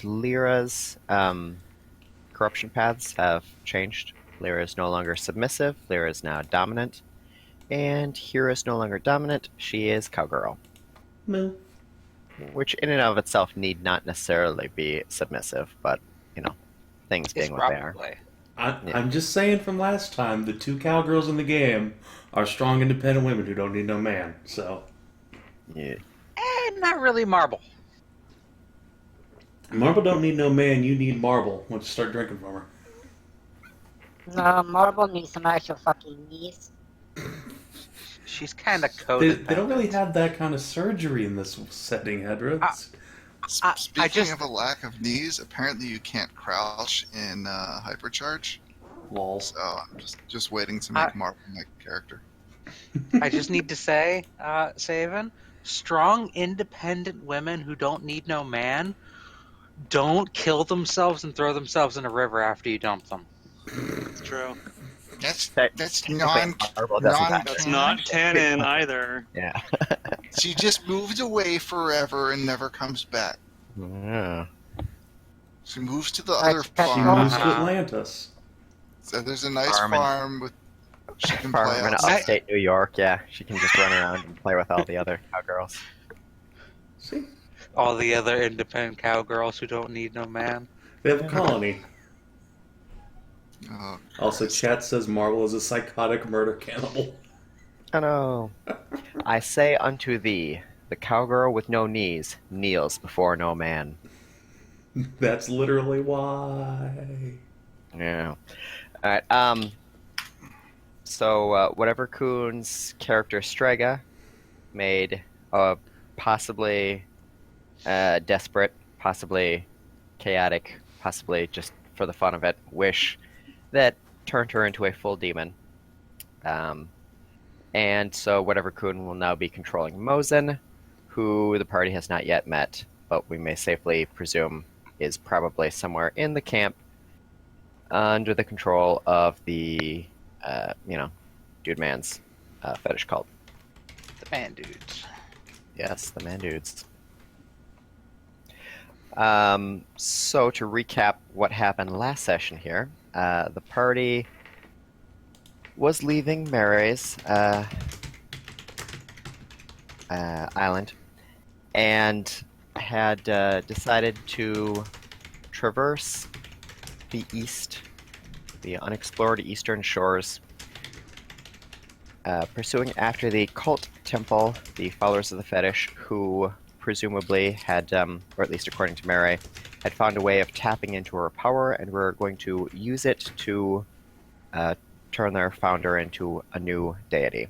Lyra's corruption paths have changed. Lyra is no longer submissive. Lyra is now dominant. And Hyra is no longer dominant. She is cowgirl. Moo. Which in and of itself need not necessarily be submissive, but, things being what they are. I'm just saying from last time, the two cowgirls in the game are strong, independent women who don't need no man, so... Yeah. Not really Marble. Marble don't need no man, you need Marble once you start drinking from her. No, Marble needs some actual fucking knees. She's kind of coded. They don't really have that kind of surgery in this setting, Hedrah. Speaking of a lack of knees, apparently you can't crouch in hypercharge. Lol. So I'm just waiting to make Marble my character. I just need to say, Savin, strong, independent women who don't need no man don't kill themselves and throw themselves in a river after you dump them. It's true. That's That's not canon either. Yeah. She just moves away forever and never comes back. Yeah. She moves to the other She farm. moves to Atlantis. So there's a nice Farm in- farm with she can Farm play in outside. upstate New York, yeah. She can just run around and play with all the other cowgirls. See? All the other independent cowgirls who don't need no man. They have a colony. Oh, Also, chat says Marble is a psychotic murder cannibal. Oh no. I say unto thee, the cowgirl with no knees kneels before no man. That's literally why. Yeah. Alright, so whatever Kuhn's character Strega made a possibly desperate, possibly chaotic, possibly just for the fun of it, wish that turned her into a full demon. And so whatever Kuhn will now be controlling Mosin, who the party has not yet met, but we may safely presume is probably somewhere in the camp under the control of the, Dude Man's fetish cult. The man dudes. Yes, the man dudes. So to recap what happened last session here, the party was leaving Mary's island and had decided to traverse the east, the unexplored eastern shores, pursuing after the cult temple, the followers of the fetish, who presumably had, or at least according to Mary, had found a way of tapping into her power and were going to use it to turn their founder into a new deity.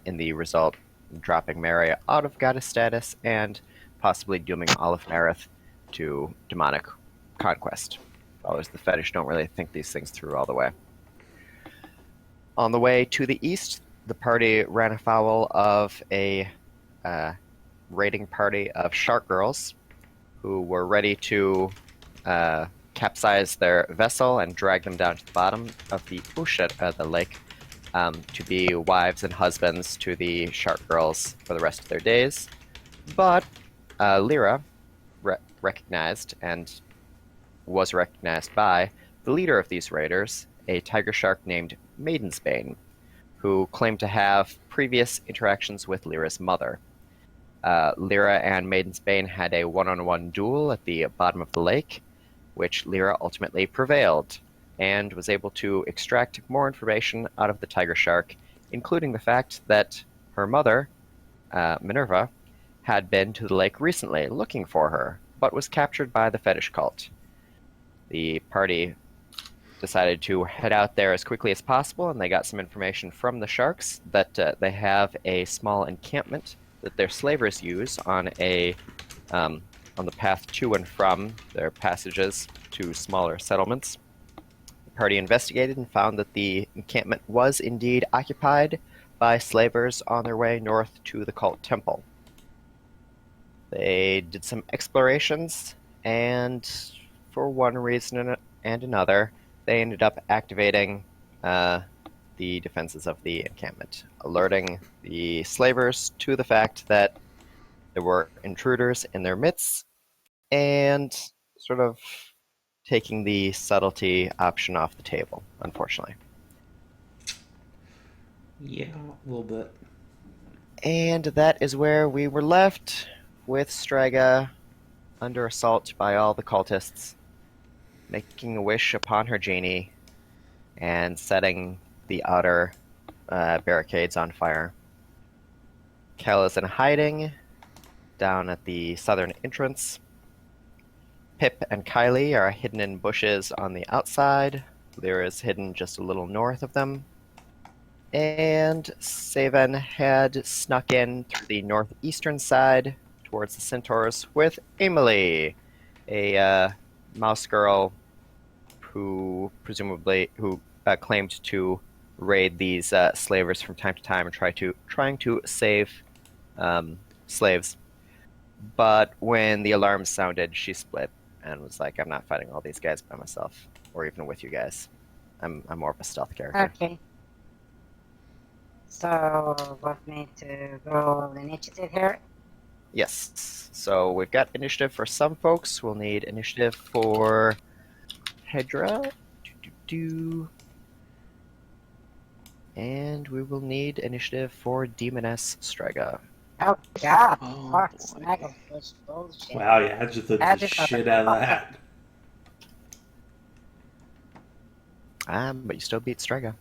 In the result, dropping Mary out of goddess status and possibly dooming all of Marith to demonic conquest. Followers of the fetish don't really think these things through all the way. On the way to the east, the party ran afoul of a raiding party of shark girls who were ready to capsize their vessel and drag them down to the bottom of the ocean, the lake, to be wives and husbands to the shark girls for the rest of their days. But Leira recognized and was recognized by the leader of these raiders, a tiger shark named Maidensbane, who claimed to have previous interactions with Lyra's mother. Leira and Maidensbane had a one-on-one duel at the bottom of the lake, which Leira ultimately prevailed, and was able to extract more information out of the tiger shark, including the fact that her mother, Minerva, had been to the lake recently looking for her, but was captured by the fetish cult. The party decided to head out there as quickly as possible, and they got some information from the sharks that they have a small encampment that their slavers use on the path to and from their passages to smaller settlements. The party investigated and found that the encampment was indeed occupied by slavers on their way north to the cult temple. They did some explorations, and for one reason and another, they ended up activating the defenses of the encampment, alerting the slavers to the fact that there were intruders in their midst, and sort of taking the subtlety option off the table, unfortunately. Yeah, a little bit. And that is where we were left, with Strega under assault by all the cultists, making a wish upon her genie and setting the outer barricades on fire. Kell is in hiding down at the southern entrance. Pip and Kylie are hidden in bushes on the outside. Leira is hidden just a little north of them. And Savin had snuck in through the northeastern side towards the centaurs with Emily, a mouse girl who claimed to raid these slavers from time to time and trying to save slaves. But when the alarm sounded, she split and was like, "I'm not fighting all these guys by myself, or even with you guys. I'm more of a stealth character." Okay. So, want me to roll initiative here? Yes. So we've got initiative for some folks. We'll need initiative for Hedrah. And we will need initiative for Demoness Strega. Oh god, Oh, fuck, boy. snaggle push bullshit. Wow, you Adjatha the Adjatha. shit out of that. But you still beat Strega.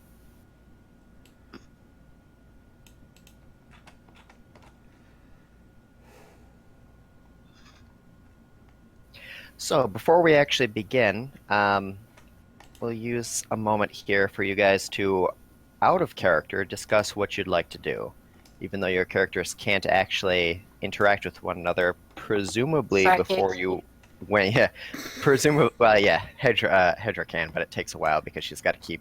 So before we actually begin, we'll use a moment here for you guys to, out of character, discuss what you'd like to do. Even though your characters can't actually interact with one another, presumably Psychic. before you... presumably, well, yeah, Hedrah can, but it takes a while because she's got to keep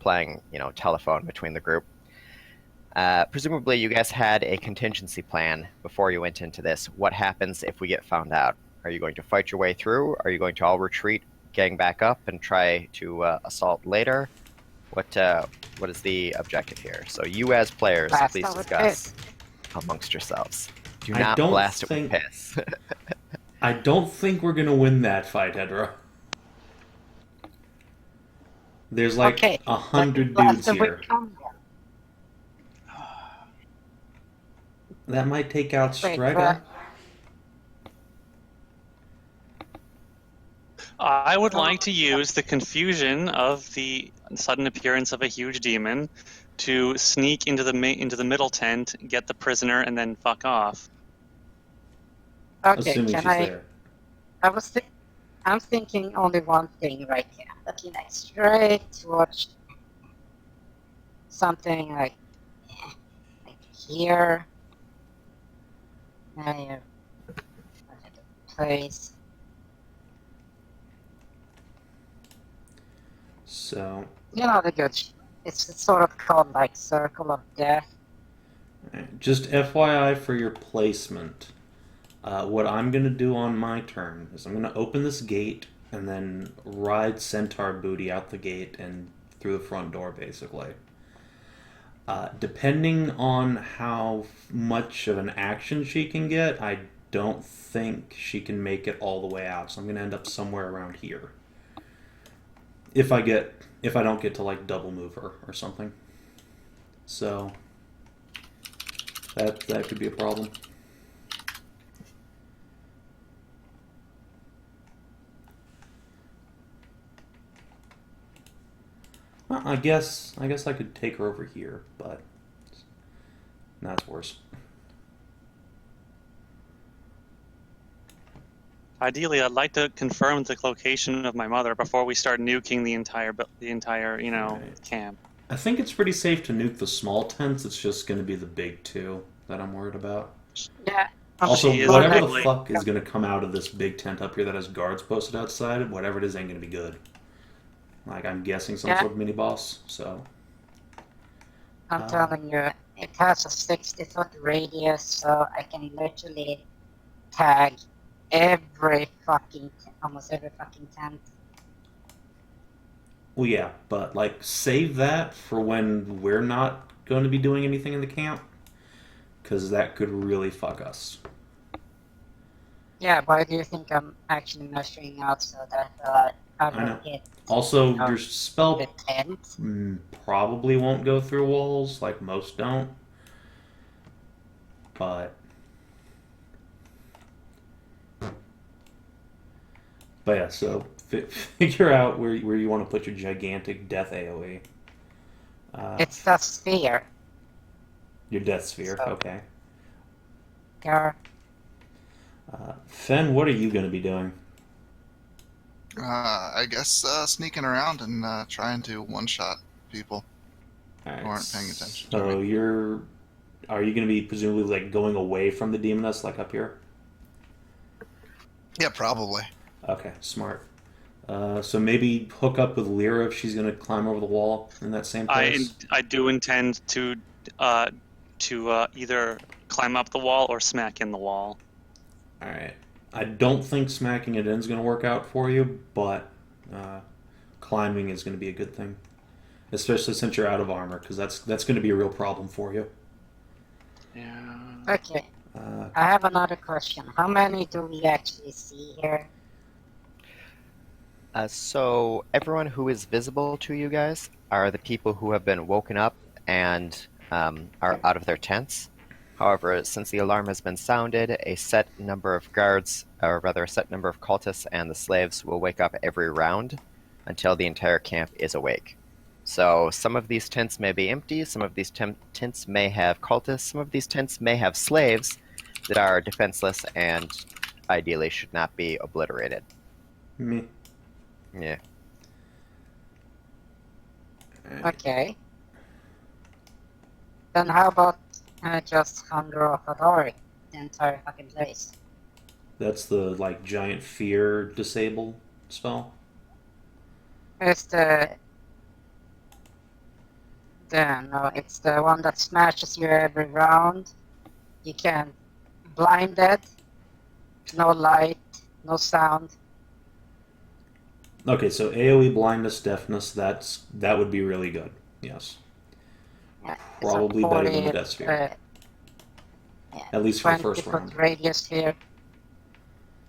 playing, telephone between the group. Presumably you guys had a contingency plan before you went into this. What happens if we get found out? Are you going to fight your way through? Are you going to all retreat, gang back up, and try to assault later? What is the objective here? So you as players, Blast please them with discuss amongst yourselves. Do I not don't blast it think- with piss. I don't think we're gonna win that fight, Hedrah. There's like Okay, 100 blast dudes them with here. combo. That might take out Wait, Strega. I would like to use the confusion of the sudden appearance of a huge demon to sneak into the middle tent, get the prisoner, and then fuck off. Okay, Assuming can she's I? there. I'm thinking only one thing right here. Looking like straight towards something like here. Now place. So, The good. It's sort of called like circle of death. just FYI for your placement. What I'm going to do on my turn is I'm going to open this gate and then ride centaur booty out the gate and through the front door, basically. Depending on how much of an action she can get, I don't think she can make it all the way out. So I'm going to end up somewhere around here. If I don't get to like double move her or something. So that could be a problem. Well, I guess I could take her over here, but that's worse. Ideally, I'd like to confirm the location of my mother before we start nuking the entire Right. camp. I think it's pretty safe to nuke the small tents. It's just going to be the big two that I'm worried about. Yeah. Also, She is whatever the ugly. fuck is going to come out of this big tent up here that has guards posted outside, whatever it is ain't going to be good. Like, I'm guessing some Yeah. sort of mini-boss, so... I'm telling you, it has a 60-foot radius, so I can literally tag almost every fucking tent. Well, yeah, but, like, save that for when we're not going to be doing anything in the camp, because that could really fuck us. Yeah, why do you think I'm actually measuring out so that I I will know. hit Also, uh, your the spell tent? probably won't go through walls, like most don't. But yeah, so figure out where you want to put your gigantic death AoE. It's the sphere. Your death sphere, So, okay. yeah. Fen, what are you going to be doing? I guess sneaking around and trying to one-shot people Alright, who aren't paying attention to so me. are you going to be presumably like going away from the demoness, like up here? Yeah, probably. Okay, smart. So maybe hook up with Leira if she's going to climb over the wall in that same place. I do intend to either climb up the wall or smack in the wall. All right. I don't think smacking it in is going to work out for you, but climbing is going to be a good thing, especially since you're out of armor, because that's going to be a real problem for you. Yeah. Okay. I have another question. How many do we actually see here? So everyone who is visible to you guys are the people who have been woken up and are out of their tents. However, since the alarm has been sounded, a set number of guards, or rather a set number of cultists and the slaves will wake up every round until the entire camp is awake. So some of these tents may be empty, some of these tents may have cultists, some of these tents may have slaves that are defenseless and ideally should not be obliterated. Me. Yeah. Okay. Then how about just Hunger of Adori, the entire fucking place? That's the like giant fear disable spell. It's it's the one that smashes you every round. You can blind it. No light, no sound. Okay, so AoE blindness, deafness. That would be really good. Yes, Yeah, probably better than the 40, death sphere. yeah, At least for the 20 first foot round. radius here.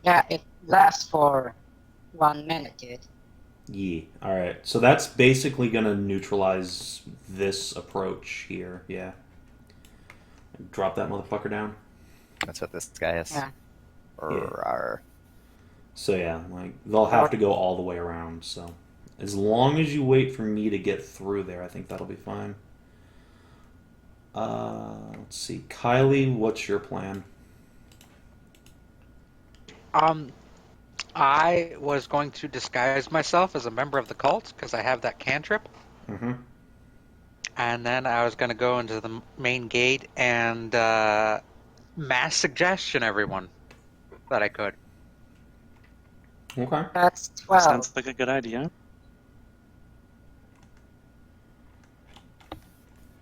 Yeah, it lasts for 1 minute, dude. Yeah. All right. So that's basically going to neutralize this approach here. Yeah. Drop that motherfucker down. That's what this guy is. Yeah. Rawr. So yeah, like they'll have to go all the way around. So as long as you wait for me to get through there, I think that'll be fine. Let's see, Kylie, what's your plan? I was going to disguise myself as a member of the cult because I have that cantrip. Mm-hmm. And then I was going to go into the main gate and mass suggestion everyone that I could. Okay. That's 12. Sounds like a good idea.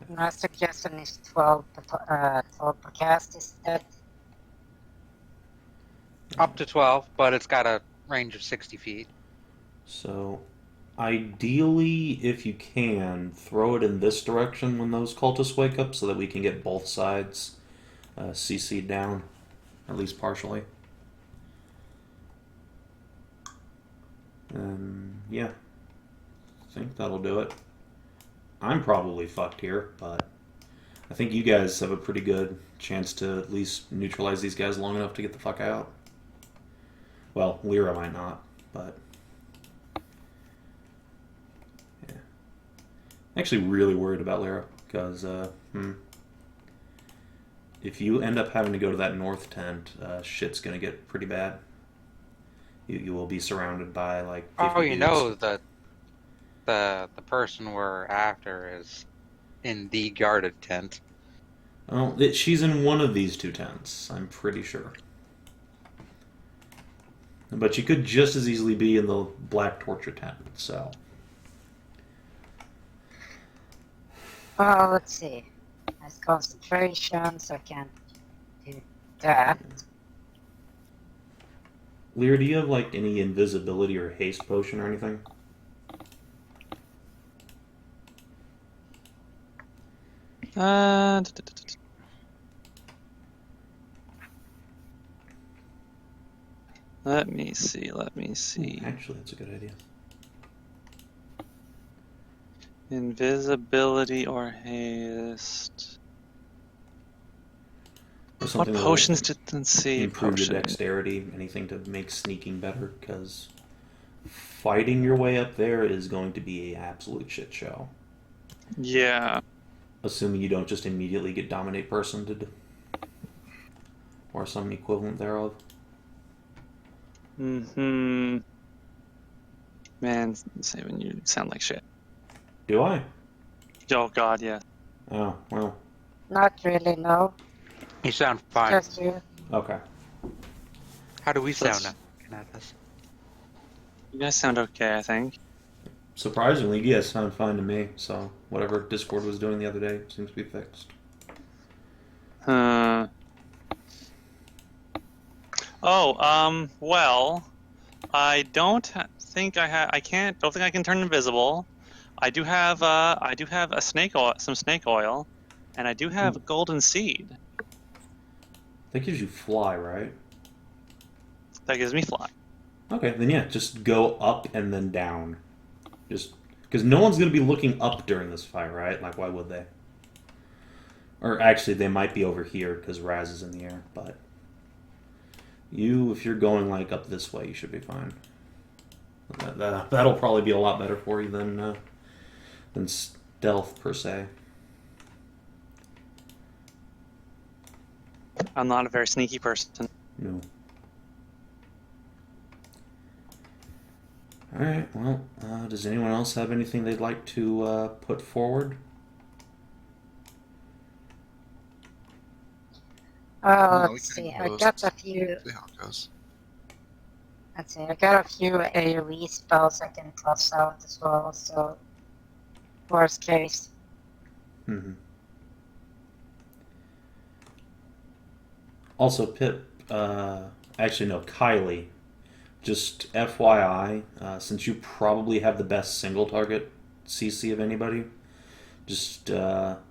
My suggestion is 12 per cast is that. Up to 12, but it's got a range of 60 feet. So ideally, if you can, throw it in this direction when those cultists wake up so that we can get both sides CC'd down, at least partially. And yeah, I think that'll do it. I'm probably fucked here, but I think you guys have a pretty good chance to at least neutralize these guys long enough to get the fuck out. Well, Leira might not, but yeah. I'm actually really worried about Leira, because if you end up having to go to that north tent, shit's gonna get pretty bad. You will be surrounded by like 50 You dudes. know that the person we're after is in the guarded tent. Well, she's in one of these two tents, I'm pretty sure. But she could just as easily be in the Black Torture tent, so. Well, let's see. Has concentration, so I can't do that. Lear, do you have like any invisibility or haste potion or anything? Let me see. Actually, that's a good idea. Invisibility or haste. Or What something that potions will did see? improve your Potion. dexterity, anything to make sneaking better, because fighting your way up there is going to be an absolute shit show. Yeah. Assuming you don't just immediately get dominate personed, or some equivalent thereof. Man, Savin, you sound like shit. Do I? Oh god, yeah. Oh, well. Not really, no. You sound fine. Just you. Okay. How do we sound That's- now, Kinathis? You guys sound okay, I think. Surprisingly, yes, sound fine to me. So whatever Discord was doing the other day seems to be fixed. Well, I don't think I can't. Don't think I can turn invisible. I do have a snake oil, some snake oil, and I do have a golden seed. That gives you fly, right? That gives me fly. Okay, then yeah, just go up and then down. Just because no one's going to be looking up during this fight, right? Like, why would they? Or actually, they might be over here because Raz is in the air. But you, if you're going like up this way, you should be fine. That'll probably be a lot better for you than stealth per se. I'm not a very sneaky person. No. Alright, well, does anyone else have anything they'd like to put forward? No, we Let's can see. I close. got a few. See how it goes. Let's see. I got a few AoE spells I can toss out as well. So, worst case. Mm-hmm. Also, Pip, actually no, Kylie, just FYI, since you probably have the best single target CC of anybody, just, let's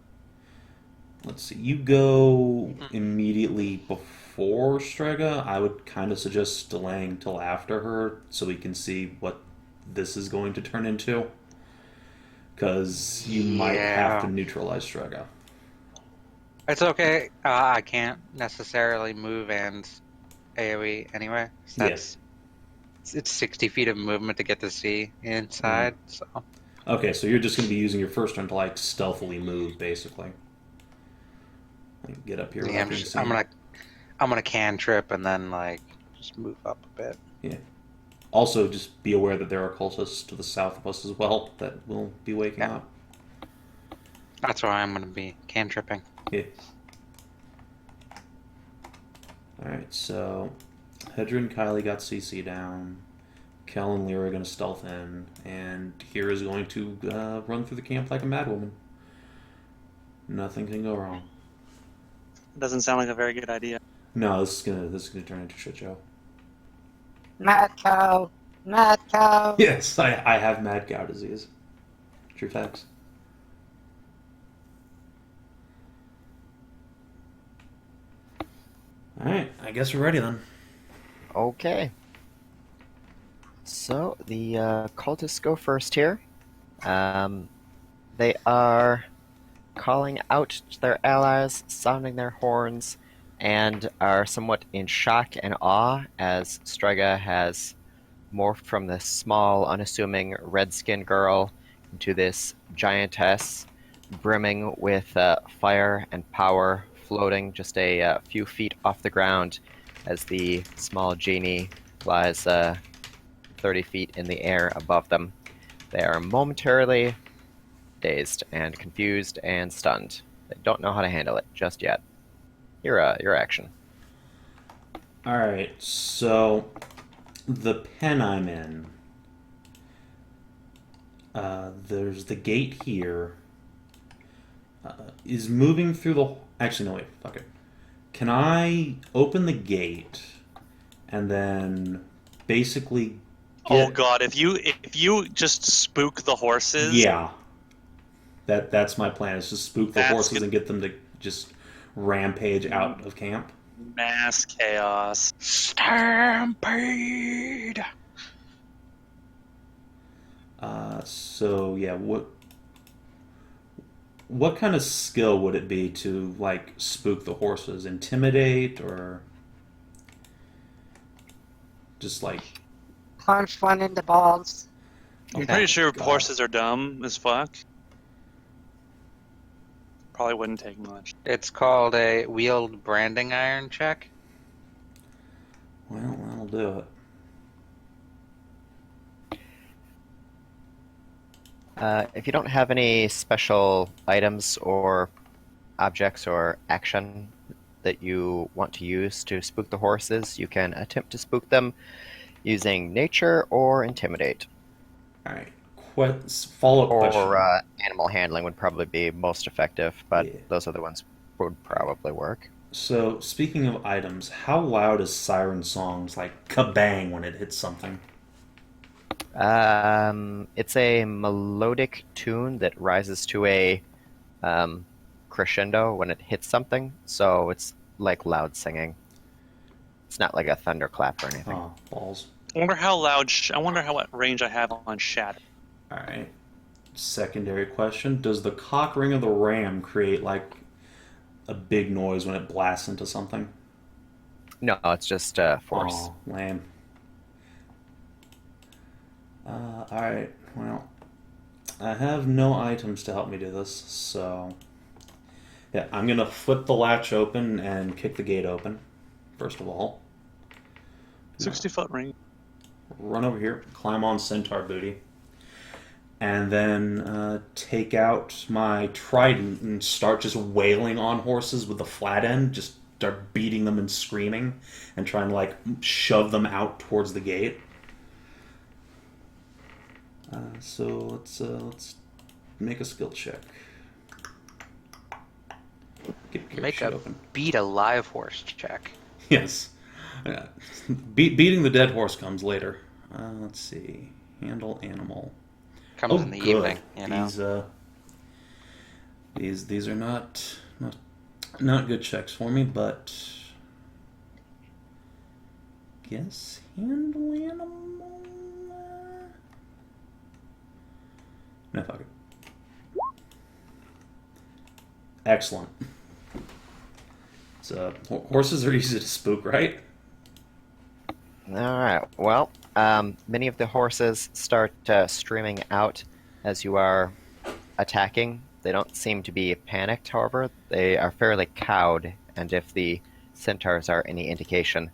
see, you go immediately before Strega. I would kind of suggest delaying till after her so we can see what this is going to turn into. Because you might have to neutralize Strega. It's okay. I can't necessarily move and AoE anyway. So Yes. It's 60 feet of movement to get to see inside. So Okay, so you're just going to be using your first turn to like stealthily move, basically. Like, get up here. yeah, without I'm being gonna cantrip and then like just move up a bit. seen. Yeah. Also, just be aware that there are cultists to the south of us as well that will be waking up. That's why I'm gonna be cantripping. Yeah. Alright, so Hedrah and Kylie got CC down. Kell and Leira are going to stealth in. And Hyra is going to run through the camp like a madwoman. Nothing can go wrong. Doesn't sound like a very good idea. No, this is gonna turn into a shit show. Mad cow. Mad cow. Yes, I have mad cow disease. True facts. Alright, I guess we're ready then. Okay. So the cultists go first here. They are calling out to their allies, sounding their horns, and are somewhat in shock and awe as Strega has morphed from this small, unassuming red-skinned girl into this giantess, brimming with fire and power, floating just a few feet off the ground as the small genie flies 30 feet in the air above them. They are momentarily dazed and confused and stunned. They don't know how to handle it just yet. Your action. Alright, so the pen I'm in, there's the gate here, is moving through the... Actually, no, wait, fuck it. Can I open the gate and then basically Oh god, if you just spook the horses. Yeah. That's my plan, is to spook the That's horses good. and get them to just rampage out of camp. Mass chaos. Stampede. So yeah, what kind of skill would it be to like spook the horses? Intimidate or just like Punch one in the balls. I'm pretty sure God. horses are dumb as fuck. Probably wouldn't take much. It's called a wield branding iron check. Well, that'll do it. If you don't have any special items or objects or action that you want to use to spook the horses, you can attempt to spook them using nature or intimidate. All right. Follow-up question. Or animal handling would probably be most effective, but Yeah. those other ones would probably work. So, speaking of items, how loud is Siren Song's like kabang when it hits something? It's a melodic tune that rises to a crescendo when it hits something, so it's like loud singing. It's not like a thunderclap or anything. Oh, balls. I wonder how loud. I wonder how what range I have on shatter. All right. Secondary question: does the cock ring of the ram create like a big noise when it blasts into something? No, it's just force. Oh, lame. All right. Well, I have no items to help me do this, so yeah, I'm gonna flip the latch open and kick the gate open. First of all, 60-foot ring. run over here, climb on centaur booty, and then take out my trident and start just wailing on horses with the flat end. Just start beating them and screaming, and trying to like shove them out towards the gate. So let's make a skill check. Get Make shit a open. beat a live horse check. Yes. Beating the dead horse comes later. Let's see. Handle animal. Comes in the good. evening, you know. These are not good checks for me, but guess handle animal. No, fuck it. Excellent. So horses are easy to spook, right? All right. Well, many of the horses start streaming out as you are attacking. They don't seem to be panicked, however. They are fairly cowed, and if the centaurs are any indication,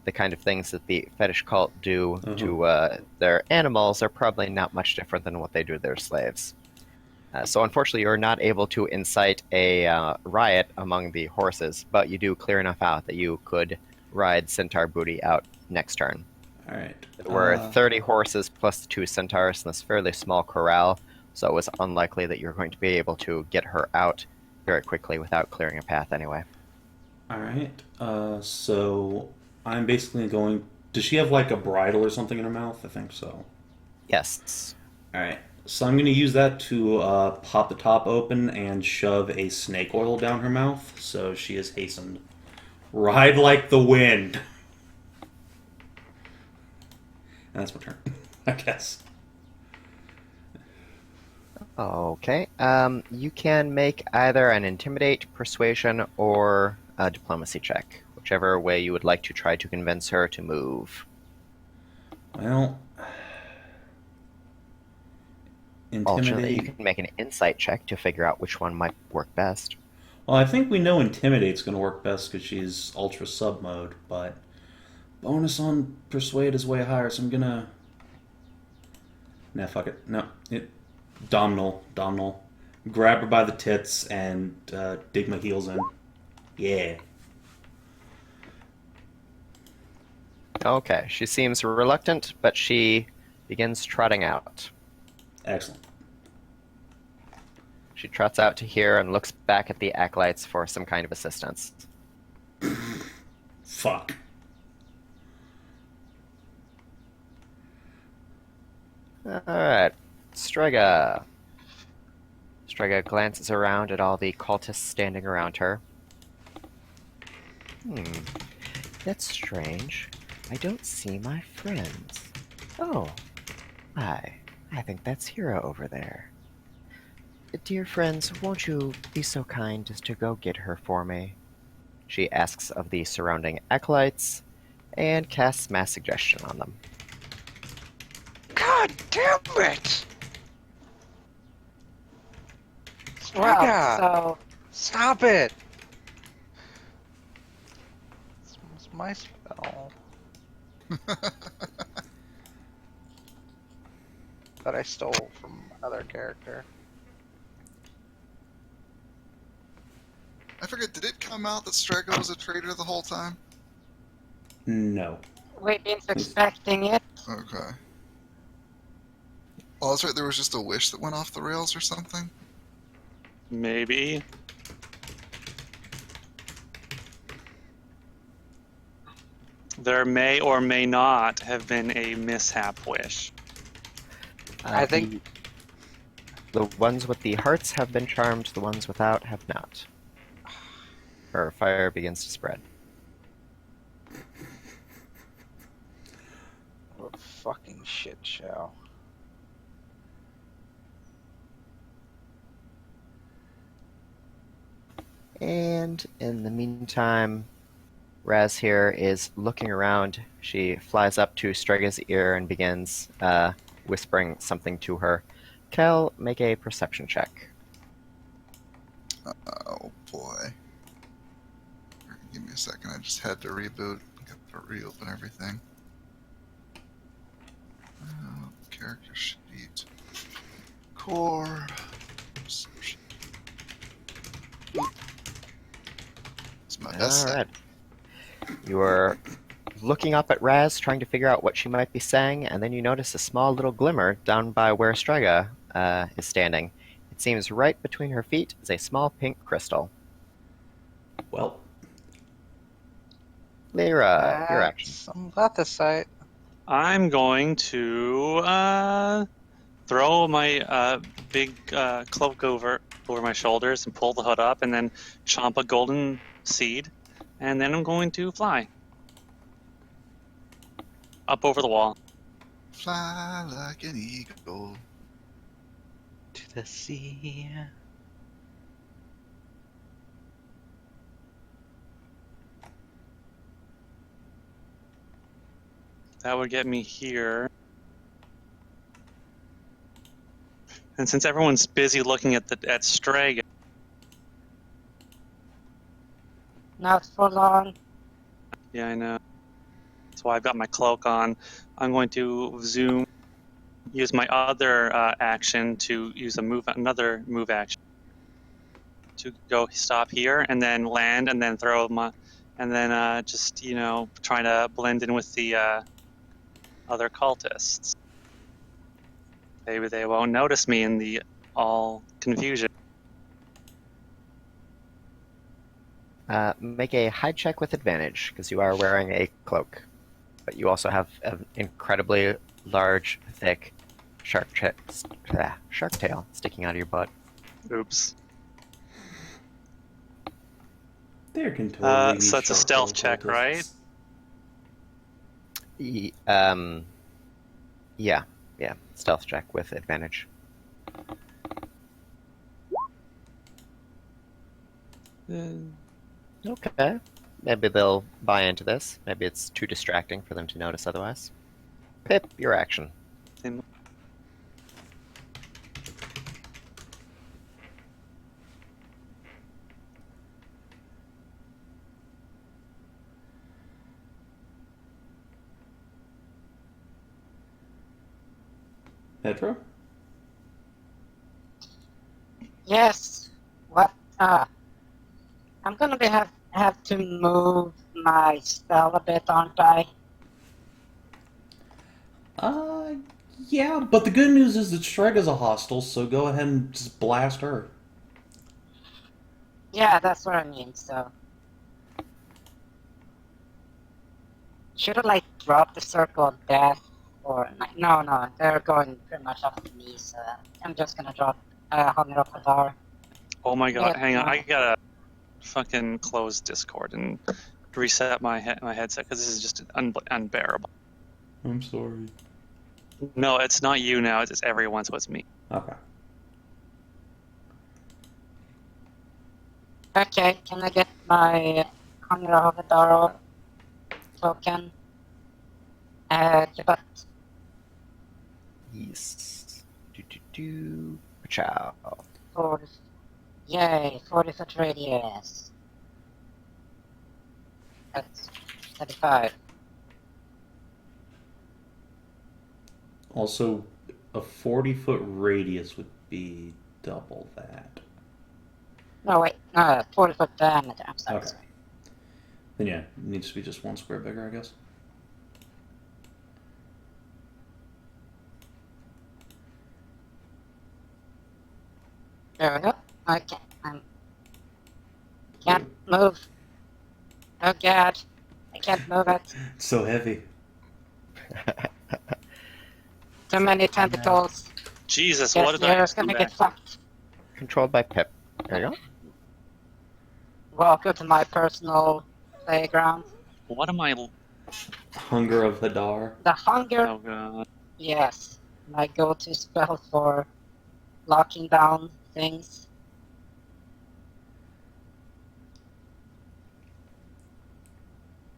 the kind of things that the fetish cult do to their animals are probably not much different than what they do to their slaves. So unfortunately, you're not able to incite a riot among the horses, but you do clear enough out that you could ride Centaur Booty out next turn. All right. There were 30 horses plus 2 centaurs in this fairly small corral, so it was unlikely that you're going to be able to get her out very quickly without clearing a path anyway. All right. So I'm basically going. Does she have like a bridle or something in her mouth? I think so. Yes. All right. So I'm going to use that to pop the top open and shove a snake oil down her mouth, so she is hastened. Ride like the wind. And that's my turn, I guess. Okay. You can make either an intimidate, persuasion, or a diplomacy check, whichever way you would like to try to convince her to move. Well, Alternately, you intimidate. can make an insight check to figure out which one might work best. Well, I think we know intimidate's going to work best because she's ultra sub mode, but bonus on persuade is way higher, so I'm gonna. Nah, fuck it. No, Domhnall. Grab her by the tits and dig my heels in. Yeah. Okay, she seems reluctant, but she begins trotting out. Excellent. She trots out to here and looks back at the acolytes for some kind of assistance. Fuck. Alright, Strega. Strega glances around at all the cultists standing around her. That's strange. I don't see my friends. Oh, hi. I think that's Hyra over there. Dear friends, won't you be so kind as to go get her for me? She asks of the surrounding acolytes and casts mass suggestion on them. God damn it! Well, Strega! so Stop it! This was my spell that I stole from another character. I forget, did it come out that Strega was a traitor the whole time? No. we've been expecting it. Okay. Oh, that's right, there was just a wish that went off the rails or something? Maybe. There may or may not have been a mishap wish. I think- the ones with the hearts have been charmed, the ones without have not. Her fire begins to spread. What a fucking shit show. And in the meantime, Raz here is looking around. She flies up to Strega's ear and begins whispering something to her. Kell, make a perception check. Oh boy. Give me a second, I just had to reboot. Got to reopen everything. Character sheet. Core. Perception. It's my best set. Alright. You are looking up at Raz, trying to figure out what she might be saying, and then you notice a small little glimmer down by where Strega is standing. It seems right between her feet is a small pink crystal. Well, Leira, your action. I'm at the site. I'm going to throw my big cloak over my shoulders and pull the hood up, and then chomp a golden seed, and then I'm going to fly up over the wall. Fly like an eagle. To the sea. That would get me here. And since everyone's busy looking at Strega, Not for long. yeah, I know. That's why I've got my cloak on. I'm going to zoom, use my other action to use another move action to go stop here and then land and then throw my, and then just trying to blend in with the other cultists. Maybe they won't notice me in the all confusion. Make a hide check with advantage, because you are wearing a cloak. But you also have an incredibly large, thick shark tail sticking out of your butt. Oops. there can totally be So it's a shark stealth tail check, right? cultists. Yeah, stealth check with advantage. Okay. Maybe they'll buy into this. Maybe it's too distracting for them to notice otherwise. Pip, your action. Hedrah? Yes. What? I'm gonna have to move my spell a bit, aren't I? Yeah, but the good news is that Strega's a hostile, so go ahead and just blast her. Yeah, that's what I mean. So should I like drop the circle of death, or no? They're going pretty much after me, so I'm just gonna drop Hunger of Hadar. Oh my god, Yeah, hang on. no. I gotta fucking close Discord and reset my headset because this is just unbearable. I'm sorry. No, it's not you now. It's everyone, so it's me. Okay. Okay, can I get my Hunger of Hedrah token? But Yes. Ciao. 40, yay, 40-foot radius. That's 35. Also, a 40-foot radius would be double that. No, wait, no, 40-foot diameter. I'm sorry. Okay. Then yeah, it needs to be just 1 square bigger, I guess. There we go. Okay, can't move. Oh god, I can't move it. It's so heavy. Too many tentacles. Jesus, Yes, what did you're I gonna do get back? fucked. Controlled by Pip. There you go. Welcome to my personal playground. What am I? Hunger of Hedrah. The hunger, Oh god. yes, my go-to spell for locking down things.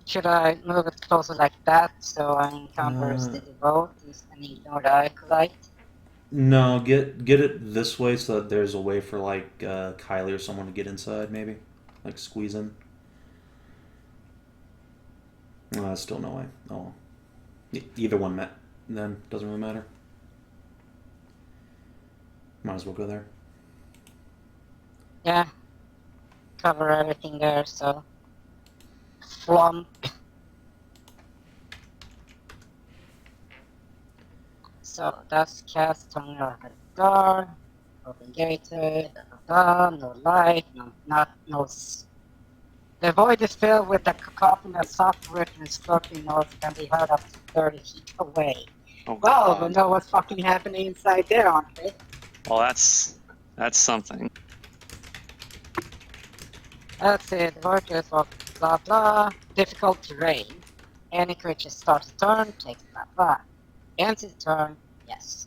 Should I move it closer like that so I encounter a steady boat and ignore the acolyte? No, get it this way so that there's a way for like Kylie or someone to get inside, maybe, like squeeze in. Still no way. Oh, well. Either one met. Then doesn't really matter. Might as well go there. Yeah, cover everything there, so flump. So that's cast on your door, open gated, no light, the void is filled with a cacophony of soft written and slurping notes can be heard up to 30 feet away. Oh Well, god. we know what's fucking happening inside there, aren't we? Well, that's something. Let's see, the void is blah blah, difficult terrain. Any creature starts a turn, takes blah blah. Ends its turn, yes.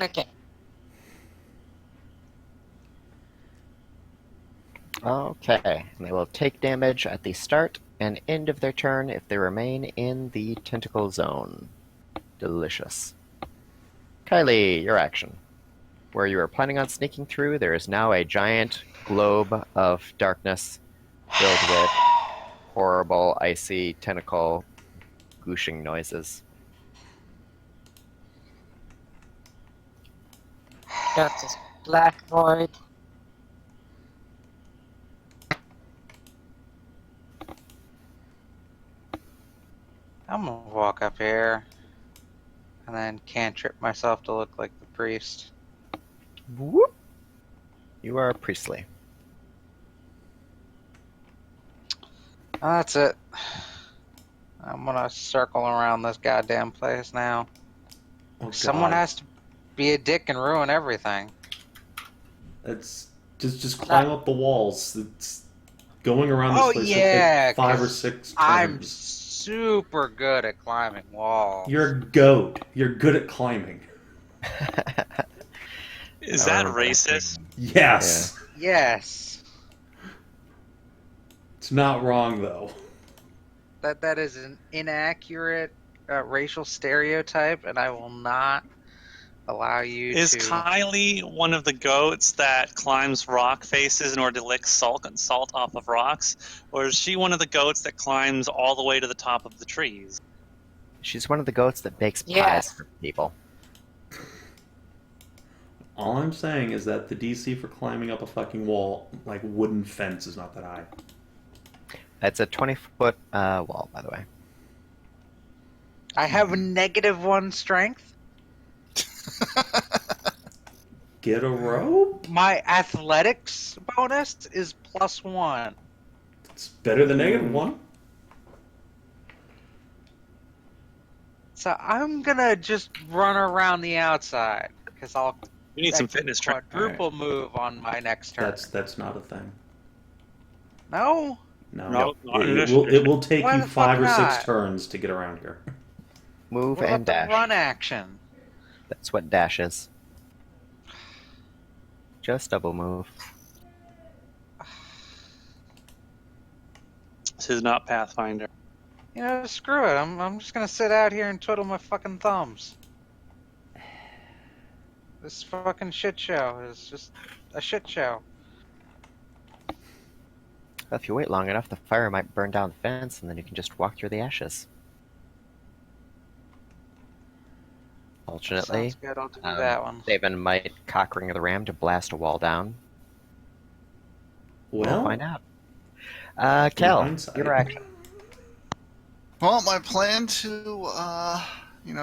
Okay. Okay. And they will take damage at the start and end of their turn if they remain in the tentacle zone. Delicious. Kylie, your action. Where you are planning on sneaking through, there is now a giant globe of darkness filled with horrible, icy, tentacle, gooshing noises. Got this black void. I'm gonna walk up here and then cantrip myself to look like the priest. Whoop. You are priestly. That's it. I'm gonna circle around this goddamn place now. Oh, Someone God. has to be a dick and ruin everything. It's just climb up the walls. It's going around this Oh place yeah, will take 5 or 'cause 6 turns. I'm super good at climbing walls. You're a goat. You're good at climbing. Is that racist? Yes. Yes. It's not wrong though. That is an inaccurate racial stereotype, and I will not allow you Is to. Kylie one of the goats that climbs rock faces in order to lick salt off of rocks? Or is she one of the goats that climbs all the way to the top of the trees? She's one of the goats that bakes pies Yes. for people. All I'm saying is that the DC for climbing up a fucking wall, like wooden fence, is not that high. It's a 20-foot wall, by the way. I have a -1 strength. Get a rope? My athletics bonus is +1. It's better than -1. So I'm gonna just run around the outside because I'll You need some fitness training. Quadruple move on my next turn. That's not a thing. No? No, No, not in this it will take Why you the fuck 5 or 6 not? turns to get around here. Move What and about the dash. run action? That's what dash is. Just double move. This is not Pathfinder. You know, screw it. I'm just gonna sit out here and twiddle my fucking thumbs. This fucking shit show is just a shit show. If you wait long enough, the fire might burn down the fence, and then you can just walk through the ashes. Fortunately, Sounds good. I'll do that one. Savin might cock ring of the ram to blast a wall down. We'll find out. Kell, hindsight. your action. Well, my plan to,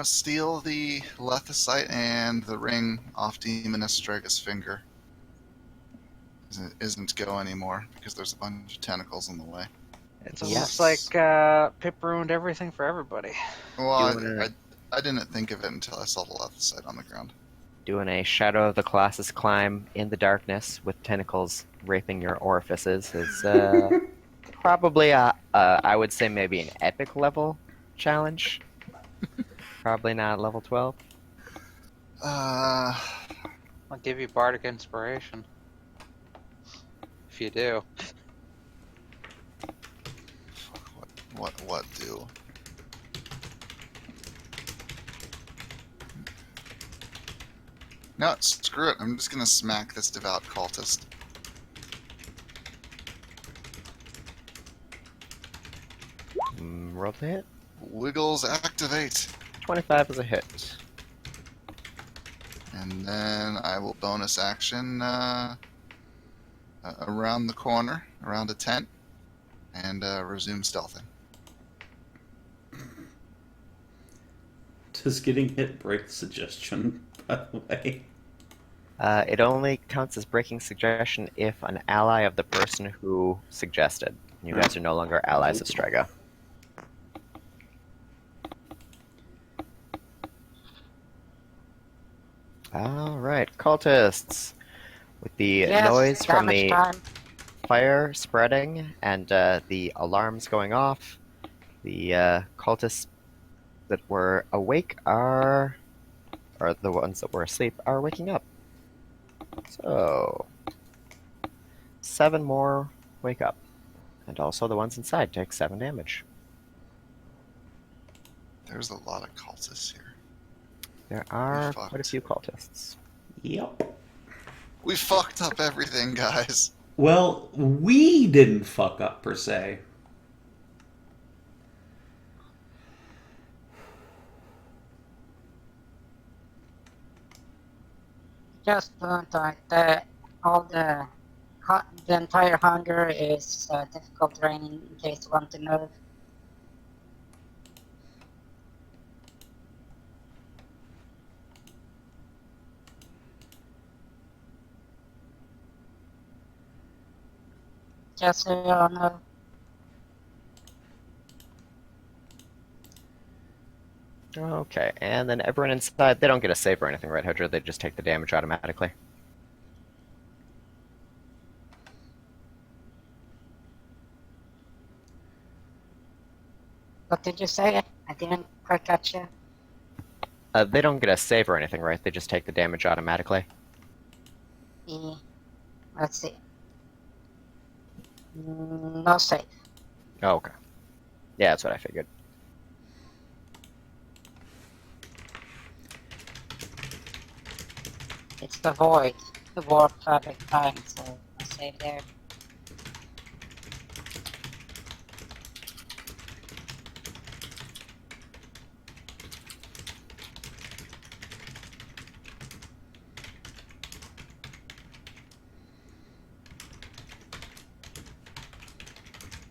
steal the lethicite and the ring off Demoness Strega's finger isn't go anymore because there's a bunch of tentacles in the way. It's Yes. almost like Pip ruined everything for everybody. Well, Doing I didn't think of it until I saw the lethicite on the ground. Doing a Shadow of the Colossus climb in the darkness with tentacles raping your orifices is probably I would say maybe an epic level challenge. Probably not level 12. I'll give you bardic inspiration. If you do. What do? No, screw it. I'm just gonna smack this devout cultist. Roll to hit. Wiggles activate. 25 is a hit. And then I will bonus action around the corner, around a tent, and resume stealthing. Does getting hit break suggestion, by the way? It only counts as breaking suggestion if an ally of the person who suggested. You guys are no longer allies of Strega. Alright, cultists. With the noise from damage the time. fire spreading and the alarms going off, the cultists that were awake or the ones that were asleep, are waking up. So, 7 more wake up. And also the ones inside take 7 damage. There's a lot of cultists here. There are fucked. quite a few cultists. Yep. We fucked up everything, guys. Well, we didn't fuck up, per se. Just point out that the entire hunger is difficult terrain in case you want to know. Just so you all know. Okay, and then everyone inside, they don't get a save or anything, right, Hedrah? They just take the damage automatically. What did you say? I didn't quite catch you. They don't get a save or anything, right? They just take the damage automatically. Let's see. No save. Oh, okay. Yeah, that's what I figured. It's the void, the warp fabric time, so no save there.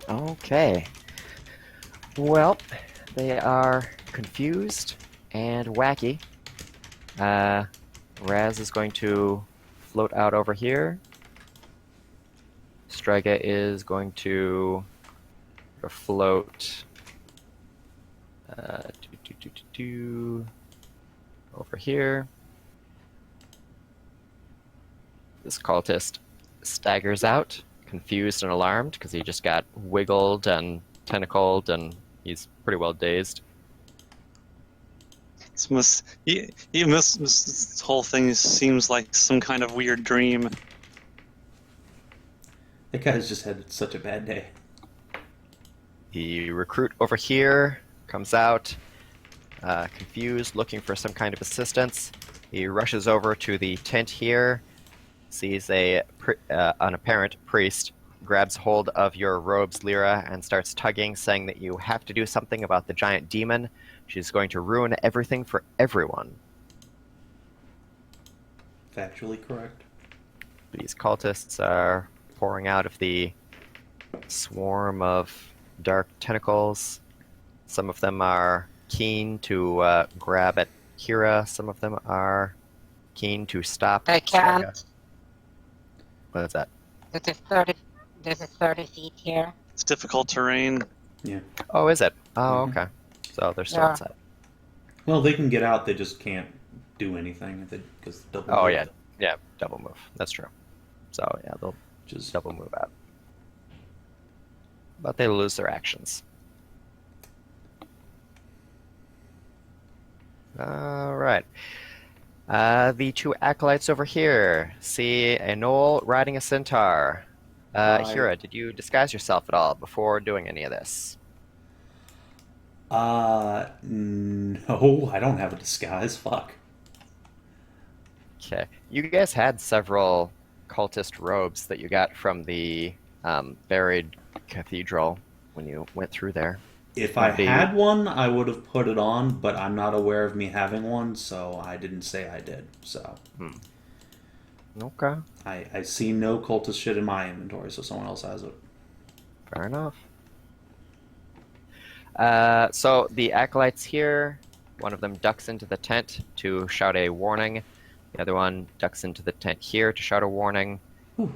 Okay. Well, they are confused and wacky. Raz is going to float out over here. Strega is going to float over here. This cultist staggers out, confused and alarmed, because he just got wiggled and tentacled, and he's pretty well dazed. This whole thing seems like some kind of weird dream. That guy's just had such a bad day. The recruit over here comes out, confused, looking for some kind of assistance. He rushes over to the tent here, sees an apparent priest, grabs hold of your robes, Leira, and starts tugging, saying that you have to do something about the giant demon. She's going to ruin everything for everyone. Factually correct. These cultists are pouring out of the swarm of dark tentacles. Some of them are keen to grab at Hyra. Some of them are keen to stop. I Strega. can't. What is that? This is 30 feet here. It's difficult terrain. Yeah. Oh, is it? Oh, Mhm. okay. So they're still Yeah. inside. Well, they can get out. They just can't do anything because double. Oh, move, yeah, double move. That's true. So yeah, they'll Just double move out. But they lose their actions. Alright. The two acolytes over here see a Gnoll riding a centaur. Right. Hyra, did you disguise yourself at all before doing any of this? No, I don't have a disguise. Fuck. Okay. You guys had several cultist robes that you got from the buried cathedral when you went through there. If I Maybe- had one, I would have put it on, but I'm not aware of me having one, so I didn't say I did. So Okay. I see no cultist shit in my inventory, so someone else has it. Fair enough. So the acolytes here, one of them ducks into the tent to shout a warning. The other one ducks into the tent here to shout a warning. Whew.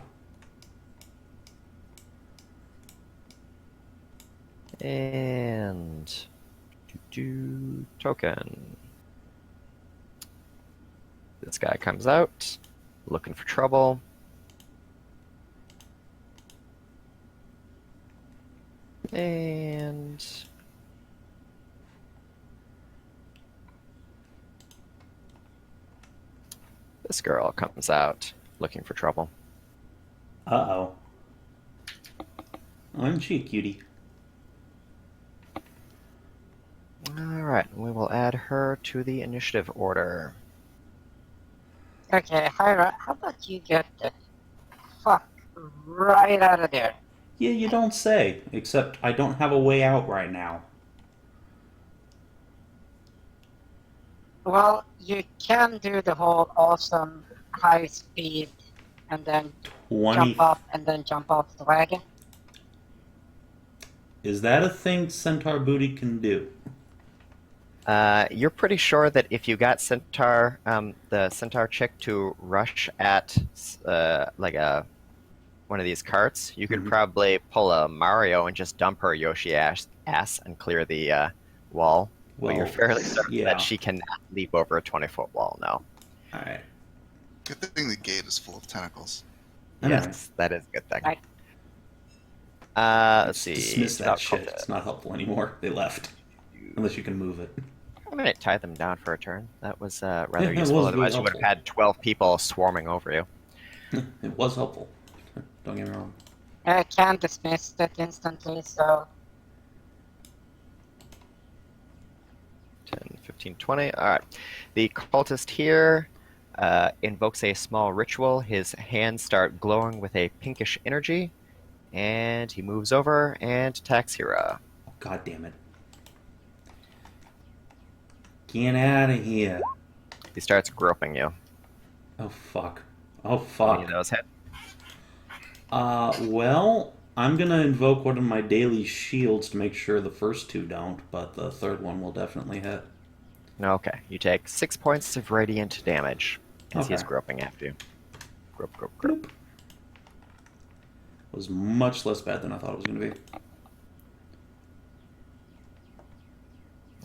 And token. This guy comes out, looking for trouble. And this girl comes out, looking for trouble. Uh-oh. Isn't she a cutie? Alright, we will add her to the initiative order. Okay, Hyra, how about you get the fuck right out of there? Yeah, you don't say. Except I don't have a way out right now. Well, you can do the whole awesome high speed and then 20. jump up and then jump off the wagon. Is that a thing Centaur Booty can do? You're pretty sure that if you got Centaur, the Centaur chick to rush at one of these carts, you could Mhm. probably pull a Mario and just dump her Yoshi ass and clear the wall. But you're Well, fairly certain yeah. that she cannot leap over a 20-foot wall now. Alright. Good thing the gate is full of tentacles. Yes, that is a good thing. Right. Let's see. Dismiss that Without shit. cultists. It's not helpful anymore. They left. Unless you can move it. I'm going to tie them down for a turn. That was rather Yeah, it useful. was Otherwise, really you would have helpful. had 12 people swarming over you. It was helpful. Don't get me wrong. I can dismiss that instantly, so 10, 15, 20. All right. The cultist here invokes a small ritual. His hands start glowing with a pinkish energy, and he moves over and attacks Hyra. Oh, God damn it. Get out of here. He starts groping you. Oh, fuck. Oh, Any fuck. of those hit? Well, I'm gonna invoke one of my daily shields to make sure the first two don't, but the third one will definitely hit. Okay. You take 6 points of radiant damage as he's Okay. groping after you. Grope, grope, grope. Bloop. Was much less bad than I thought it was gonna be.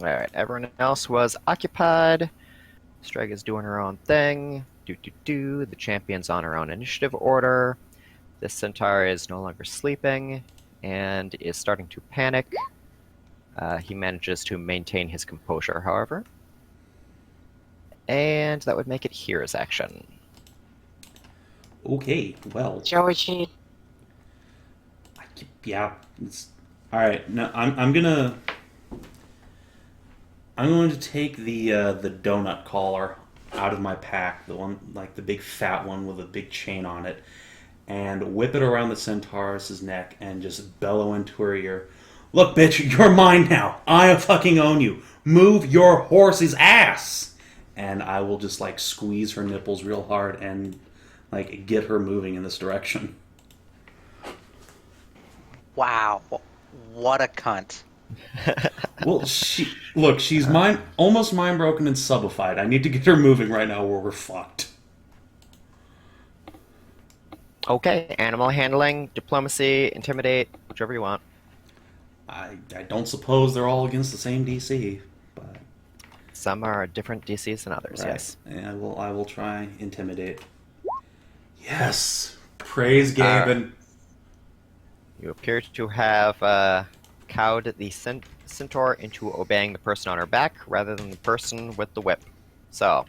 All right. Everyone else was occupied. Strega's doing her own thing. The champion's on her own initiative order. This centaur is no longer sleeping and is starting to panic. He manages to maintain his composure, however. And that would make it Hyra's action. Okay, well, Joey, she yeah. All right. No, I'm going to take the donut collar out of my pack, the one like the big fat one with a big chain on it, and whip it around the centaur's neck and just bellow into her ear. Look, bitch, you're mine now. I fucking own you. Move your horse's ass. And I will just like squeeze her nipples real hard and like get her moving in this direction. Wow, what a cunt. Well, she's almost mind broken and subified. I need to get her moving right now or we're fucked. Okay, animal handling, diplomacy, intimidate, whichever you want. I don't suppose they're all against the same DC, but Some are different DCs than others, right. yes. And I will try intimidate. Yes, praise Gaben. You appear to have cowed the centaur into obeying the person on her back rather than the person with the whip. So,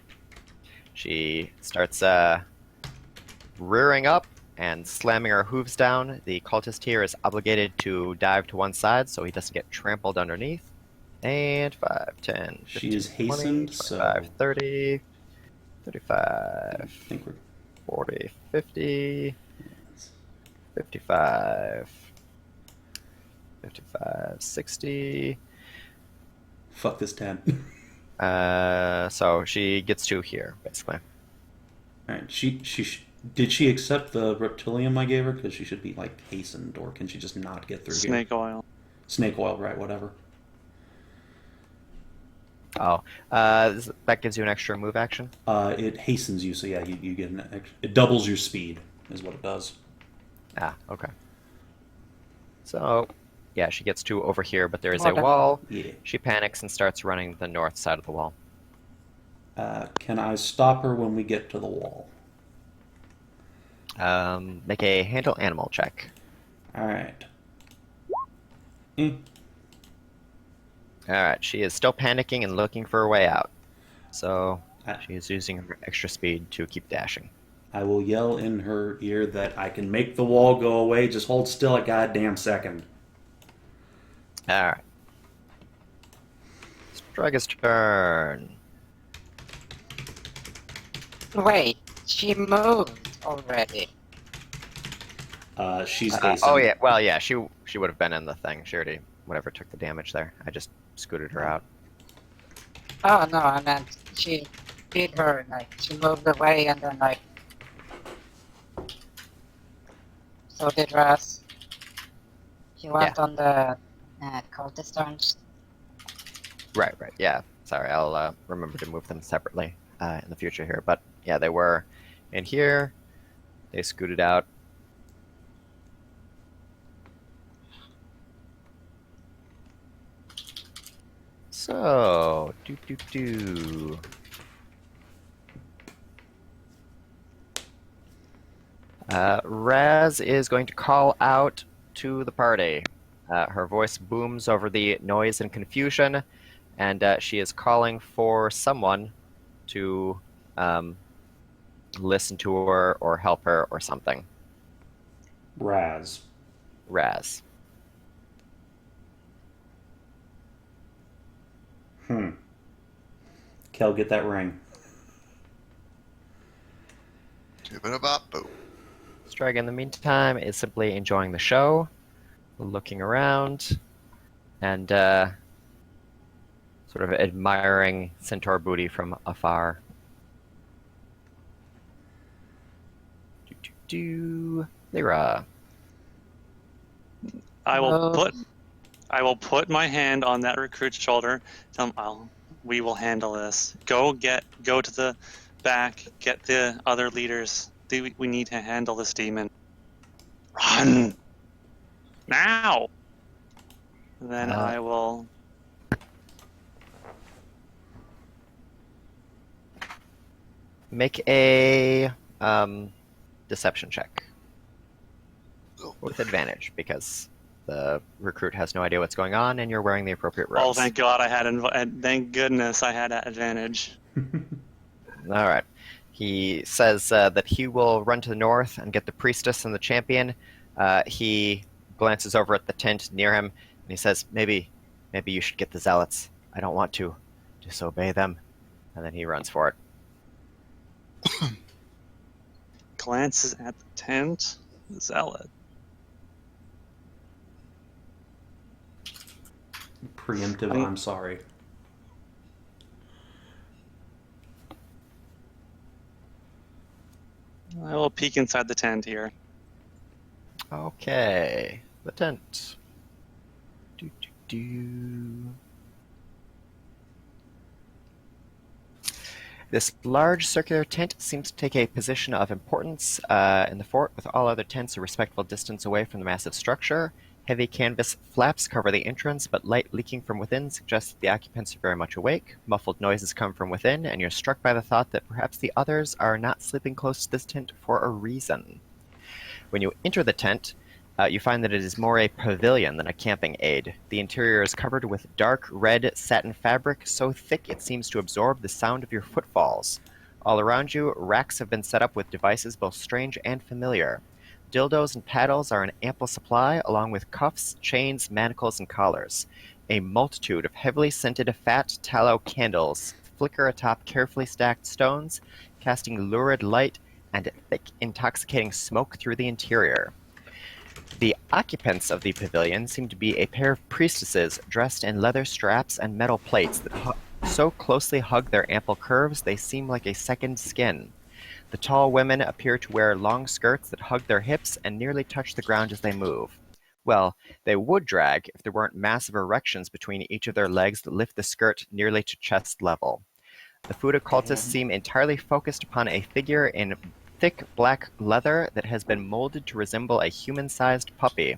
she starts rearing up and slamming her hooves down. The cultist here is obligated to dive to one side so he doesn't get trampled underneath. And 5, 10, 15, She is 20, hastened, 25, so 30, 35, I think we're 40, 50, 55, 55, 60. fuck this 10. So she gets 2 here, basically. All right, did she accept the reptilium I gave her? Because she should be like hastened, or can she just not get through here? Snake oil. Snake oil, right? Whatever. Oh, that gives you an extra move action? It hastens you, so yeah, you get an extra. It doubles your speed, is what it does. Ah, okay. So, yeah, she gets 2 over here, but there is a Okay. wall. Yeah. She panics and starts running the north side of the wall. Can I stop her when we get to the wall? Make a handle animal check. All right. Alright, she is still panicking and looking for a way out. So, Ah. she is using her extra speed to keep dashing. I will yell in her ear that I can make the wall go away. Just hold still a goddamn second. Alright. Strega's turn. wait. She moved already. She's hastened. Oh yeah, well yeah, she would have been in the thing. She already whatever took the damage there. I just scooted her out. Oh no, I meant she beat her. Like she moved away and then like. So did Russ. She went on the cultist turns. Right, yeah. Sorry, I'll remember to move them separately in the future here. But yeah, they were in here. They scooted out. So, Raz is going to call out to the party. Her voice booms over the noise and confusion, and she is calling for someone to listen to her or help her or something. Raz. Kell, get that ring. Boop. Strega, in the meantime, is simply enjoying the show, looking around, and sort of admiring centaur booty from afar. Leira. I will put my hand on that recruit's shoulder. Tell him, we will handle this. Go to the back. Get the other leaders. We need to handle this demon. Run now. And then I will. Make a deception check Oh, with advantage because the recruit has no idea what's going on and you're wearing the appropriate Oh, robes. thank God I had. Thank goodness I had advantage. All right. He says that he will run to the north and get the priestess and the champion. He glances over at the tent near him and he says, maybe you should get the zealots. I don't want to disobey them. And then he runs for it. Glances at the tent. Zealot. Preemptive, I'm sorry. I will peek inside the tent here. Okay. The tent. Do. This large circular tent seems to take a position of importance in the fort, with all other tents a respectful distance away from the massive structure. Heavy canvas flaps cover the entrance, but light leaking from within suggests that the occupants are very much awake. Muffled noises come from within, and you're struck by the thought that perhaps the others are not sleeping close to this tent for a reason. When you enter the tent, you find that it is more a pavilion than a camping aid. The interior is covered with dark red satin fabric, so thick it seems to absorb the sound of your footfalls. All around you, racks have been set up with devices both strange and familiar. Dildos and paddles are in ample supply, along with cuffs, chains, manacles, and collars. A multitude of heavily scented fat tallow candles flicker atop carefully stacked stones, casting lurid light and thick, intoxicating smoke through the interior. The occupants of the pavilion seem to be a pair of priestesses dressed in leather straps and metal plates that so closely hug their ample curves they seem like a second skin. The tall women appear to wear long skirts that hug their hips and nearly touch the ground as they move. Well, they would drag if there weren't massive erections between each of their legs that lift the skirt nearly to chest level. The food occultists seem entirely focused upon a figure in thick black leather that has been molded to resemble a human-sized puppy.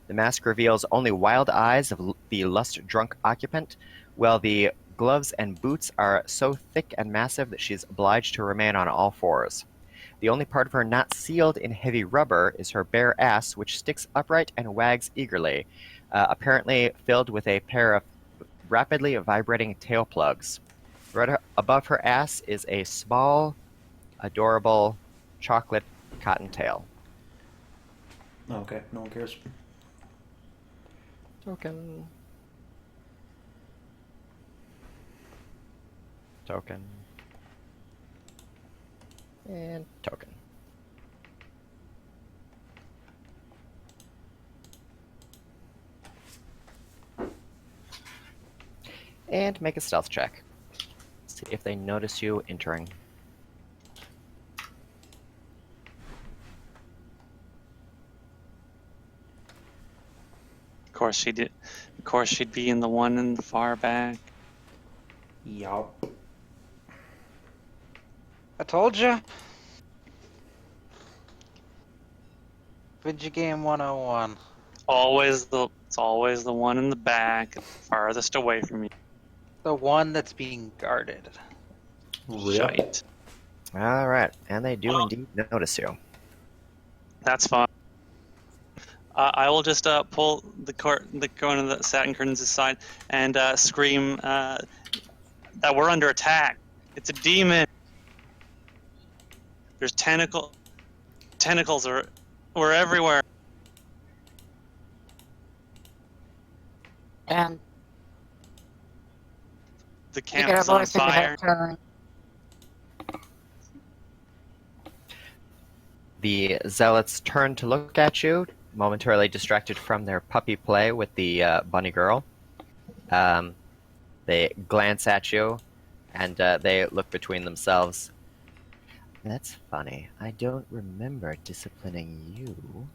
The mask reveals only wild eyes of the lust-drunk occupant, while the gloves and boots are so thick and massive that she's obliged to remain on all fours. The only part of her not sealed in heavy rubber is her bare ass, which sticks upright and wags eagerly, apparently filled with a pair of rapidly vibrating tail plugs. Right above her ass is a small, adorable chocolate cottontail. Okay, no one cares. Token. Token. And token. And make a stealth check. See if they notice you entering. Of course she did. Of course she'd be in the one in the far back. Yup. I told you. Video game 101. It's always the one in the back, farthest away from you. The one that's being guarded. Shite. All right, and they do indeed notice you. That's fine. I will just pull the corner of the satin curtains aside and scream that we're under attack. It's a demon. There's tentacles we're everywhere. And The you camp get a is on voice in your fire. head telling, The zealots turn to look at you, momentarily distracted from their puppy play with the bunny girl. They glance at you, and they look between themselves. That's funny. I don't remember disciplining you.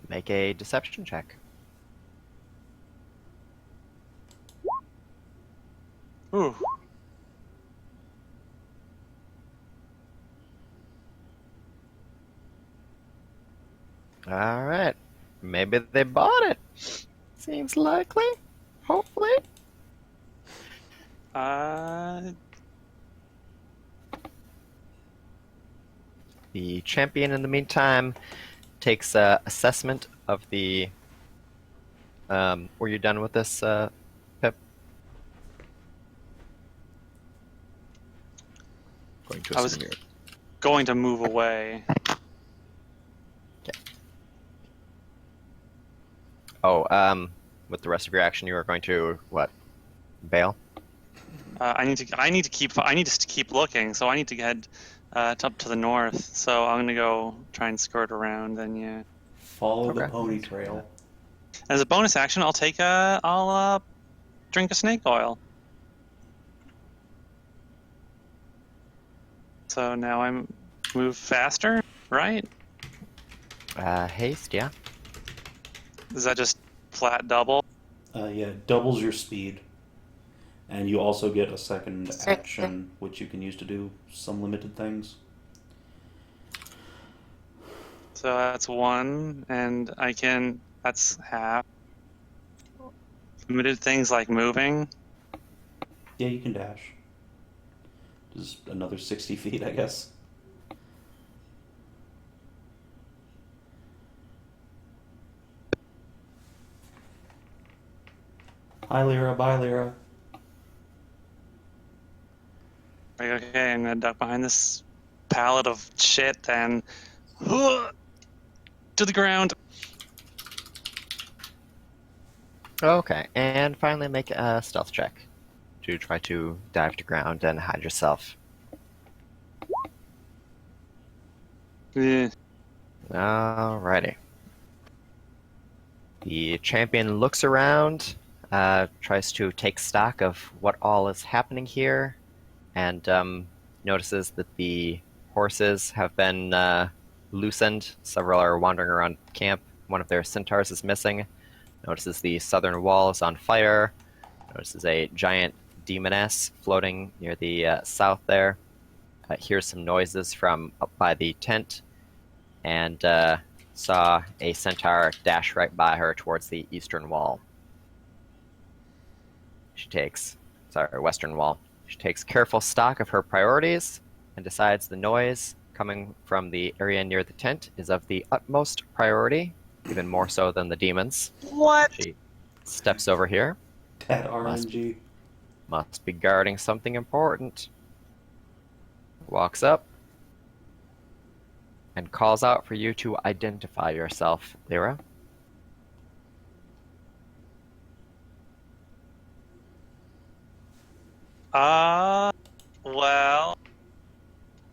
Make a deception check. Ooh. All right. Maybe they bought it. Seems likely. Hopefully. The champion, in the meantime, takes assessment of the. Were you done with this, Pip? Going to I was assume you're. going to move away. Oh, with the rest of your action, you are going to what? Bail. I need to keep looking. So I need to head up to the north. So I'm gonna go try and skirt around. Then yeah. Follow the Okay. pony trail. As a bonus action, I'll drink a snake oil. So now I'm move faster, right? Haste, yeah. Is that just flat double? Yeah, doubles your speed. And you also get a second Second. action, which you can use to do some limited things. So that's one, and that's half. Limited things like moving. Yeah, you can dash. Just another 60 feet, I guess. Hi, Leira. Bye, Leira. Okay, I'm gonna duck behind this pallet of shit then. To the ground. Okay, and finally make a stealth check to try to dive to ground and hide yourself. Yeah. Alrighty. The champion looks around, tries to take stock of what all is happening here, and notices that the horses have been loosened. Several are wandering around camp. One of their centaurs is missing. Notices the southern wall is on fire. Notices a giant demoness floating near the south there. Hears some noises from up by the tent, and saw a centaur dash right by her towards the eastern wall. Western wall. She takes careful stock of her priorities and decides the noise coming from the area near the tent is of the utmost priority, even more so than the demons. What? She steps over here. That RNG. Must be guarding something important. Walks up and calls out for you to identify yourself, Leira. Well,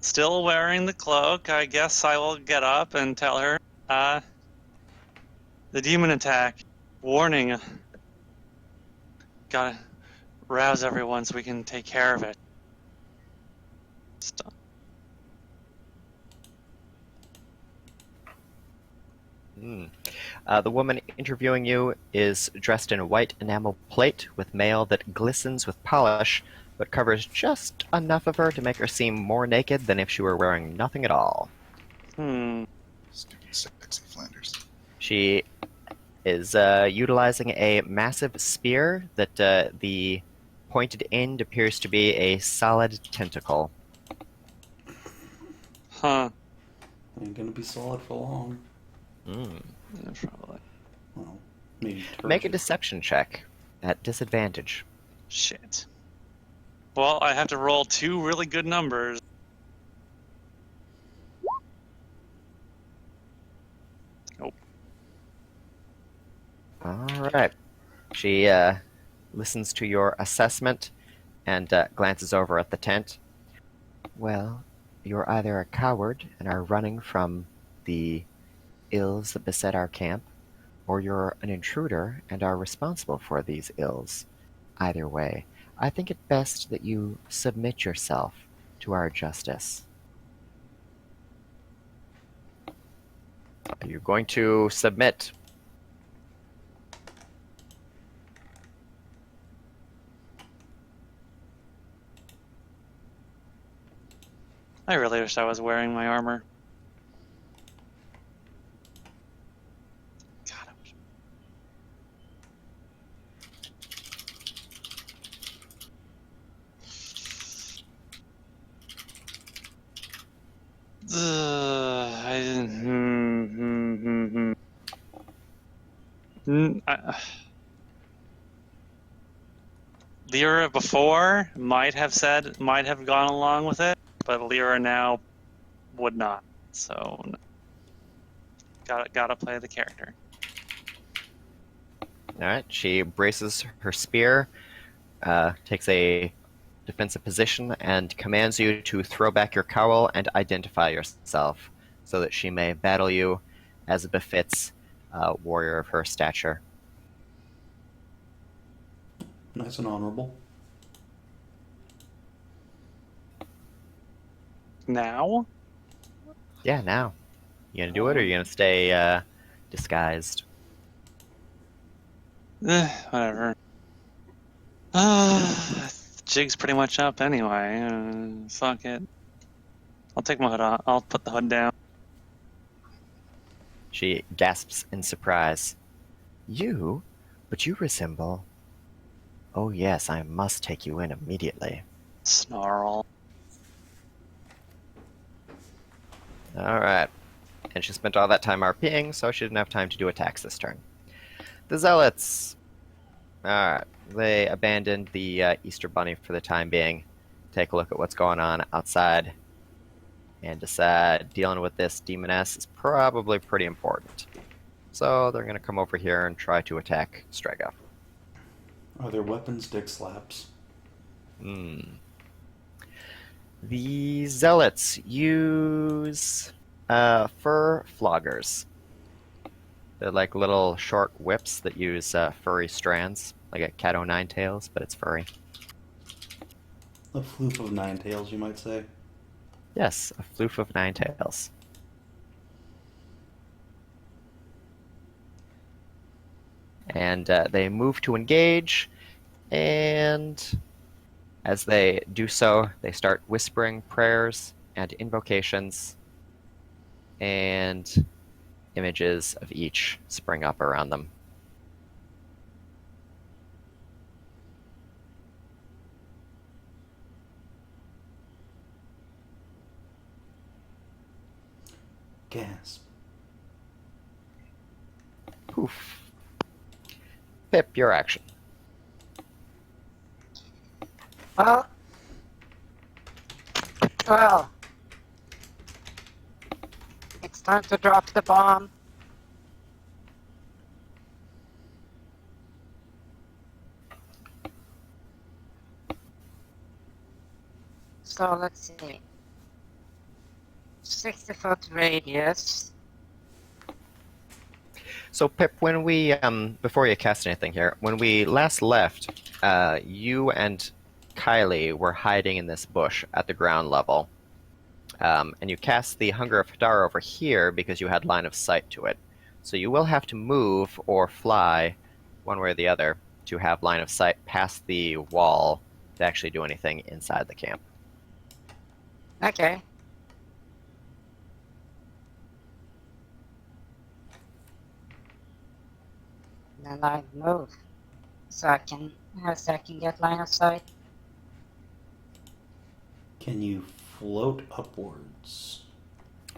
still wearing the cloak. I guess I will get up and tell her. The demon attack. Warning. Gotta rouse everyone so we can take care of it. Stop. The woman interviewing you is dressed in a white enamel plate with mail that glistens with polish, but covers just enough of her to make her seem more naked than if she were wearing nothing at all. Stupid sexy Flanders. She is utilizing a massive spear that the pointed end appears to be a solid tentacle. Huh. Ain't gonna be solid for long. Yeah, probably. Well, maybe Make a turgid. deception check at disadvantage. Shit. Well, I have to roll two really good numbers. Nope. Alright. She listens to your assessment and glances over at the tent. Well, you're either a coward and are running from the ills that beset our camp, or you're an intruder and are responsible for these ills. Either way, I think it best that you submit yourself to our justice. Are you going to submit? I really wish I was wearing my armor. God, Leira before might have gone along with it, but Leira now would not. So gotta play the character. Alright, she braces her spear, takes a defensive position, and commands you to throw back your cowl and identify yourself, so that she may battle you as it befits a warrior of her stature. Nice and honorable. Now? Yeah, now. You gonna do it, or you gonna stay disguised? Whatever. Jig's pretty much up anyway. Fuck it. I'll take my hood off. I'll put the hood down. She gasps in surprise. You? But you resemble... Oh yes, I must take you in immediately. Snarl. Alright. And she spent all that time RPing, so she didn't have time to do attacks this turn. The Zealots. Alright. They abandoned the Easter Bunny for the time being. Take a look at what's going on outside. And decide dealing with this demoness is probably pretty important. So they're going to come over here and try to attack Strega. Are their weapons dick slaps? The Zealots use fur floggers. They're like little short whips that use furry strands, like a cat o' nine tails, but it's furry. A floof of nine tails, you might say. Yes, a floof of nine tails. And they move to engage, and as they do so, they start whispering prayers and invocations, and images of each spring up around them. Gasp. Poof. Pip, your action. Well, it's time to drop the bomb. So let's see. 60-foot radius. So Pip, when we before you cast anything here, when we last left, you and Kylie were hiding in this bush at the ground level, and you cast the Hunger of Hedrah over here because you had line of sight to it. So you will have to move or fly, one way or the other, to have line of sight past the wall to actually do anything inside the camp. Okay. Then I move, so I can get line of sight. Can you float upwards?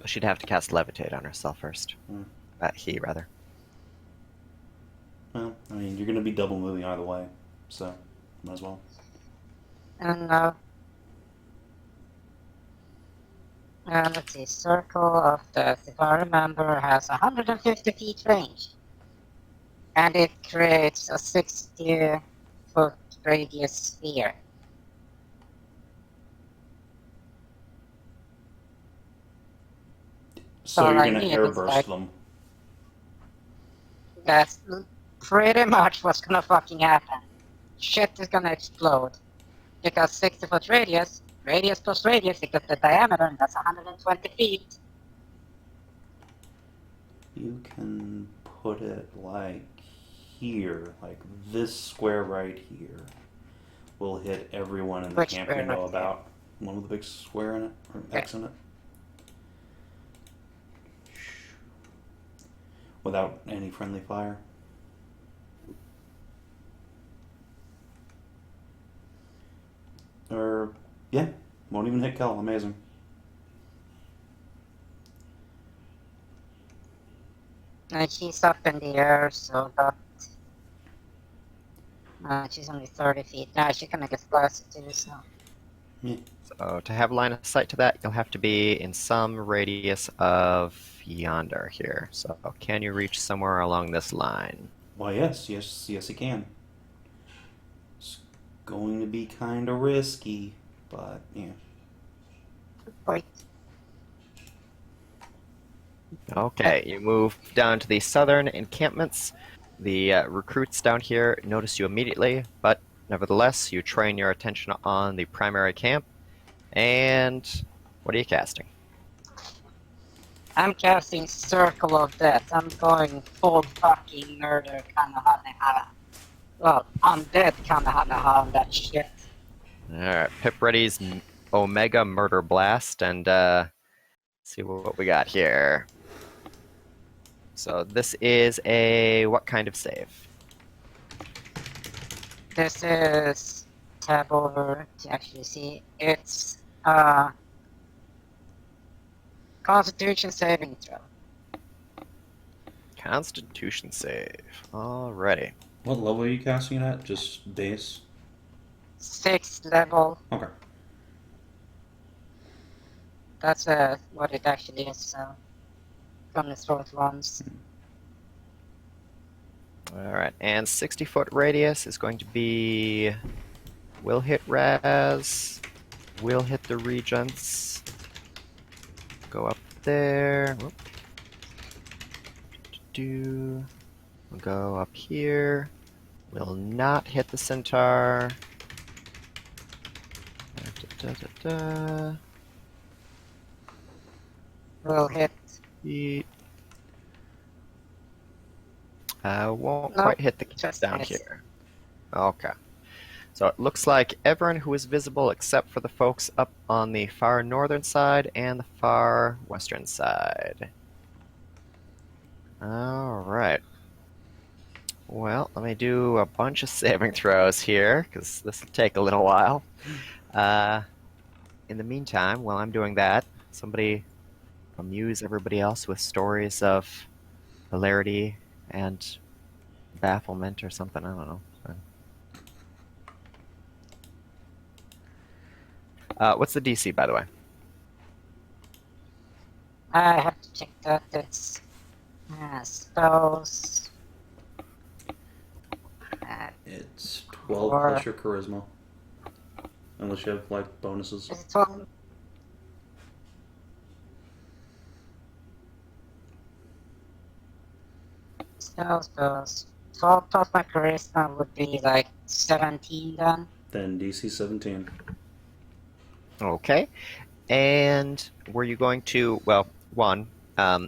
She'd have to cast Levitate on herself first. Hmm. He, rather. Well, I mean, you're going to be double moving either way, so might as well. And let's see, Circle of Death, if I remember, has 150 feet range. And it creates a 60-foot radius sphere. So All you're I going to need is, airburst like- them. That's pretty much what's gonna fucking happen. Shit is gonna explode. Because 60-foot radius plus radius equals the diameter, and that's 120 feet. You can put it like here, like this square right here will hit everyone in the Which camp square you know right there? about. One with a big square in it, or X in it. Without any friendly fire. Or, yeah, won't even hit Kell. Amazing. And she's up in the air, so that. She's only 30 feet. Now she's gonna get closer too, so. So to have line of sight to that, you'll have to be in some radius of yonder here. So can you reach somewhere along this line? Why, yes, it can. It's going to be kind of risky, but yeah. Wait. Okay, you move down to the southern encampments. The recruits down here notice you immediately, but nevertheless, you train your attention on the primary camp. And what are you casting? I'm casting Circle of Death. I'm going full fucking murder Kamehameha. Well, undead Kamehameha on that shit. Alright, Pip ready's Omega Murder Blast, and see what we got here. So this is a what kind of save? This is tab over to actually see. It's Constitution saving throw. Constitution save. Alrighty. What level are you casting it at? Just base? 6th level. Okay. That's what it actually is. So from the fourth ones. Alright, and 60-foot radius is going to be... Will hit Raz. Will hit the Regents. Go up there. Whoop. We'll go up here. Will not hit the centaur. Will hit. Yeet. Won't No, quite hit the camp just down miss. here. Okay. So it looks like everyone who is visible except for the folks up on the far northern side and the far western side. Alright. Well, let me do a bunch of saving throws here, because this will take a little while. In the meantime, while I'm doing that, somebody amuse everybody else with stories of hilarity and bafflement or something, I don't know. What's the DC, by the way? I have to check that. It's spells. It's 12 Or- plus your charisma. Unless you have, like, bonuses. Is it 12? Spells. 12 plus my charisma would be like 17 then. Then DC 17. Okay. And were you going to, well, one,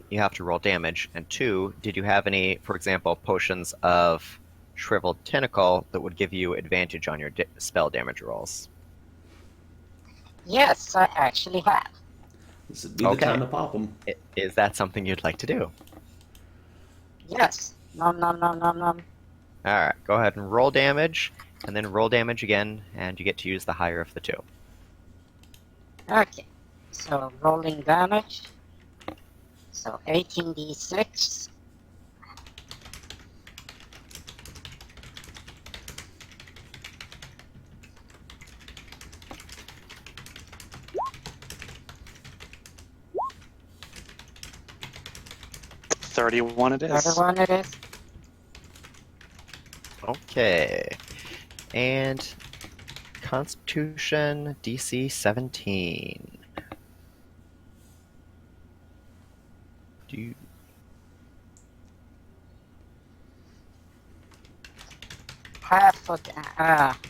you have to roll damage, and two, did you have any, for example, potions of Shriveled Tentacle that would give you advantage on your spell damage rolls? Yes, I actually have. This would be Okay. the time to pop them. Is that something you'd like to do? Yes. Nom nom nom nom nom. Alright, go ahead and roll damage, and then roll damage again, and you get to use the higher of the two. Okay. So rolling damage. So 18d6. $31 it is. Other one it is. Okay. And Constitution DC 17. Do you... Half of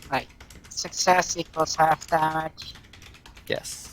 like success equals half damage. Yes.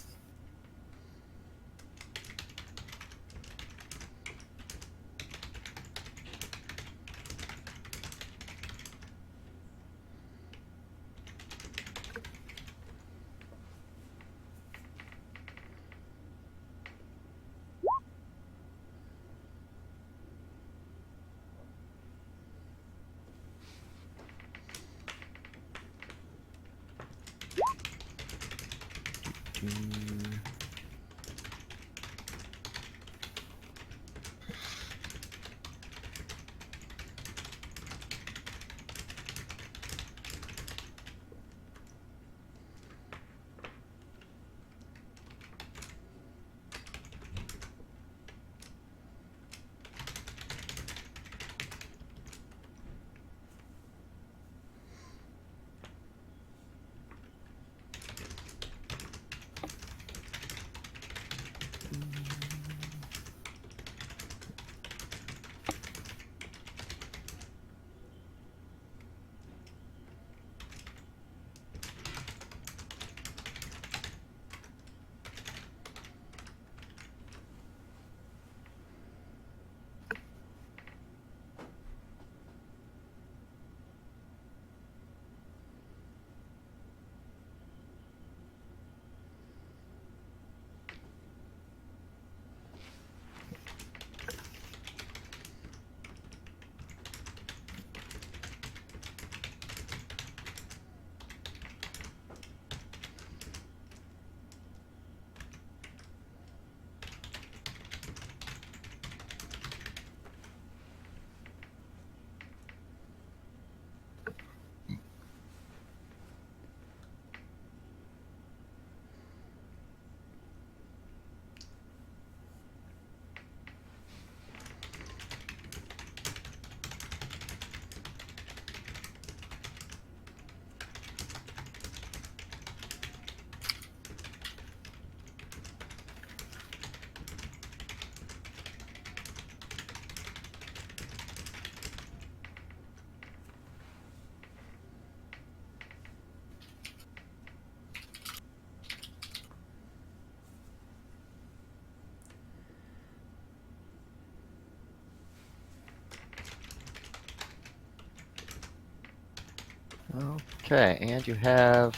Okay, and you have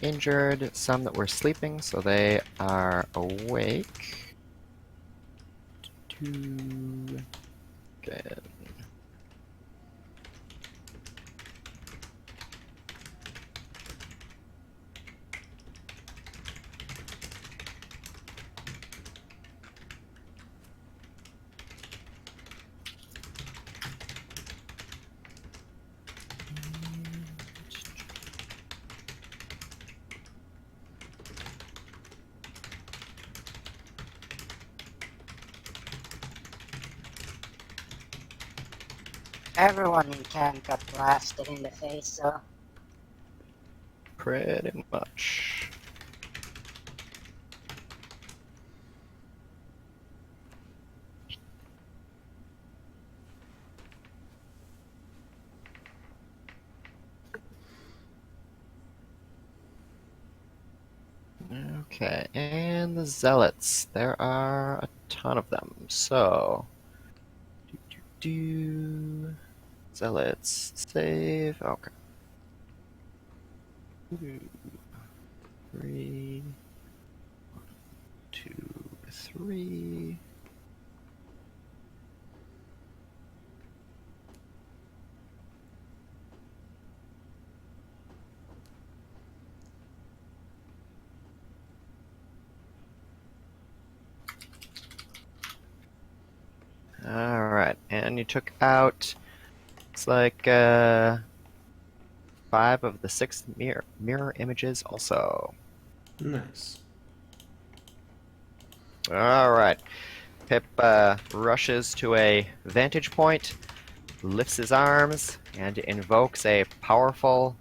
injured some that were sleeping, so they are awake. Two. Good. Everyone in camp got blasted in the face, so Pretty much. Okay, and the zealots. There are a ton of them. So, zealots save. Okay. 2, 3, 2, 3. Alright, and you took out, looks like, 5 of the 6 mirror images also. Nice. Alright, Pip rushes to a vantage point, lifts his arms, and invokes a powerful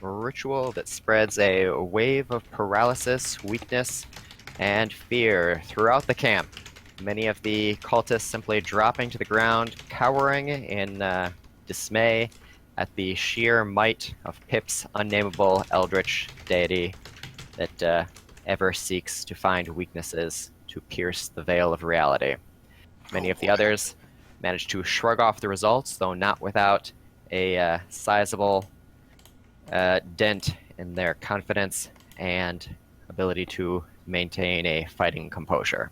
ritual that spreads a wave of paralysis, weakness, and fear throughout the camp. Many of the cultists simply dropping to the ground, cowering in dismay at the sheer might of Pip's unnameable Eldritch deity that ever seeks to find weaknesses to pierce the veil of reality. Many of the others manage to shrug off the results, though not without a sizable dent in their confidence and ability to maintain a fighting composure.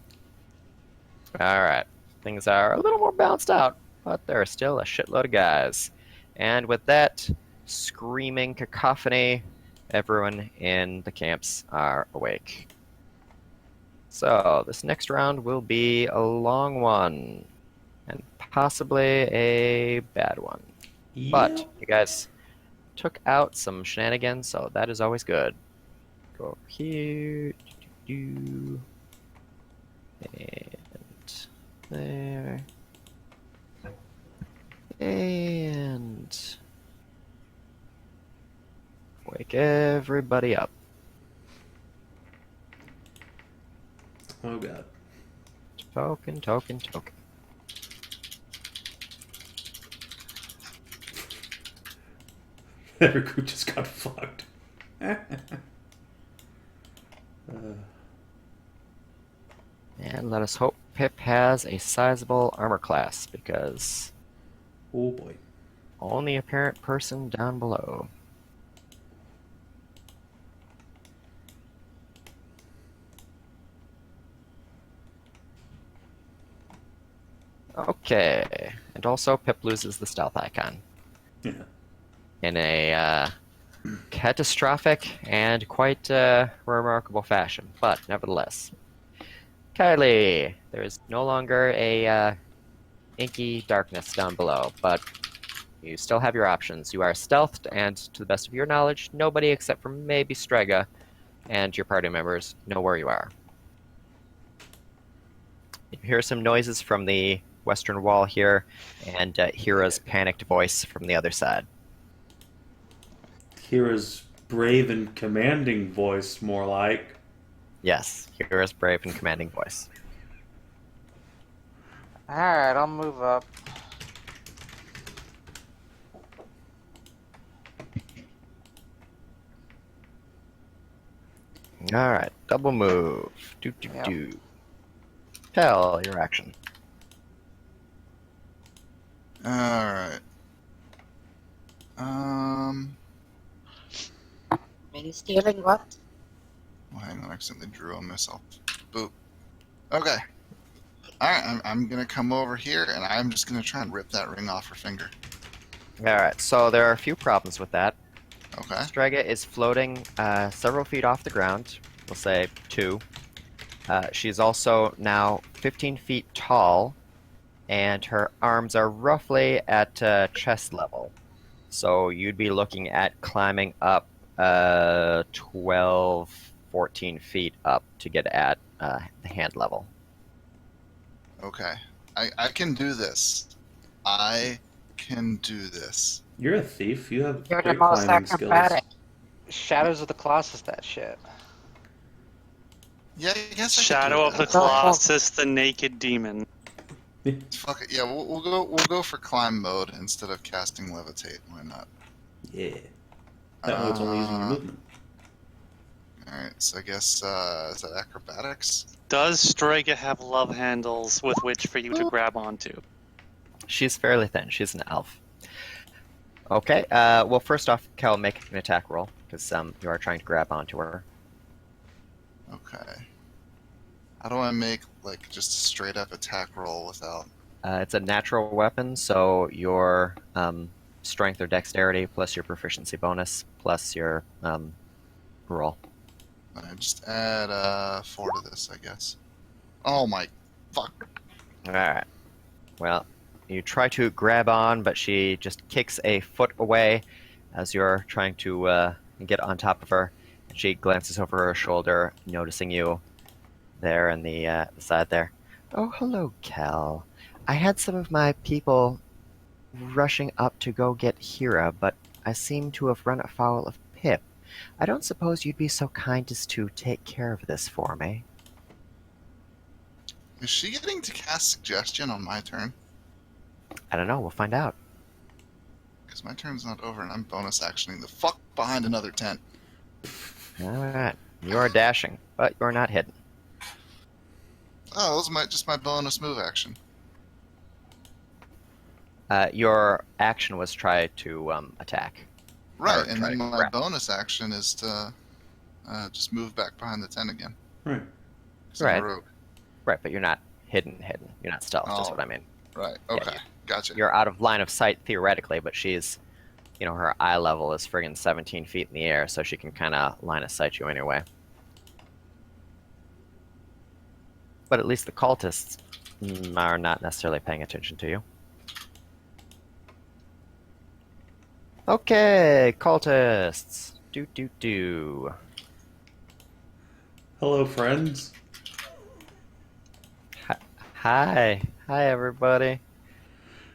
Alright, things are a little more balanced out, but there are still a shitload of guys. And with that screaming cacophony, everyone in the camps are awake. So, this next round will be a long one, and possibly a bad one. But Yep. you guys took out some shenanigans, so that is always good. Go over here, and there, and wake everybody up. Oh god. Token, token, token. Every crew just got fucked. And let us hope Pip has a sizable armor class, because Oh boy. only apparent person down below. Okay, and also Pip loses the stealth icon Yeah. in a catastrophic and quite remarkable fashion, but nevertheless. Kylie, there is no longer a inky darkness down below, but you still have your options. You are stealthed, and to the best of your knowledge, nobody except for maybe Strega and your party members know where you are. You hear some noises from the western wall here, and Hyra's panicked voice from the other side. Kira's brave and commanding voice, more like. Yes, Hyra's brave and commanding voice. Alright, I'll move up. Alright, double move. Do. Kell, your action. Alright. Mean stealing what? Oh, hang on, I accidentally drew on myself. Boop. Okay. Alright, I'm gonna come over here and I'm just gonna try and rip that ring off her finger. Alright, so there are a few problems with that. Okay. Strega is floating several feet off the ground. We'll say 2. She's also now 15 feet tall, and her arms are roughly at chest level. So you'd be looking at climbing up 12, 14 feet up to get at the hand level. Okay. I can do this. I can do this. You're a thief. You have You're the great most climbing skills. acrobatic. Shadows of the Colossus, that shit. Yeah, I guess I could Shadow do of the that. Colossus, the naked demon. Fuck it. Yeah, we'll go for climb mode instead of casting levitate. Why not? Yeah. That mode's only using your movement. Alright, so I guess is that acrobatics? Does Strega have love handles with which for you to grab onto? She's fairly thin. She's an elf. Okay, well, first off, Kell, make an attack roll, because you are trying to grab onto her. Okay. How do I make like just a straight up attack roll without? It's a natural weapon, so your strength or dexterity plus your proficiency bonus plus your roll. I just add 4 to this, I guess. Oh my fuck! Alright. Well, you try to grab on, but she just kicks a foot away as you're trying to get on top of her. And she glances over her shoulder, noticing you there in the side there. Oh, hello, Kell. I had some of my people rushing up to go get Hyra, but I seem to have run afoul of Pip. I don't suppose you'd be so kind as to take care of this for me. Is she getting to cast suggestion on my turn? I don't know, we'll find out. Because my turn's not over and I'm bonus actioning the fuck behind another tent. Alright. You are dashing, but you're not hidden. Oh, that was just my bonus move action. Your action was try to attack. Right, Or and try then to my grab. bonus action is to just move back behind the tent again. Right. 'Cause I'm a Right. rogue. Right, but you're not hidden. You're not stealth, is Oh. what I mean. Right, Yeah, okay, gotcha. You're out of line of sight theoretically, but she's, her eye level is friggin' 17 feet in the air, so she can kind of line of sight you anyway. But at least the cultists are not necessarily paying attention to you. Okay, cultists. Do. Hello, friends. Hi, everybody.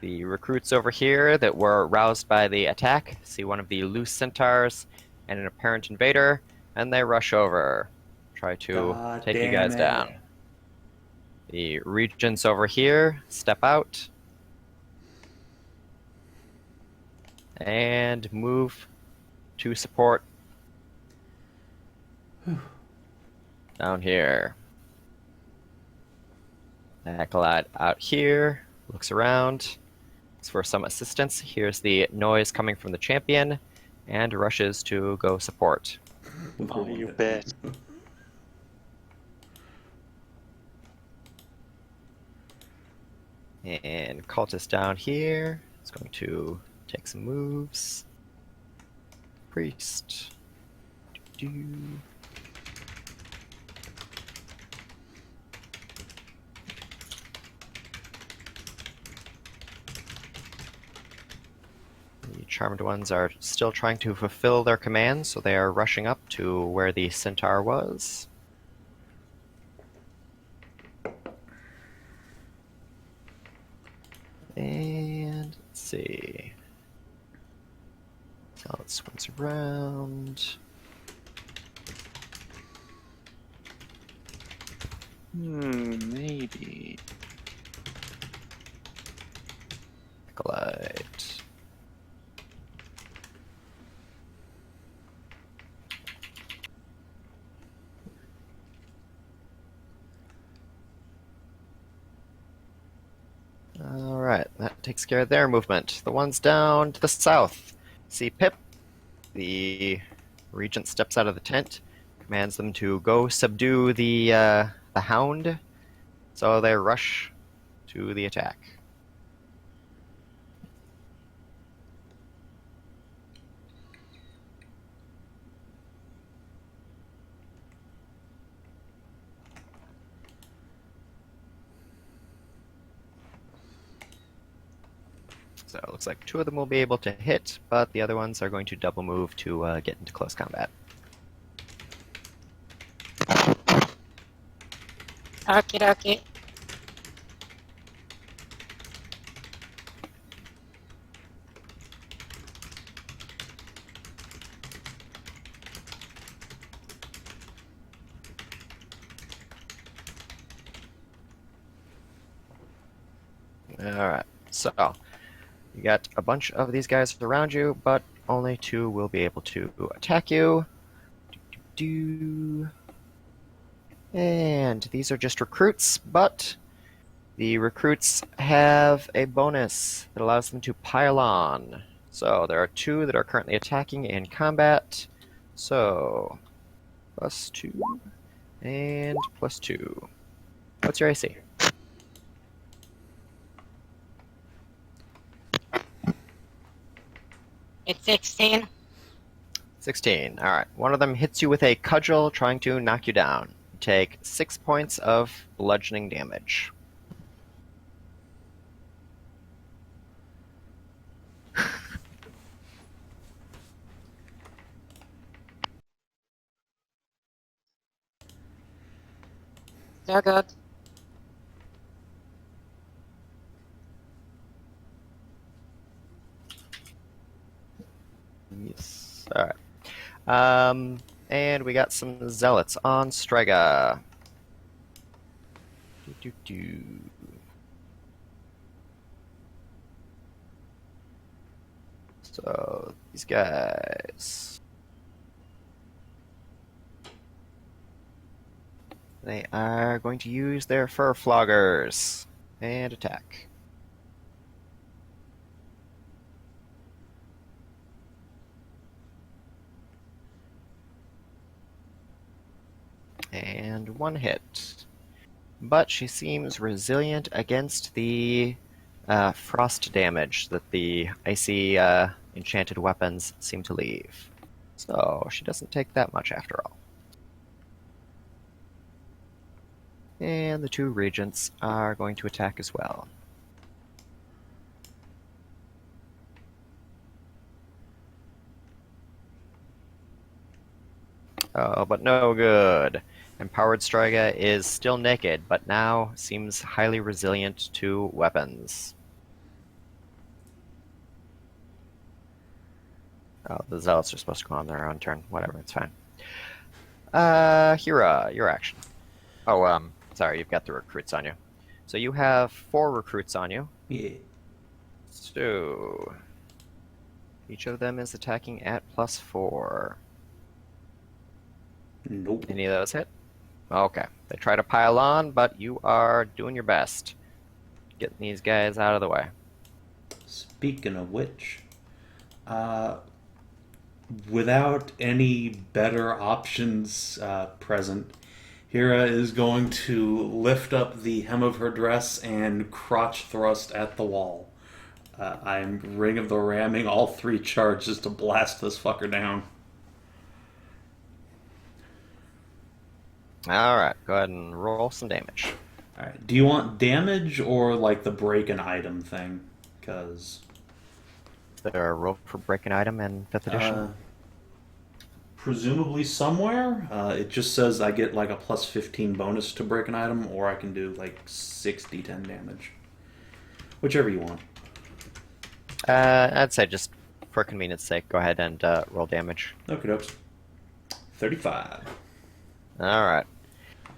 The recruits over here that were roused by the attack see one of the loose centaurs and an apparent invader, and they rush over. Try to God take you damn guys it. down. The regents over here step out and move to support down here. Acolyte out here, looks around, looks for some assistance. Here's the noise coming from the champion, and rushes to go support. With her Oh, one you hit. bitch. And cultist down here is going to take some moves. Priest. Do. The charmed ones are still trying to fulfill their commands, so they are rushing up to where the centaur was. And let's see. So it swings around. Maybe. Glide. Alright, that takes care of their movement. The ones down to the south. See Pip, the Regent steps out of the tent, commands them to go subdue the hound, so they rush to the attack. So it looks like 2 of them will be able to hit, but the other ones are going to double move to get into close combat. Okie dokie. Alright, so you got a bunch of these guys around you, but only 2 will be able to attack you. And these are just recruits, but the recruits have a bonus that allows them to pile on. So there are 2 that are currently attacking in combat. So +2 and +2. What's your AC? It's 16. 16. Alright. One of them hits you with a cudgel, trying to knock you down. You take 6 points of bludgeoning damage. So good. Yes. Alright. And we got some zealots on Strega. Do. So, these guys. They are going to use their fur floggers and attack. And 1 hit. But she seems resilient against the frost damage that the icy enchanted weapons seem to leave. So she doesn't take that much after all. And the 2 regents are going to attack as well. Oh, but no good. Empowered Strega is still naked, but now seems highly resilient to weapons. Oh, the zealots are supposed to go on their own turn. Whatever, it's fine. Hyra, your action. Oh, sorry, you've got the recruits on you. So you have 4 recruits on you. Yeah. So each of them is attacking at +4. Nope. Any of those hit? Okay. They try to pile on, but you are doing your best. Getting these guys out of the way. Speaking of which, without any better options present, Hyra is going to lift up the hem of her dress and crotch thrust at the wall. I'm Ring of the Ramming all 3 charges to blast this fucker down. Alright, go ahead and roll some damage. Alright, do you want damage or like the break an item thing? Because Is there a roll for break an item in 5th edition? presumably somewhere. It just says I get like a +15 bonus to break an item, or I can do like 6d10 damage. Whichever you want. I'd say just for convenience sake, go ahead and roll damage. Okay, dokes. 35. Alright.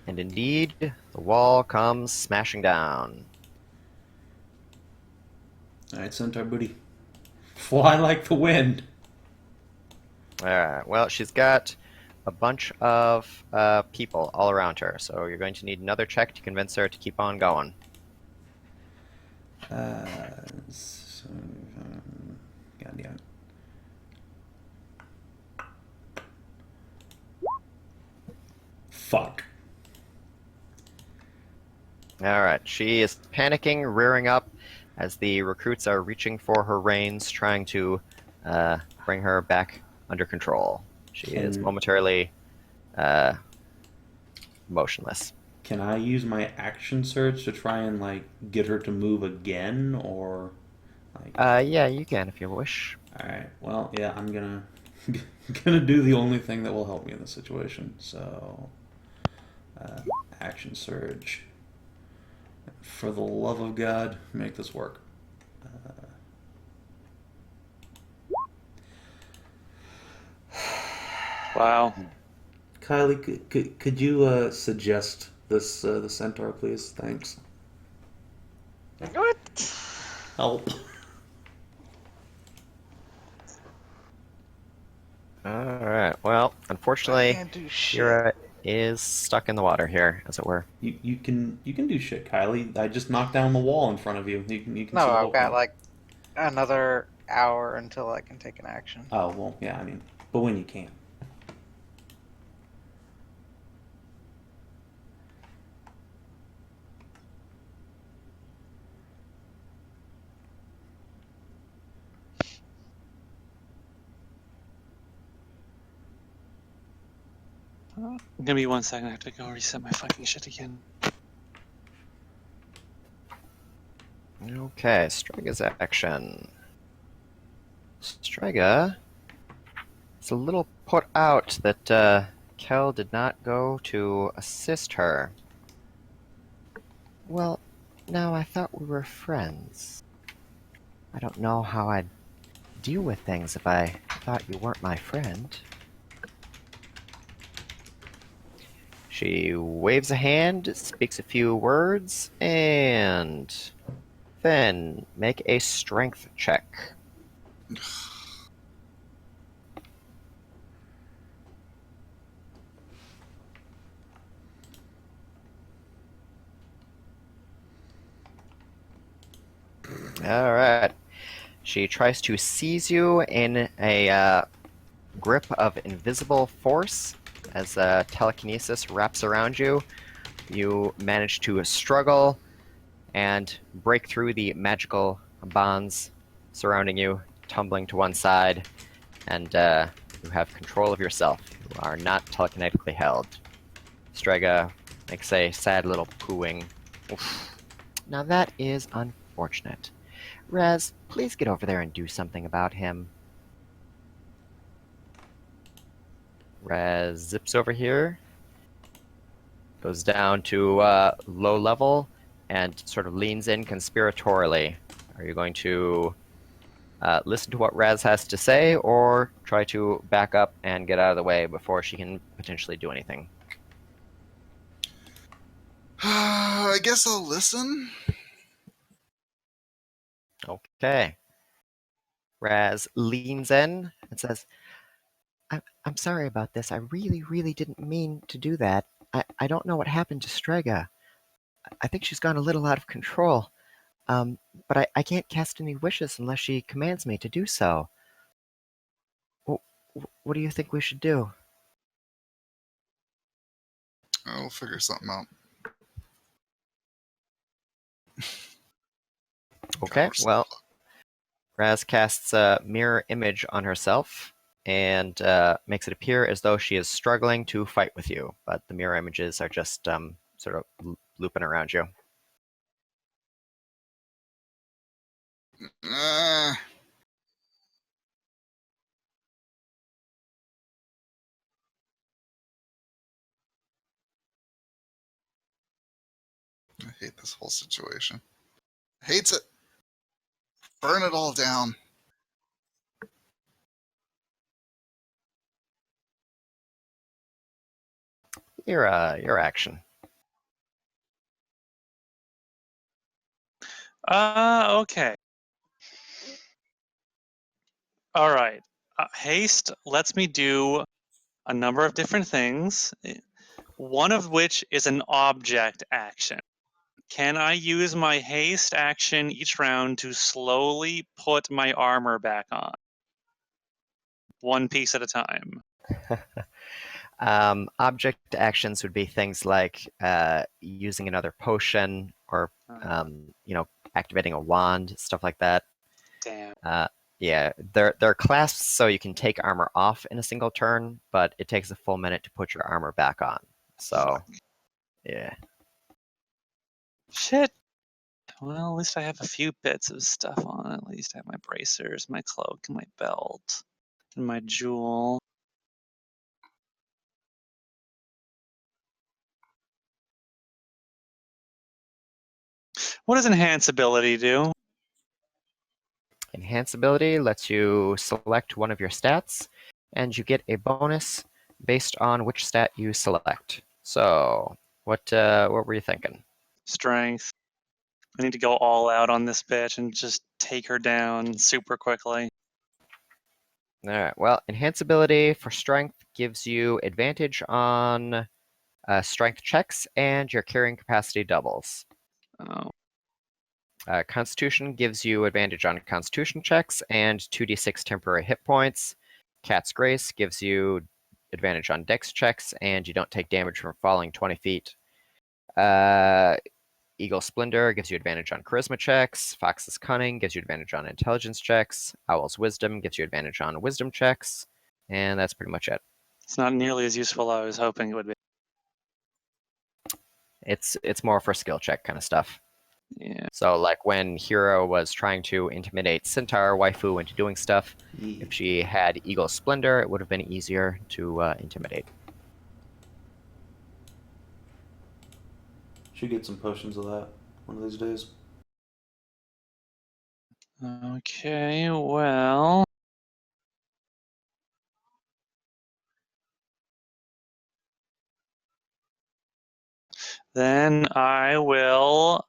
And indeed, the wall comes smashing down. Alright, centaur booty. Fly like the wind. Alright, well, she's got a bunch of people all around her, so you're going to need another check to convince her to keep on going. God damn it. Fuck. Alright, she is panicking, rearing up as the recruits are reaching for her reins, trying to bring her back under control. She is momentarily motionless. Can I use my action surge to try and like get her to move again, or like? Yeah, you can if you wish. All right. Well, yeah, I'm gonna gonna do the only thing that will help me in this situation. So, action surge. For the love of God, make this work. Wow. Kylie, could you suggest this the centaur, please? Thanks. What? Help. Alright, well, I unfortunately, can't do shit. Hyra is stuck in the water here, as it were. You can do shit, Kylie. I just knocked down the wall in front of you. You can No, still I've help got me. like another hour until I can take an action. Oh well, yeah. I mean, but when you can. Give me 1 second. I have to go reset my fucking shit again. Okay, Strega's action. Strega is a little put out that Kell did not go to assist her. Well, now I thought we were friends. I don't know how I'd deal with things if I thought you weren't my friend. She waves a hand, speaks a few words, and then make a strength check. Alright. She tries to seize you in a grip of invisible force as telekinesis wraps around you. You manage to struggle and break through the magical bonds surrounding you, tumbling to one side, and you have control of yourself. You are not telekinetically held. Strega makes a sad little pooing. Oof. Now that is unfortunate. Rez, please get over there and do something about him. Rez zips over here, goes down to low level, and sort of leans in conspiratorially. Are you going to listen to what Raz has to say, or try to back up and get out of the way before she can potentially do anything? I guess I'll listen. Okay. Raz leans in and says, I'm sorry about this. I really didn't mean to do that. I don't know what happened to Strega. I think she's gone a little out of control. But I can't cast any wishes unless she commands me to do so. What do you think we should do? I'll figure something out. Okay, God, well, Raz casts a mirror image on herself and makes it appear as though she is struggling to fight with you, but the mirror images are just sort of looping around you. I hate this whole situation. Hates it. Burn it all down. Your action. Okay. All right. Haste lets me do a number of different things, one of which is an object action. Can I use my haste action each round to slowly put my armor back on? One piece at a time. Object actions would be things like using another potion or, activating a wand, stuff like that. Damn. Yeah, they're clasps so you can take armor off in a single turn, but it takes a full minute to put your armor back on. So, yeah. Shit. Well, at least I have a few bits of stuff on. At least I have my bracers, my cloak, my belt, and my jewel. What does enhance ability do? Enhance ability lets you select one of your stats, and you get a bonus based on which stat you select. So, what were you thinking? Strength. I need to go all out on this bitch and just take her down super quickly. All right. Well, enhance ability for strength gives you advantage on strength checks, and your carrying capacity doubles. Oh. Constitution gives you advantage on Constitution checks and 2d6 temporary hit points. Cat's Grace gives you advantage on Dex checks, and you don't take damage from falling 20 feet. Eagle Splendor gives you advantage on Charisma checks. Fox's Cunning gives you advantage on Intelligence checks. Owl's Wisdom gives you advantage on Wisdom checks. And that's pretty much it. It's not nearly as useful as I was hoping it would be. It's more for skill check kind of stuff. Yeah. So, like when Hyra was trying to intimidate Centaur waifu into doing stuff, if she had Eagle Splendor, it would have been easier to intimidate. Should get some potions of that one of these days. Okay, well. Then I will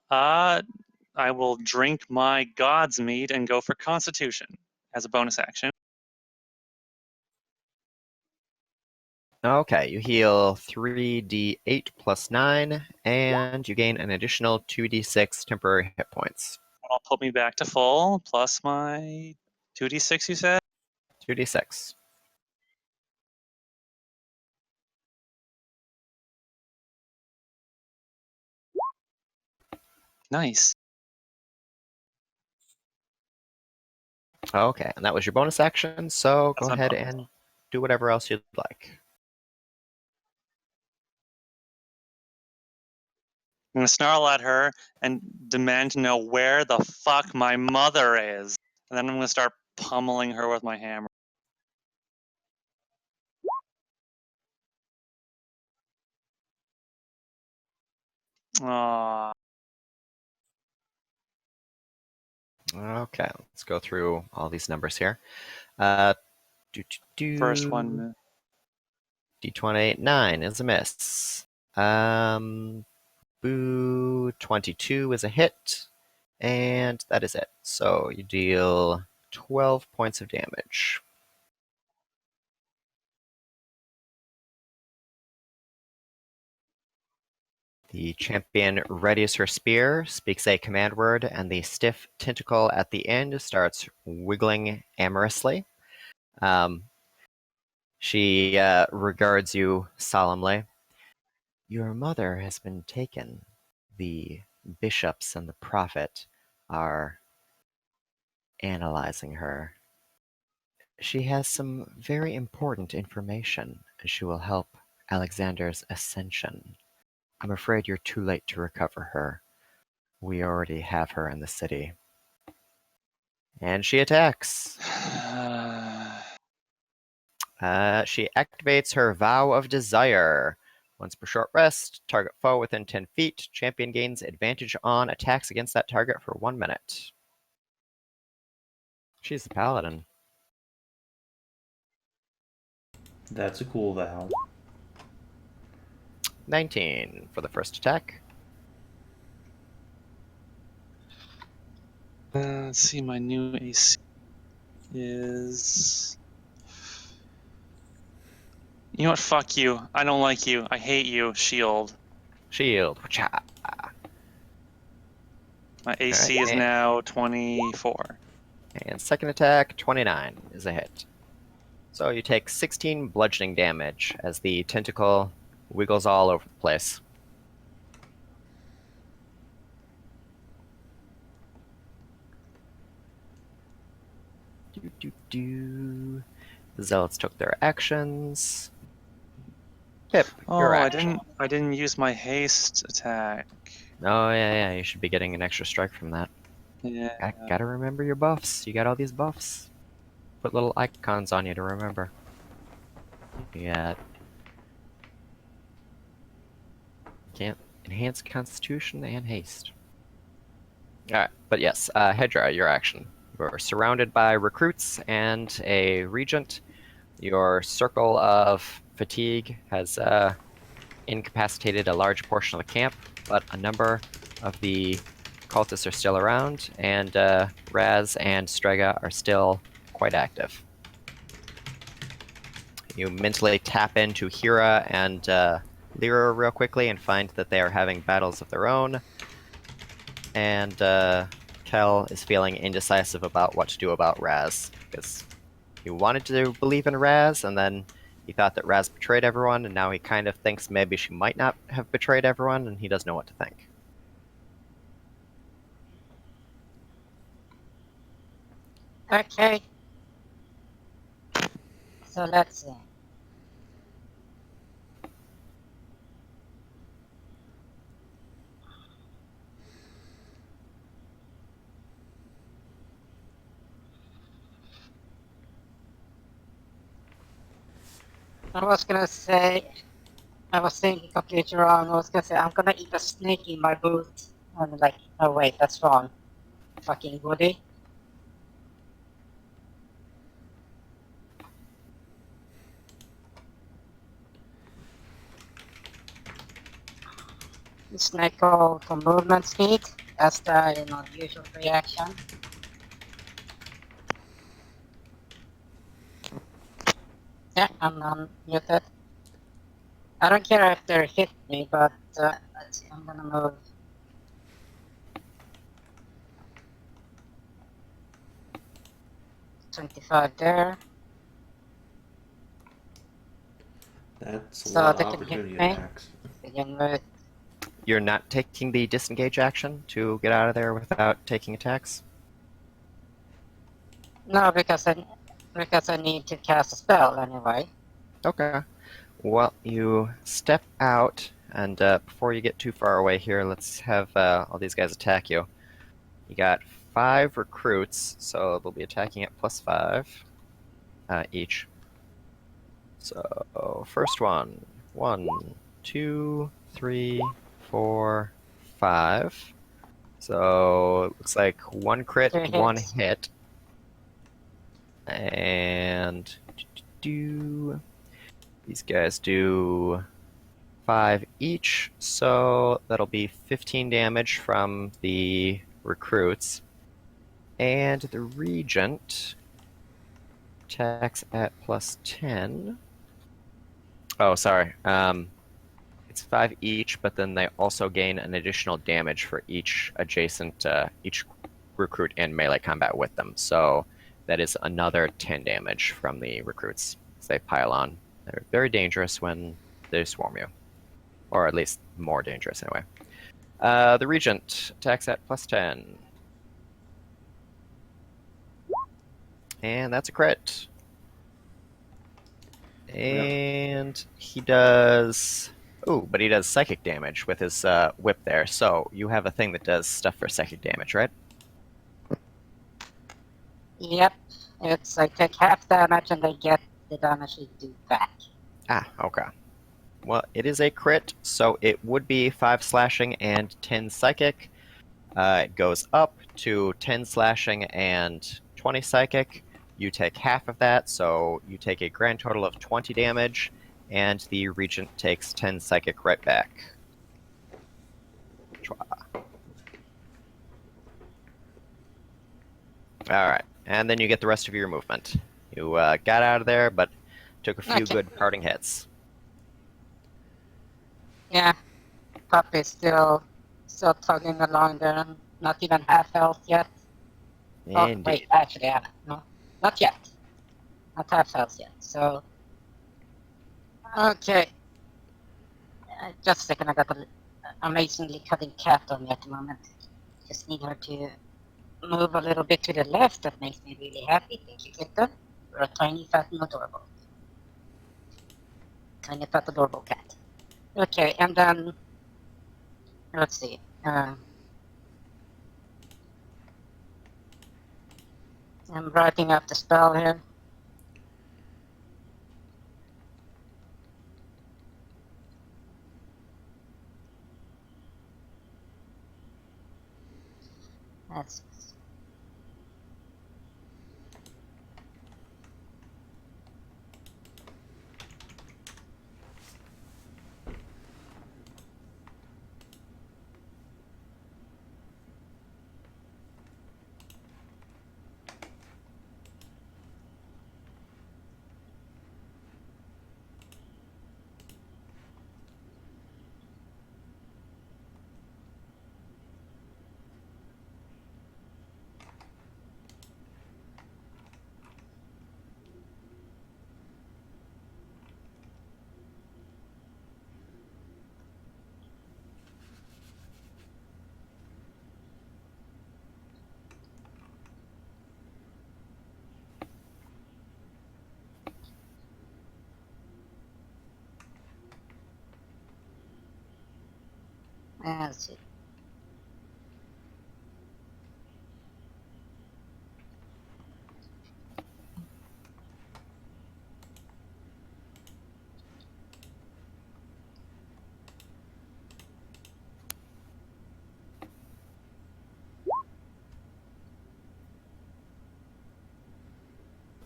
drink my god's meat and go for Constitution as a bonus action. Okay, you heal 3d8 plus 9, and you gain an additional 2d6 temporary hit points. That'll put me back to full, plus my 2d6, you said? 2d6. Nice. Okay, and that was your bonus action, so That's go my ahead bonus. and do whatever else you'd like. I'm going to snarl at her and demand to know where the fuck my mother is. And then I'm going to start pummeling her with my hammer. Aww. Okay, let's go through all these numbers here. First one. D20, 9 is a miss. Boo, 22 is a hit. And that is it. So you deal 12 points of damage. The champion readies her spear, speaks a command word, and the stiff tentacle at the end starts wiggling amorously. She regards you solemnly. Your mother has been taken. The bishops and the prophet are analyzing her. She has some very important information. She will help Alexander's ascension. I'm afraid you're too late to recover her. We already have her in the city. And she attacks. She activates her Vow of Desire. Once per short rest, target foe within 10 feet. Champion gains advantage on attacks against that target for 1 minute. She's a paladin. That's a cool vow. 19 for the first attack. Let's see, my new AC is... You know what? Fuck you. I don't like you. I hate you. Shield. Shield. My AC is now 24. And second attack, 29 is a hit. So you take 16 bludgeoning damage as the tentacle wiggles all over the place. The zealots took their actions. Pip, Oh, your I action. didn't use my haste attack. Oh yeah, you should be getting an extra strike from that. Yeah. Gotta remember your buffs. You got all these buffs. Put little icons on you to remember. Yeah. Can't enhance Constitution and haste. Alright, but yes, Hedrah, your action. You're surrounded by recruits and a regent. Your circle of fatigue has incapacitated a large portion of the camp, but a number of the cultists are still around, and Raz and Strega are still quite active. You mentally tap into Hyra and Leira real quickly and find that they are having battles of their own. And Kell is feeling indecisive about what to do about Raz, because he wanted to believe in Raz, and then he thought that Raz betrayed everyone, and now he kind of thinks maybe she might not have betrayed everyone, and he doesn't know what to think. Okay. So let's see. I was gonna say, I was thinking completely wrong. I was gonna say, I'm gonna eat a snake in my boot. And like, oh wait, that's wrong. Fucking Woody. Snake roll for movement speed. That's the usual reaction. Yeah, I'm unmuted. I don't care if they hit me, but let's see, I'm gonna move. $25 there. That's a So lot they of can hit opportunity me. attacks. Begin with. You're not taking the disengage action to get out of there without taking attacks? No, because I need to cast a spell anyway. Okay. Well, you step out, and before you get too far away here, let's have all these guys attack you. You got 5 recruits, so they'll be attacking at +5 each. So, first one. 1, 2, 3, 4, 5. So, it looks like 1 crit, 2 1 hits. hit. And these guys do 5 each, so that'll be 15 damage from the recruits. And the regent attacks at +10. Oh, sorry. It's 5 each, but then they also gain an additional damage for each adjacent, each recruit in melee combat with them. So that is another 10 damage from the recruits as they pile on. They're very dangerous when they swarm you. Or at least more dangerous, anyway. The regent attacks at +10. And that's a crit. And he does... Ooh, but he does psychic damage with his whip there. So you have a thing that does stuff for psychic damage, right? Yep. It's I take half damage and they get the damage they do back. Ah, okay. Well, it is a crit, so it would be 5 slashing and 10 psychic. It goes up to 10 slashing and 20 psychic. You take half of that, so you take a grand total of 20 damage, and the regent takes 10 psychic right back. Alright, and then you get the rest of your movement. You got out of there, but took a few Okay. good parting hits. Yeah. Puppy's still tugging along there and not even half health yet. Oh, Indeed. wait, actually, no. Not yet. Not half health yet. So, okay. Just a second. I got an amazingly cutting cat on me at the moment. Just need her to move a little bit to the left. That makes me really happy. Thank you, kitten. You're a tiny, fat, and adorable. Tiny, fat, adorable cat. Okay, and then let's see. I'm writing up the spell here. That's let's see.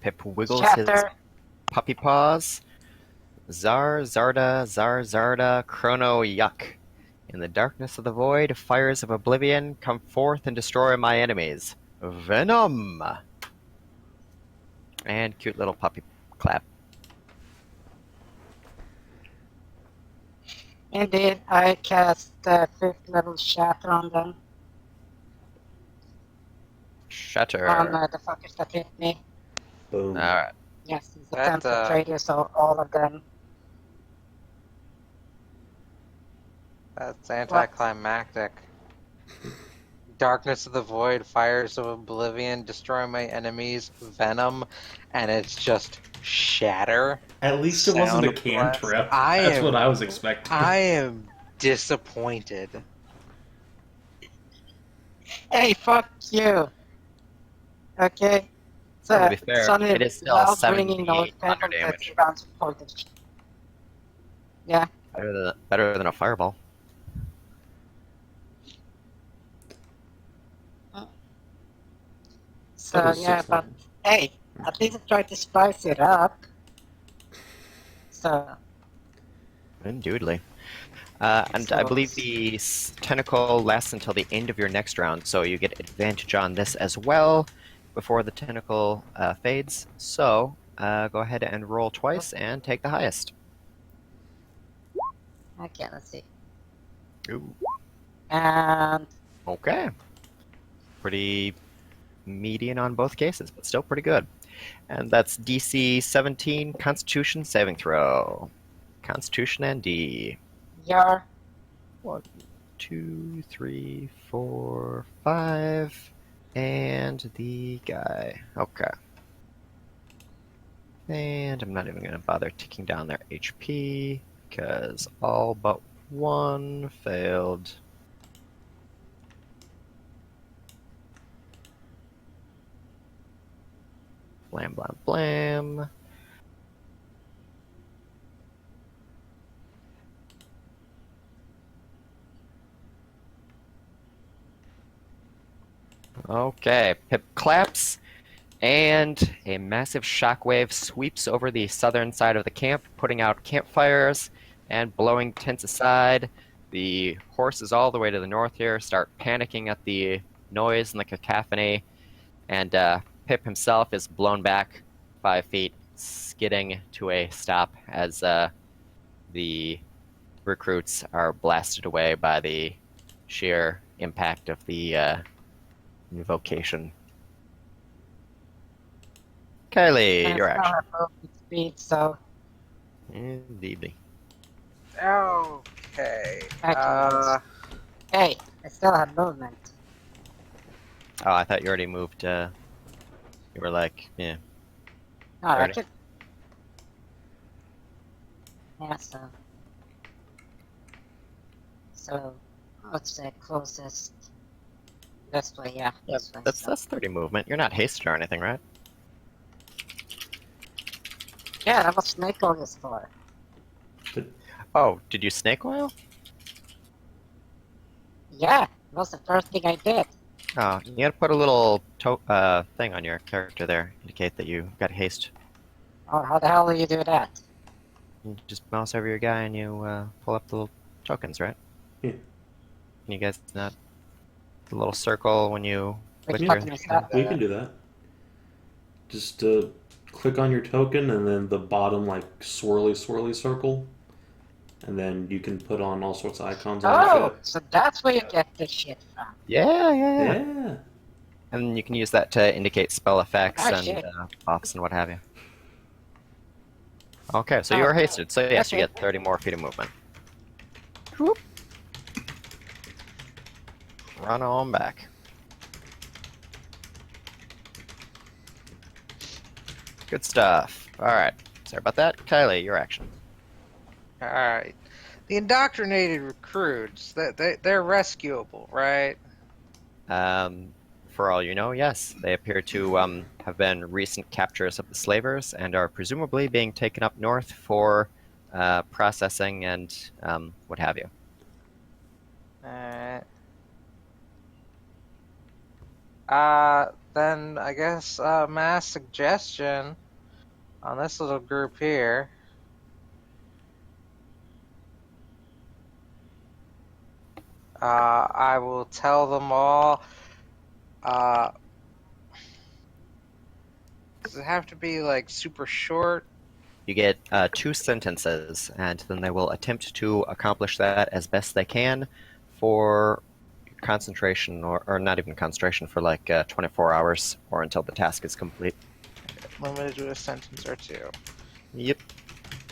Pip wiggles his Chapter. puppy paws. Zarda, Chrono, yuck. In the darkness of the void, fires of oblivion, come forth and destroy my enemies. Venom! And cute little puppy clap. Indeed, I cast 5th level shatter on them. Shatter. On the fuckers that hit me. Boom. Alright. Yes, it's a That, template radius, so all of them. That's anticlimactic. Darkness of the Void, Fires of Oblivion, Destroy My Enemies, Venom, and it's just shatter. At least it wasn't a Sound cantrip. I That's am- what I was expecting. I am disappointed. Hey, fuck you! Okay? So, Well, to be fair, Sonny, it is still loud 78 ringing noise, thunder painful damage. 30 rounds of voltage. Yeah, Better than a fireball. so That was yeah, 6 but damage. hey, at least I tried to spice it up. So, Indubitably. And I believe the tentacle lasts until the end of your next round, so you get advantage on this as well before the tentacle fades. So go ahead and roll twice and take the highest. okay, let's see. Ooh. And Okay. Pretty median on both cases, but still pretty good. And that's DC 17 Constitution saving throw. Constitution and D. your 1, 2, 3, 4, 5, and the guy. Okay. And I'm not even going to bother ticking down their HP, because all but one failed. Blam, blam, blam. Okay, Pip claps, and a massive shockwave sweeps over the southern side of the camp, putting out campfires and blowing tents aside. The horses all the way to the north here start panicking at the noise and the cacophony, and Pip himself is blown back 5 feet, skidding to a stop as the recruits are blasted away by the sheer impact of the invocation. Kylie, And your still action. have movement speed, so Indeed. Okay. actually, hey, I still have movement. Oh, I thought you already moved. You were like, yeah. No, I 30. could. Yeah, so what's the closest? This way, yeah, this way. So. That's 30 movement. You're not hasted or anything, right? Yeah, that was snake oil is for. Oh, did you snake oil? Yeah, it was the first thing I did. Oh, you gotta put a little thing on your character there, indicate that you got haste. Oh, how the hell do you do that? You just mouse over your guy and you pull up the little tokens, right? Yeah. Can you guys not? The little circle when you Which click Yeah. button is that? We can do that. Just click on your token and then the bottom like swirly circle, and then you can put on all sorts of icons on your Oh, ship. so that's where you get this shit from. Yeah. Yeah. And you can use that to indicate spell effects Oh, and shit. buffs and what have you. Okay, so Oh, you are hasted, so yes, you okay. get 30 more feet of movement. Whoop. Run on back. Good stuff. Alright, sorry about that. Kylie, your action. All right. The indoctrinated recruits, they're rescuable, right? For all you know, yes. They appear to have been recent captures of the slavers and are presumably being taken up north for processing and what have you. Alright. Then I guess mass suggestion on this little group here. I will tell them all. Does it have to be like super short? You get 2 sentences, and then they will attempt to accomplish that as best they can for concentration, or not even concentration, for like 24 hours or until the task is complete. Limited to a sentence or two. Yep.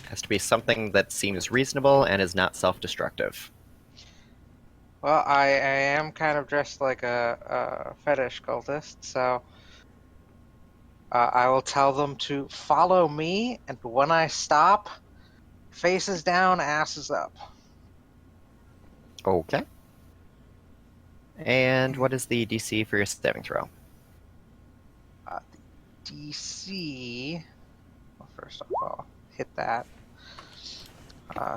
Has to be something that seems reasonable and is not self-destructive. Well, I am kind of dressed like a fetish cultist, so I will tell them to follow me, and when I stop, faces down, asses up. Okay. And what is the DC for your saving throw? DC. Well, first off, I'll hit that.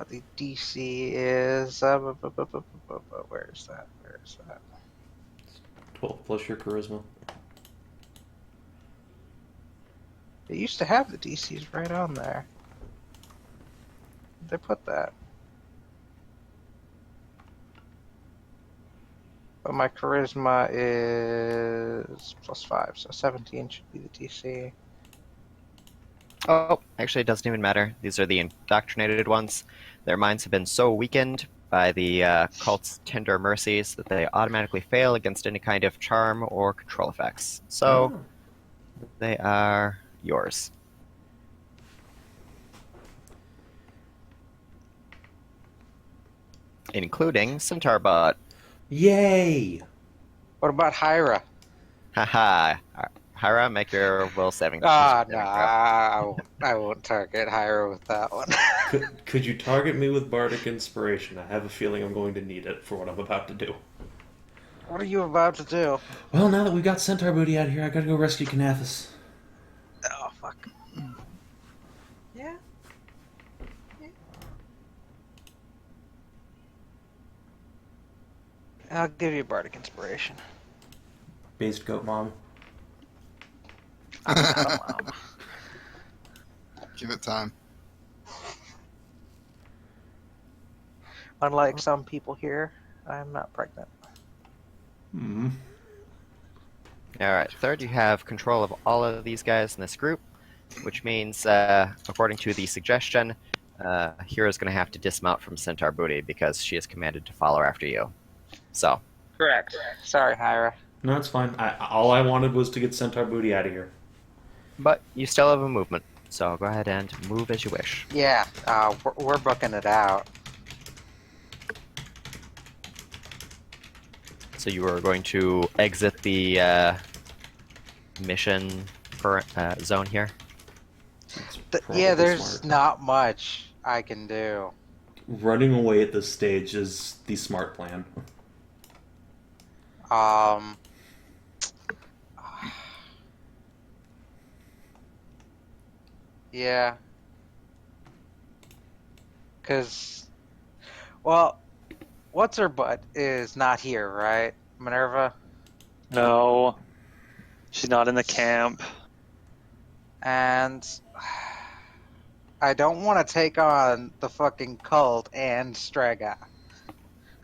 The DC is. Where is that? Where is that? 12 plus your charisma. They used to have the DCs right on there. They put that. But my charisma is +5, so 17 should be the DC. Oh, actually, it doesn't even matter. These are the indoctrinated ones. Their minds have been so weakened by the cult's tender mercies that they automatically fail against any kind of charm or control effects. So, they are yours. Including Centaur Bot. Yay! What about Hyra? Haha. Hyra, make your will saving. No, saving throw. I won't target Hyra with that one. Could you target me with Bardic Inspiration? I have a feeling I'm going to need it for what I'm about to do. What are you about to do? Well, now that we got Centaur Booty out here, I gotta go rescue Kinathis. Oh, fuck. Yeah? I'll give you Bardic Inspiration. Based Goat Mom. Give it time. Unlike some people here, I'm not pregnant. Hmm. Alright, third, you have control of all of these guys in this group, which means, according to the suggestion, Hira's going to have to dismount from Centaur Booty because she is commanded to follow after you. So, Correct. Sorry, Hyra. No, it's fine. All I wanted was to get Centaur Booty out of here. But you still have a movement, so go ahead and move as you wish. Yeah, we're booking it out. So you are going to exit the mission zone here. That's Yeah, probably there's smart. not much I can do. Running away at this stage is the smart plan. Yeah. Because, well, what's her butt is not here, right? Minerva? No, she's not in the camp. And I don't want to take on the fucking cult and Strega.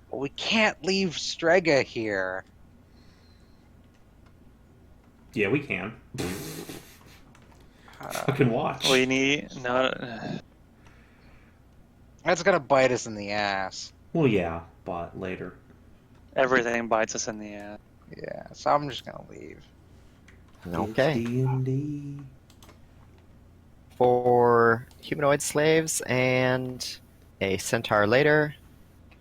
But we can't leave Strega here. Yeah, we can. Uh, Fucking watch. We need no. that's gonna bite us in the ass. Well, yeah, but later. Everything bites us in the ass. Yeah, so I'm just gonna leave. Okay. It's D&D. For humanoid slaves and a centaur later,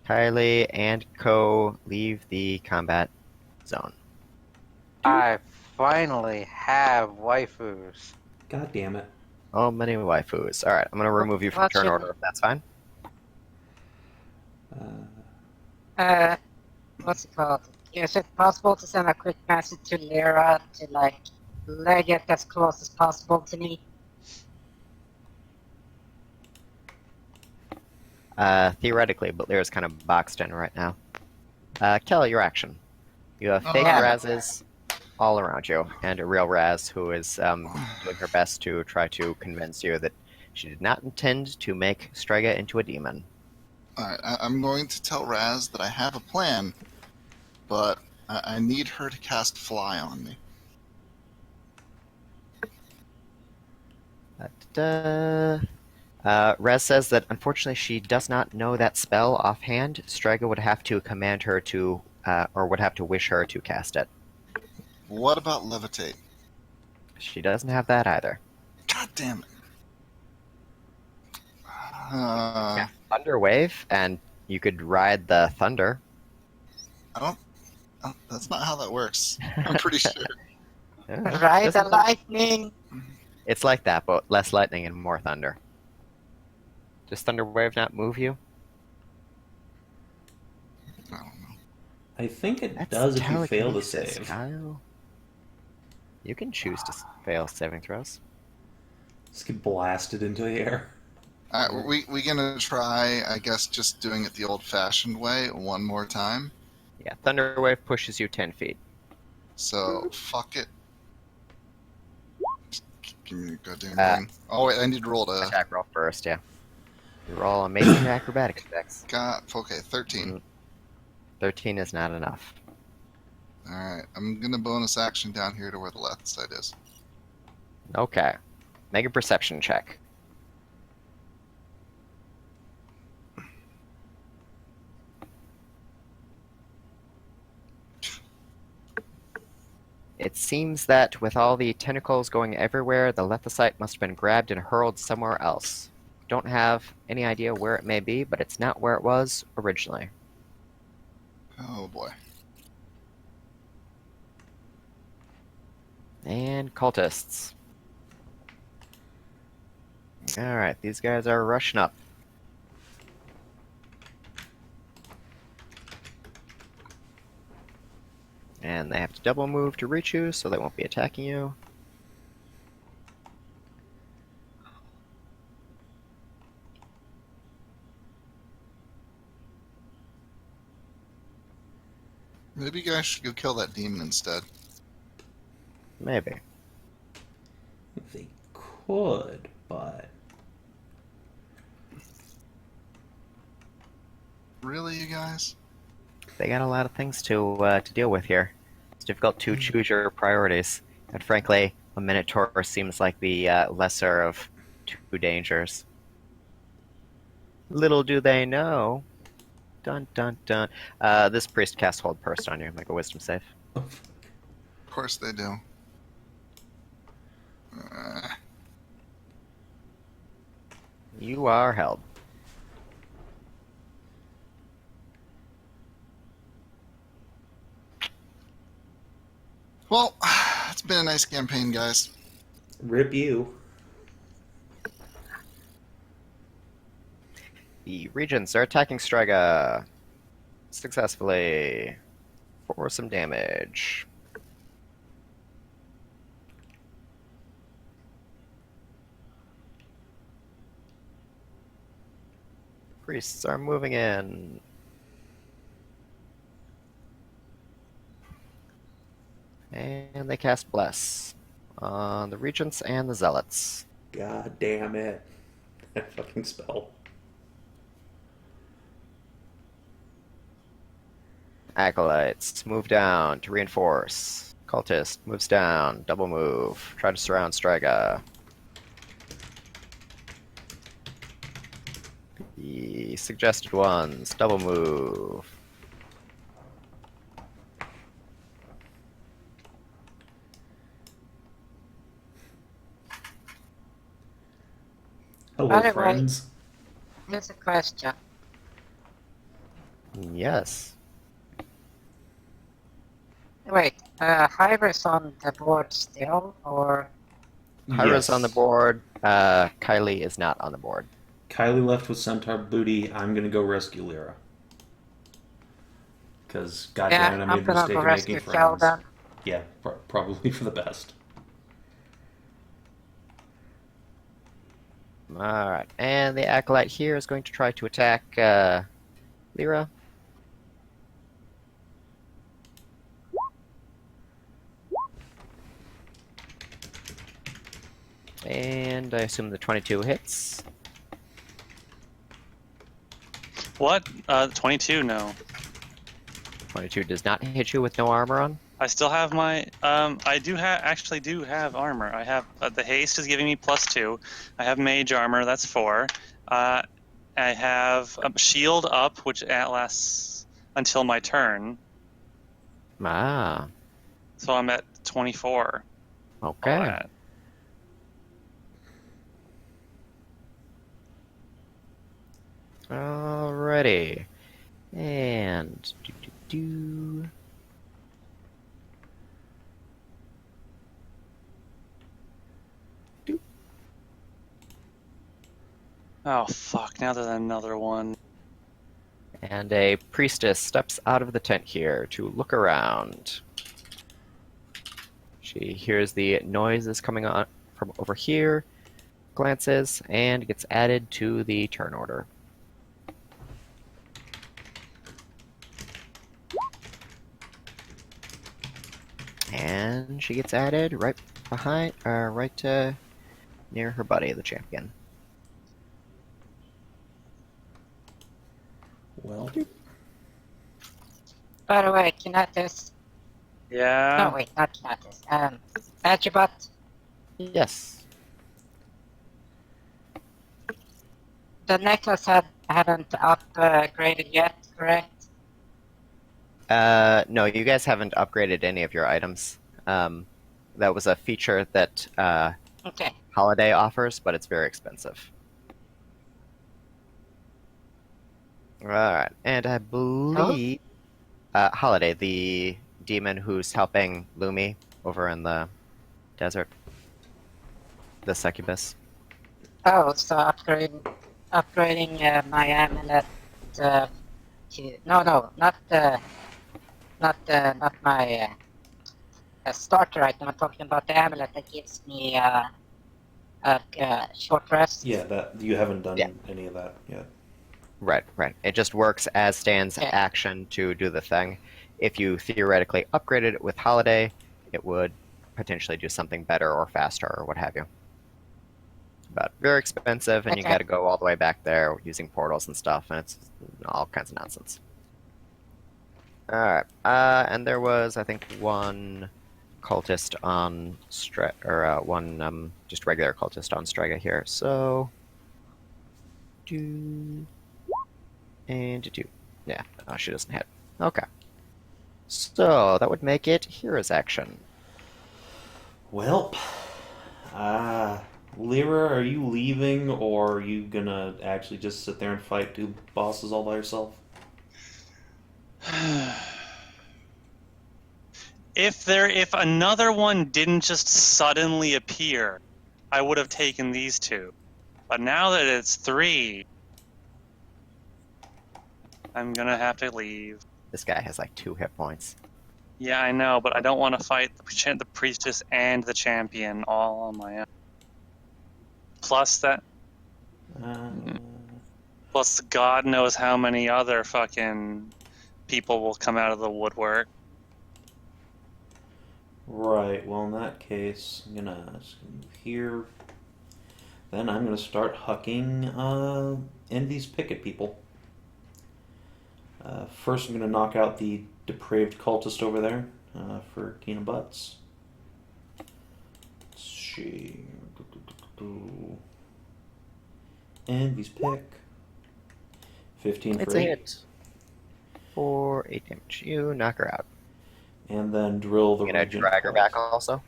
Kylie and Co leave the combat zone. I finally have waifus. God damn it. Oh, many waifus. Alright, I'm going to remove you from What's turn your- order if that's fine. What's it called? Is it possible to send a quick message to Leira to, like, leg it as close as possible to me? Theoretically, but Lyra's kind of boxed in right now. Kell, your action. You have fake Yeah. Razes all around you, and a real Raz who is doing her best to try to convince you that she did not intend to make Strega into a demon. Alright, I'm going to tell Raz that I have a plan, but I need her to cast Fly on me. Raz says that unfortunately she does not know that spell offhand. Strega would have to command her to, or would have to wish her to cast it. What about Levitate? She doesn't have that either. God damn it. Thunder Wave, and you could ride the thunder. That's not how that works. I'm pretty sure. Right, the lightning! It's like that, but less lightning and more thunder. Does Thunder Wave not move you? I don't know. I think it That's does if you fail to telekinesis, save. Kyle. You can choose to fail saving throws. Just get blasted into the air. Alright, we gonna try, I guess, just doing it the old-fashioned way one more time. Yeah, Thunder Wave pushes you 10 feet. So, fuck it. Just give me a goddamn thing. Oh wait, I need to roll to... Attack roll first, yeah. You roll amazing acrobatics checks. Okay, 13. 13 is not enough. Alright, I'm gonna bonus action down here to where the left side is. Okay. Make a perception check. It seems that with all the tentacles going everywhere, the lethicite must have been grabbed and hurled somewhere else. Don't have any idea where it may be, but it's not where it was originally. Oh boy. And cultists. Alright, these guys are rushing up. And they have to double move to reach you, so they won't be attacking you. Maybe you guys should go kill that demon instead. Maybe. They could, but... Really, you guys? They got a lot of things to deal with here. It's difficult to choose your priorities. And frankly, a Minitaur seems like the lesser of two dangers. Little do they know. Dun dun dun. This priest casts Hold Purse on you. Make a wisdom save. Of course they do. You are held. Well, it's been a nice campaign, guys. Rip you. The regents are attacking Strega successfully for some damage. Priests are moving in. And they cast Bless on the regents and the zealots. God damn it. That fucking spell. Acolytes move down to reinforce. Cultist moves down, double move. Try to surround Strega. The suggested ones, double move. Hello, By the way- friends. Here's a question. Yes. Wait, Hyra's on the board still, or... Hyra's Yes. on the board. Kylie is not on the board. Kylie left with centaur booty. I'm gonna go rescue Leira. Because, Yeah, goddamn it, I I'm made a gonna mistake go of rescue making Kell friends. then. Yeah, probably for the best. Alright, and the Acolyte here is going to try to attack Leira. And I assume the 22 hits. What? 22? No. 22 does not hit you with no armor on. I still have my. I do have armor. I have the haste is giving me +2. I have mage armor. That's 4. I have a shield up, which lasts until my turn. Ah, So I'm at 24. okay. Alright. Alrighty. And do. Oh fuck! Now there's another one. And a priestess steps out of the tent here to look around. She hears the noises coming on from over here, glances, and gets added to the turn order. And she gets added right behind, near her buddy, the champion. Well, By the way, Kinathis... Yeah. No, wait, not Kinathis. Adjatha, Yes. the necklace hadn't upgraded yet, correct? No, you guys haven't upgraded any of your items. That was a feature that Okay. Holiday offers, but it's very expensive. Alright, and I believe Holiday, the demon who's helping Lumi over in the desert. The succubus. Oh, so upgrading my amulet to... No, not my starter item. I'm talking about the amulet that gives me a short rest. yeah, that you haven't done Yeah. any of that yet. Right. It just works as Stan's Yeah. action to do the thing. If you theoretically upgraded it with Holiday, it would potentially do something better or faster or what have you. But very expensive, and you Okay. gotta go all the way back there using portals and stuff, and it's all kinds of nonsense. Alright, and there was, I think, one cultist on one just regular cultist on Strega here, so... Do... And do. Yeah, no, she doesn't hit. Okay. So, that would make it Hera's action. Well, Leira, are you leaving, or are you gonna actually just sit there and fight two bosses all by yourself? If another one didn't just suddenly appear, I would have taken these two. But now that it's 3, I'm gonna have to leave. This guy has like 2 hit points. Yeah, I know, but I don't want to fight the priestess and the champion all on my own. Plus Uh, plus God knows how many other fucking people will come out of the woodwork. right, well, in that case, I'm gonna move here. Then I'm gonna start hucking Envy's picket people. First, I'm gonna knock out the depraved cultist over there for Kina Butts. Let's see. Envy's pick. 15 It's for a 8. hit. For 8 damage. You knock her out. And then drill the You gonna Regent drag her twice. back also?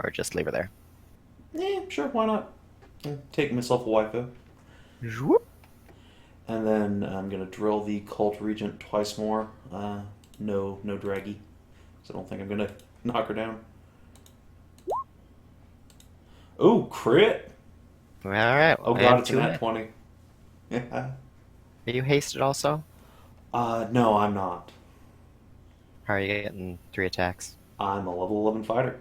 Or just leave her there? Sure, why not? Take myself a waifu. Whoop. And then I'm gonna drill the cult regent twice more. No draggy. So I don't think I'm gonna knock her down. Oh, crit! Alright. Oh and god, it's an 2 at hit. 20. Yeah. Are you hasted also? No, I'm not. How are you getting 3 attacks? I'm a level 11 fighter.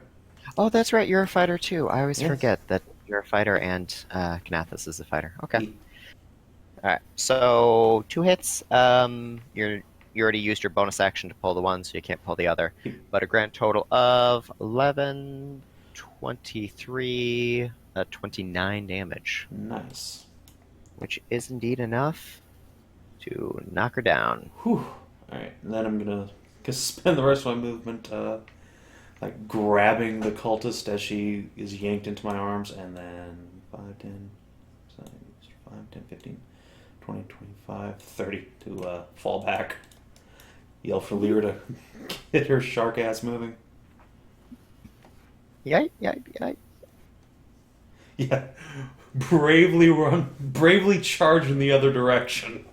Oh, that's right. You're a fighter too. I always Yes. forget that you're a fighter and Kinathis is a fighter. Okay. E- All right. So 2 hits. You already used your bonus action to pull the one, so you can't pull the other. But a grand total of 11, 23, 29 damage, Nice. which is indeed enough to knock her down. Whew. Alright, and then I'm gonna spend the rest of my movement like grabbing the cultist as she is yanked into my arms, and then 5, 10, 5, 10, 15, 20, 25, 30 to fall back. Yell for Leira to get her shark ass moving. Yay. Yeah. Bravely charge in the other direction.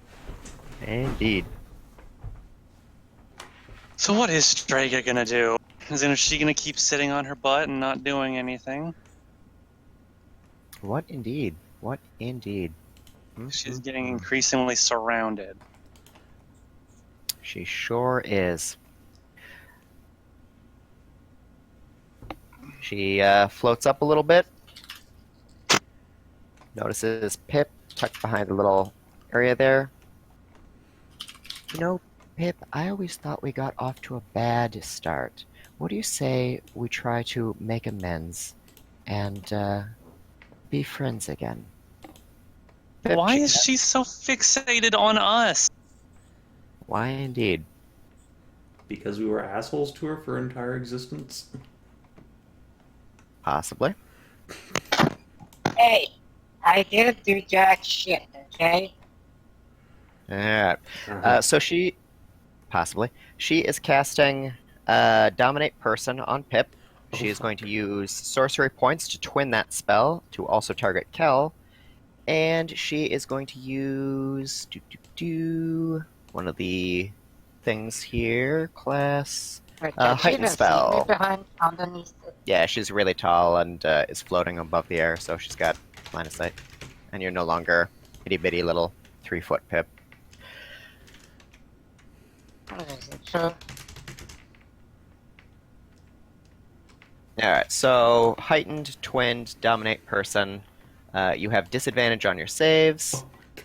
Indeed. So what is Strega gonna do? Is she gonna keep sitting on her butt and not doing anything? What indeed? She's Mhm. getting increasingly surrounded. She sure is. She floats up a little bit. Notices Pip tucked behind the little area there. You know, Pip, I always thought we got off to a bad start. What do you say we try to make amends and be friends again? Pip, Why is she so fixated on us? Why indeed? Because we were assholes to her for her entire existence. Possibly. Hey, I didn't do jack shit, okay? Alright. So she is casting Dominate Person on Pip. She is going to use sorcery points to twin that spell to also target Kell. And she is going to use one of the things here, class Wait, can she heightened even see spell. me behind, underneath it? Yeah, she's really tall and is floating above the air, so she's got line of sight. And you're no longer itty bitty little 3-foot Pip. Is it true? Alright, so heightened, twinned, dominate person. You have disadvantage on your saves,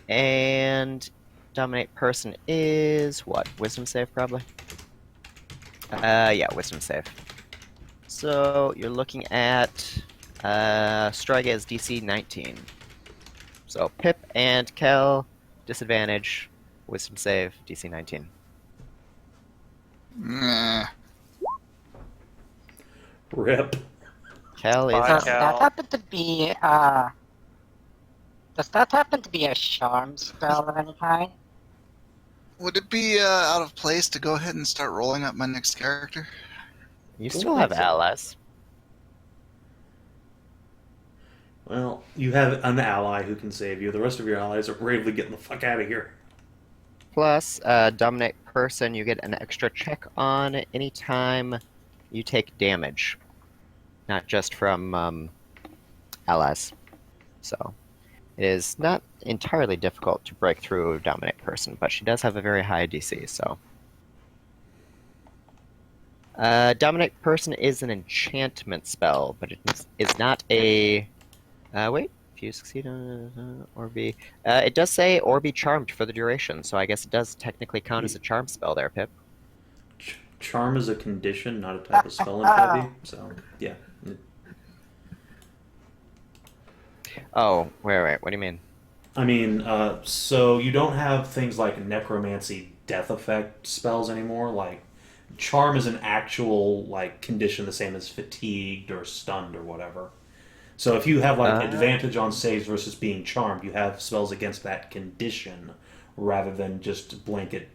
and dominate person is what? Wisdom save, probably? Yeah, wisdom save. So you're looking at Strega is DC 19. So Pip and Kell, disadvantage, wisdom save, DC 19. Nah. Rip. Kell is Bye, Does Kell. that happen to be, does that happen to be a charm spell of any kind? Would it be out of place to go ahead and start rolling up my next character? You still have allies. Well, you have an ally who can save you. The rest of your allies are bravely getting the fuck out of here. Plus, Dominate Person, you get an extra check on anytime you take damage, not just from allies. So, it is not entirely difficult to break through Dominate Person, but she does have a very high DC, so. Dominate Person is an enchantment spell, but it is not a. Wait. If you succeed on or be. It does say or be charmed for the duration, so I guess it does technically count as a charm spell there, Pip. Charm is a condition, not a type of spell in 5e. So, yeah. Oh, wait. What do you mean? I mean, so you don't have things like necromancy death effect spells anymore. Like, charm is an actual, like, condition the same as fatigued or stunned or whatever. So if you have, like, advantage on saves versus being charmed, you have spells against that condition rather than just blanket,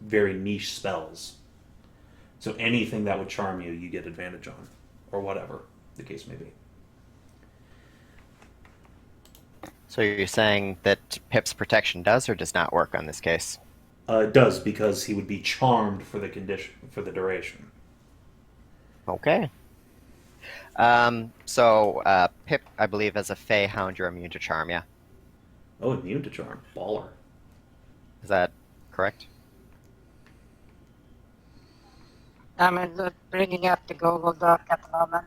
very niche spells. So anything that would charm you, you get advantage on. Or whatever the case may be. So you're saying that Pip's protection does or does not work on this case? It does, because he would be charmed for the condition, for the duration. Okay. Pip, I believe, as a Fey Hound, you're immune to charm, yeah? Oh, immune to charm. Baller. Is that correct? I'm bringing up the Google Doc at the moment.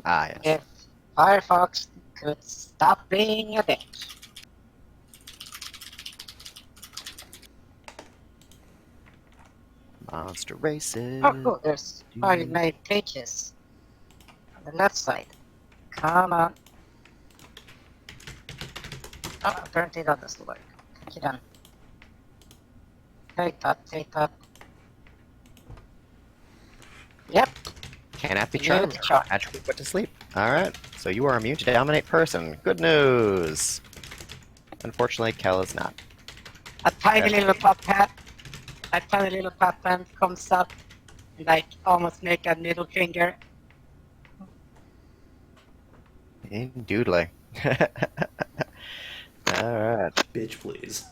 Ah, yes. If Firefox could stop being a bitch. Monster races. Oh, cool. There's 5 made pages on the left side. Come on. Oh, apparently that doesn't work. Thank you then. Take that. Yep. Cannot be Immune charmed. to charm. Magically put to sleep. Alright, so you are immune to Dominate Person. Good news! Unfortunately, Kell is not. A tiny little puppet comes up and like almost make a middle finger. Indubitably. Alright. Bitch, please.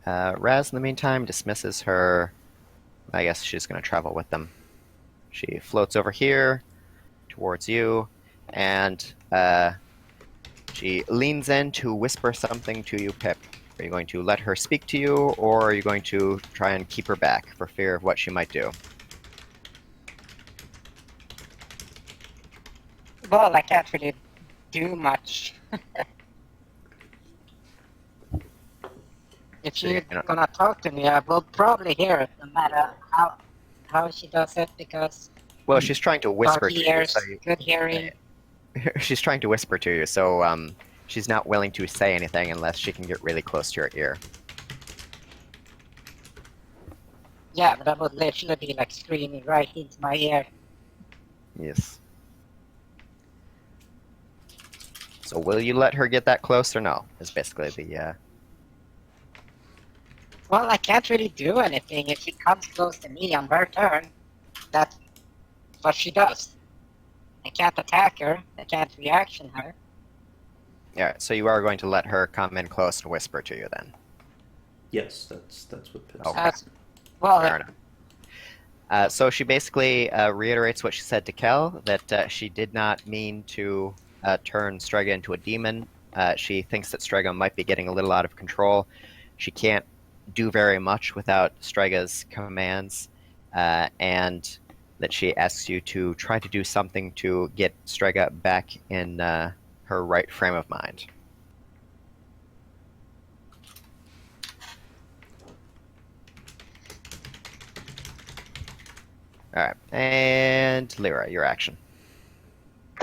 Raz, in the meantime, dismisses her. I guess she's going to travel with them. She floats over here towards you, and she leans in to whisper something to you, Pip. Are you going to let her speak to you, or are you going to try and keep her back for fear of what she might do? Well, I can't really do much. If she's gonna talk to me, I will probably hear it, no matter how she does it, because Well, she's trying to whisper dark to you. ears, So good hearing. she's trying to whisper to you, so she's not willing to say anything unless she can get really close to your ear. Yeah, but that would literally be like screaming right into my ear. Yes. So will you let her get that close or no? Is basically the Well, I can't really do anything if she comes close to me on her turn. That's what she does. I can't attack her. I can't reaction her. Yeah, so you are going to let her come in close and whisper to you then. Yes, that's what Pip Okay. said. Well, Fair enough. So she basically reiterates what she said to Kell, that she did not mean to turn Strega into a demon. She thinks that Strega might be getting a little out of control. She can't do very much without Strega's commands, and that she asks you to try to do something to get Strega back in her right frame of mind. Alright, and Leira, your action.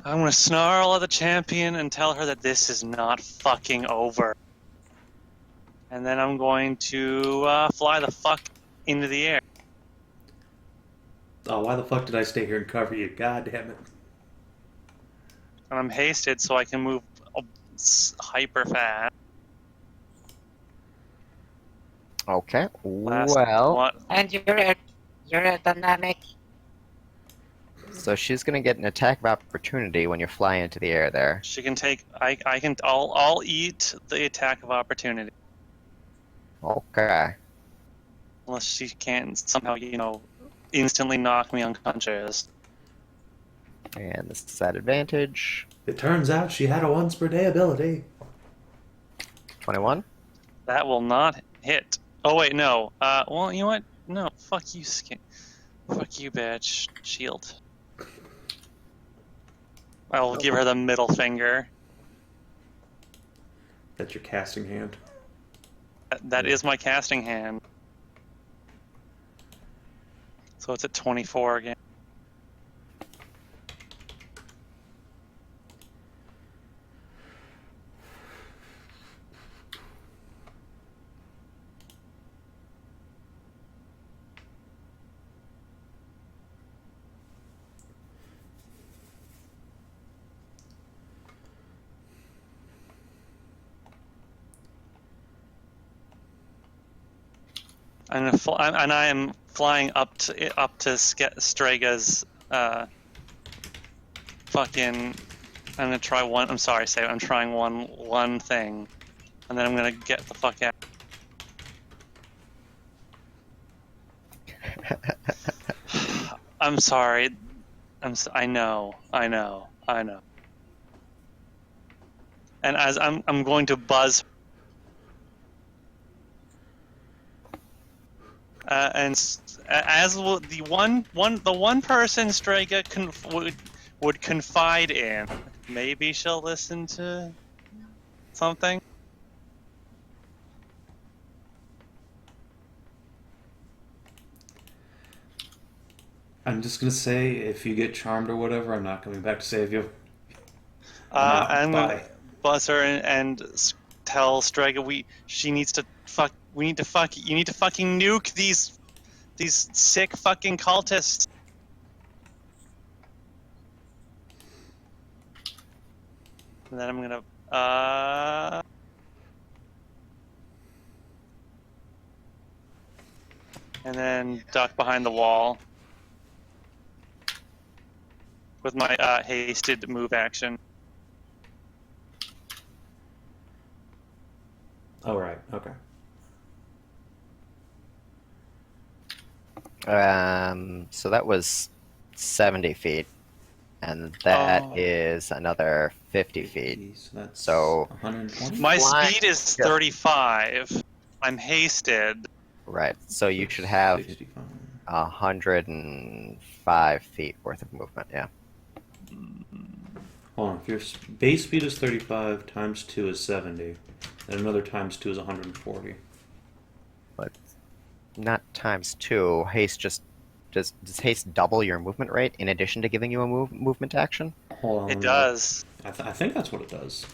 I'm gonna snarl at the champion and tell her that this is not fucking over. And then I'm going to fly the fuck into the air. Oh, why the fuck did I stay here and cover you? God damn it. And I'm hasted so I can move hyper fast. Okay, Last well, one. and you're a dynamic So she's gonna get an attack of opportunity when you fly into the air there. She can take. I'll eat the attack of opportunity Okay. unless she can somehow, instantly knock me unconscious. And this is at advantage. It turns out she had a once per day ability. 21. That will not hit. Oh wait, no. Well, you know what? No, fuck you, skin. Fuck you, bitch. Shield. I will give her the middle finger. That's your casting hand. That is my casting hand. So it's at 24 again. And I am flying up to Strega's fucking. I'm gonna try one. I'm sorry, Savin. I'm trying one thing, and then I'm gonna get the fuck out. I'm sorry. I know. And as I'm going to buzz. And as the one person Strega would confide in, maybe she'll listen to something. I'm just gonna say, if you get charmed or whatever, I'm not coming back to save you. I'm Bye. gonna buzz her and tell Strega she needs to fuck. You need to fucking nuke these sick fucking cultists. And then I'm gonna and then duck behind the wall with my hasted move action. Oh, right. Okay. So that was 70 feet, and that is another 50 feet. So that's So 120. My Flying. speed is 35. I'm hasted. Right. So you should have 65. 105 feet worth of movement. Yeah. Hold on. If your base speed is 35, times 2 is 70. And another times 2 is 140. But not times 2. Haste does haste double your movement rate in addition to giving you a movement action? Hold on. It does. I think that's what it does.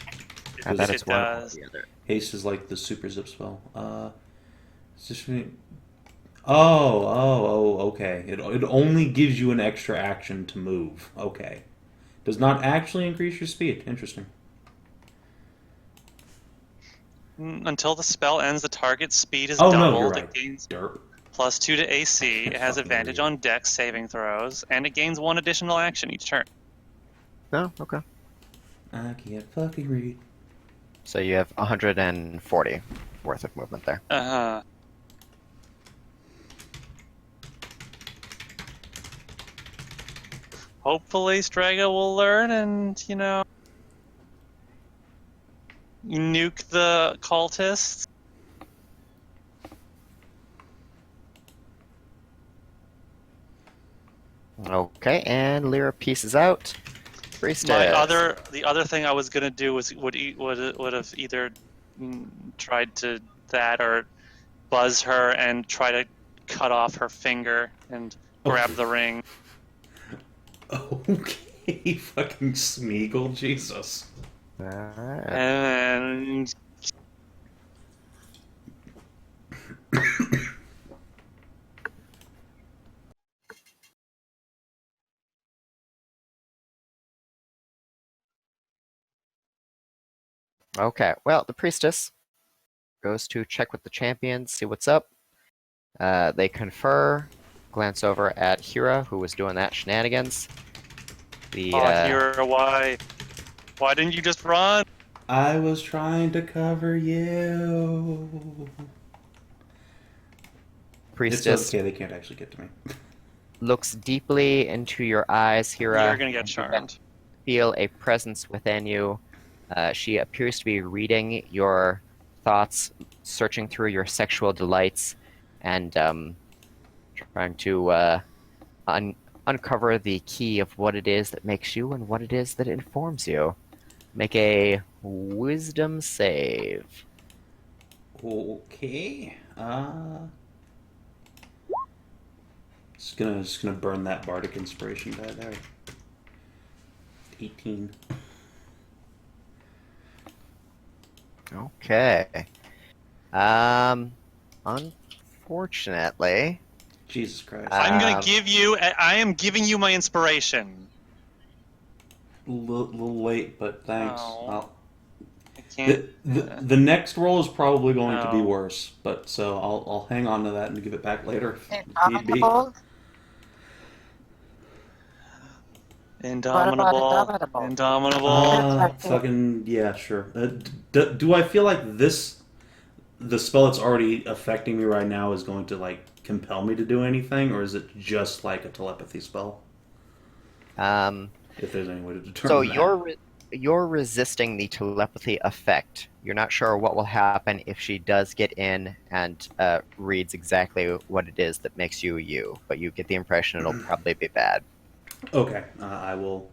I bet It it's one or does. the other. Haste is like the super zip spell. It's just okay. It only gives you an extra action to move. Okay. Does not actually increase your speed. Interesting. Until the spell ends, the target's speed is Oh, doubled. no, you're right. It gains Derp. +2 to AC. It has Fucking advantage read. on Dex saving throws, and it gains 1 additional action each turn. No? Okay. I can't fucking read. So you have 140 worth of movement there. Uh-huh. Hopefully Strega will learn and, nuke the cultists. Okay, and Leira pieces out. Priestess. The other thing I was gonna do was would have either tried to that or buzz her and try to cut off her finger and grab the ring. Okay, fucking Smeagol, Jesus. Alright. And Okay, well, the priestess goes to check with the champions, see what's up. They confer, glance over at Hyra, who was doing that shenanigans, The Oh, Hyra, why didn't you just run? I was trying to cover you. priestess It's okay, they can't actually get to me. looks deeply into your eyes, Hyra. You're gonna get and you charmed. feel a presence within you. She appears to be reading your thoughts, searching through your sexual delights, and trying to uncover the key of what it is that makes you and what it is that informs you. Make a wisdom save. Okay. Just gonna burn that bardic inspiration die there. 18. Okay. Unfortunately, Jesus Christ. I am giving you my inspiration. Little late, but thanks. Oh. I can't. The next roll is probably going to be No. worse, but so I'll hang on to that and give it back later if need be. Indomitable? Indomitable. Indomitable? Indomitable. Fucking yeah, sure. Do I feel like the spell that's already affecting me right now is going to like compel me to do anything, or is it just like a telepathy spell? If there's any way to determine so that. you're resisting the telepathy effect. You're not sure what will happen if she does get in and reads exactly what it is that makes you you, but you get the impression it'll probably be bad. Okay, I will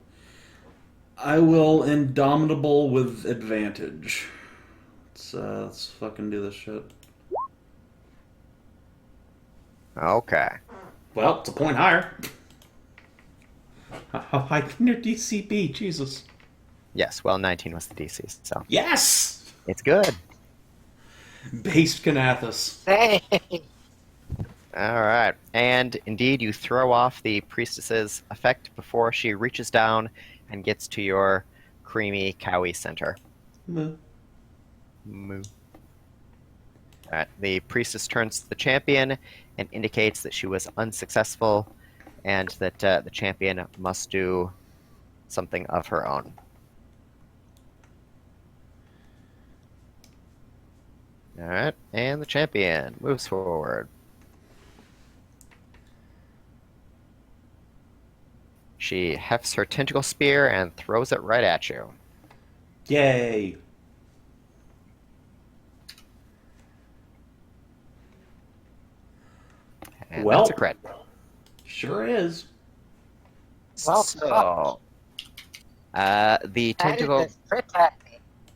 indomitable with advantage. Let's fucking do this shit. Okay. Well, it's a point higher. How high can your DC be? Jesus. Yes, well, 19 was the DC, so Yes! it's good. Based Kinathis. Say! All right, and indeed, you throw off the priestess's effect before she reaches down and gets to your creamy, cowy center. Moo. Moo. All right, the priestess turns to the champion and indicates that she was unsuccessful and that the champion must do something of her own. All right, and the champion moves forward. She hefts her tentacle spear and throws it right at you. Yay! And Well, that's a crit. Sure is. Well, So, the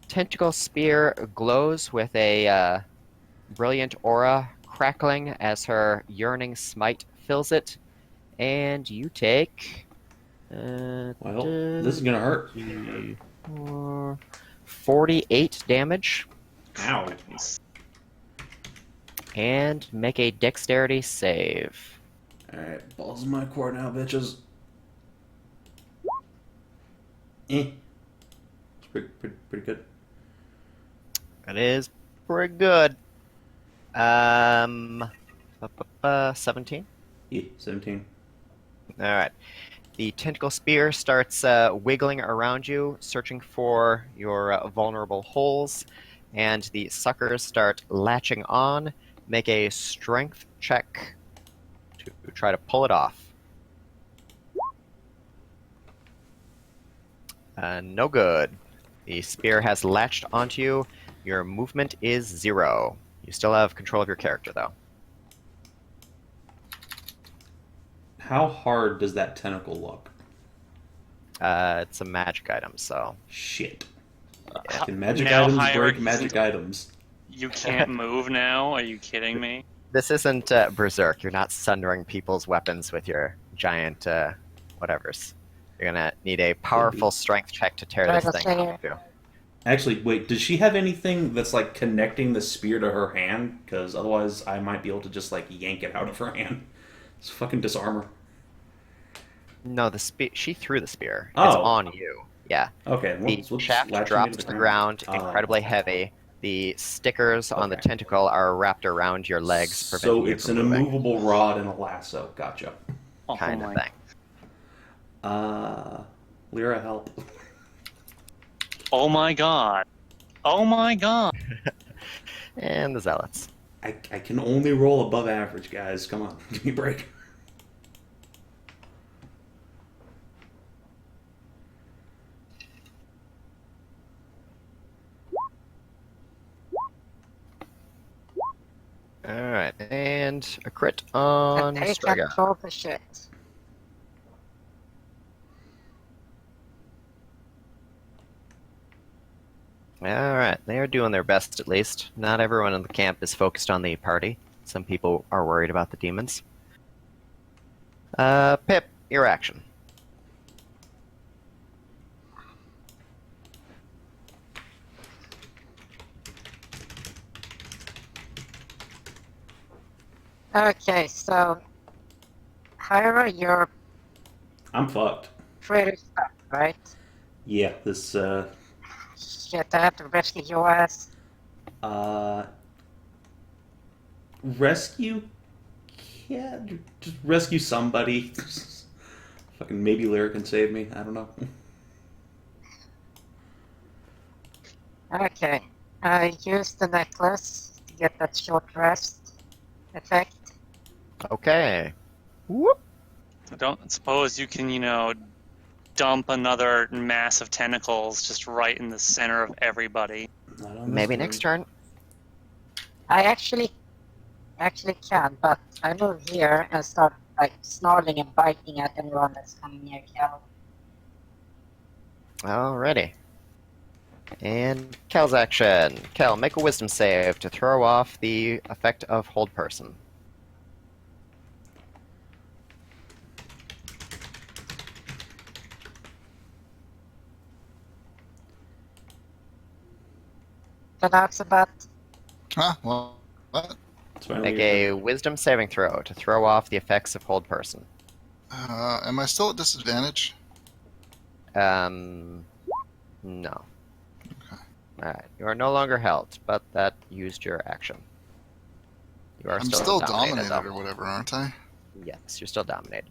tentacle spear glows with a brilliant aura crackling as her yearning smite fills it, and you take. Well, this is gonna hurt. 48 damage, Ow. and make a dexterity save. Alright, balls in my court now, bitches. It's pretty good. That is pretty good. 17. Yeah, 17. All right. The tentacle spear starts wiggling around you, searching for your vulnerable holes, and the suckers start latching on. Make a strength check to try to pull it off. No good. The spear has latched onto you. Your movement is 0. You still have control of your character, though. How hard does that tentacle look? It's a magic item, so... Shit. Can magic Now items Hyra break isn't- magic items? You can't move now? Are you kidding me? This isn't Berserk. You're not sundering people's weapons with your giant whatevers. You're gonna need a powerful strength check to tear this thing off of you. Actually, wait, does she have anything that's like connecting the spear to her hand? Because otherwise I might be able to just like yank it out of her hand. It's fucking disarm her. No, she threw the spear. Oh. It's on you. Yeah. Okay, The whoops, shaft latching drops into to the the ground, ground. incredibly heavy. The stickers on the Okay. tentacle are wrapped around your legs, So preventing you it's from an moving. immovable rod and a lasso. Gotcha. Oh Kind of my- thing. Leira, help. Oh my god. Oh my god. And the zealots. I can only roll above average, guys. Come on, give me a break. Alright, and a crit on And they Strega. control the shit. Alright, they are doing their best at least. Not everyone in the camp is focused on the party. Some people are worried about the demons. Pip, your action. Okay, so Hyra, you're I'm fucked. pretty stuck, right? Yeah, this Shit, I have to rescue your ass. rescue. Yeah, just rescue somebody. Fucking maybe Leira can save me. I don't know. Okay, I used the necklace to get that short rest effect. Okay. Whoop. I don't suppose you can, dump another mass of tentacles just right in the center of everybody. Not on this Maybe turn. next turn. I actually can, but I move here and start like snarling and biting at anyone that's coming near Kell. Alrighty. And Kell's action. Kell, make a wisdom save to throw off the effect of hold person. Fenoxo, but Huh? Well, what? It's finally Make your a turn. wisdom saving throw to throw off the effects of hold person. Am I still at disadvantage? No. Alright, you are no longer held, but that used your action. You are I'm still, still dominated, dominated though. or whatever, aren't I? Yes, you're still dominated.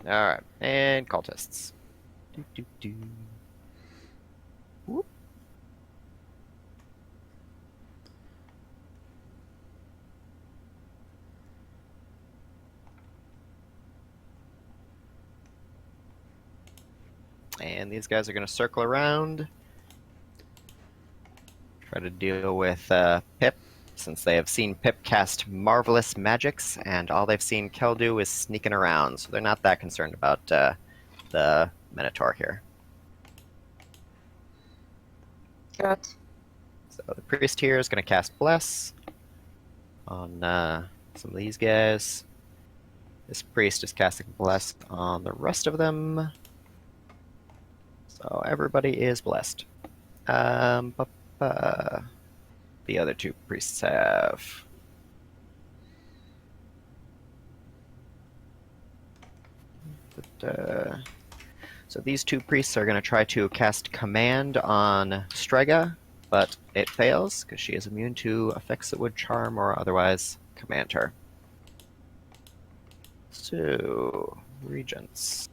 Alright, and cultists. Do. Whoop. And these guys are going to circle around. Try to deal with Pip, since they have seen Pip cast marvelous magics, and all they've seen Kell do is sneaking around, so they're not that concerned about the Minitaur here. good. So the priest here is going to cast Bless on some of these guys. This priest is casting Bless on the rest of them. So everybody is blessed. The other two priests have. So these two priests are going to try to cast Command on Strega, but it fails because she is immune to effects that would charm or otherwise command her. So, Regents.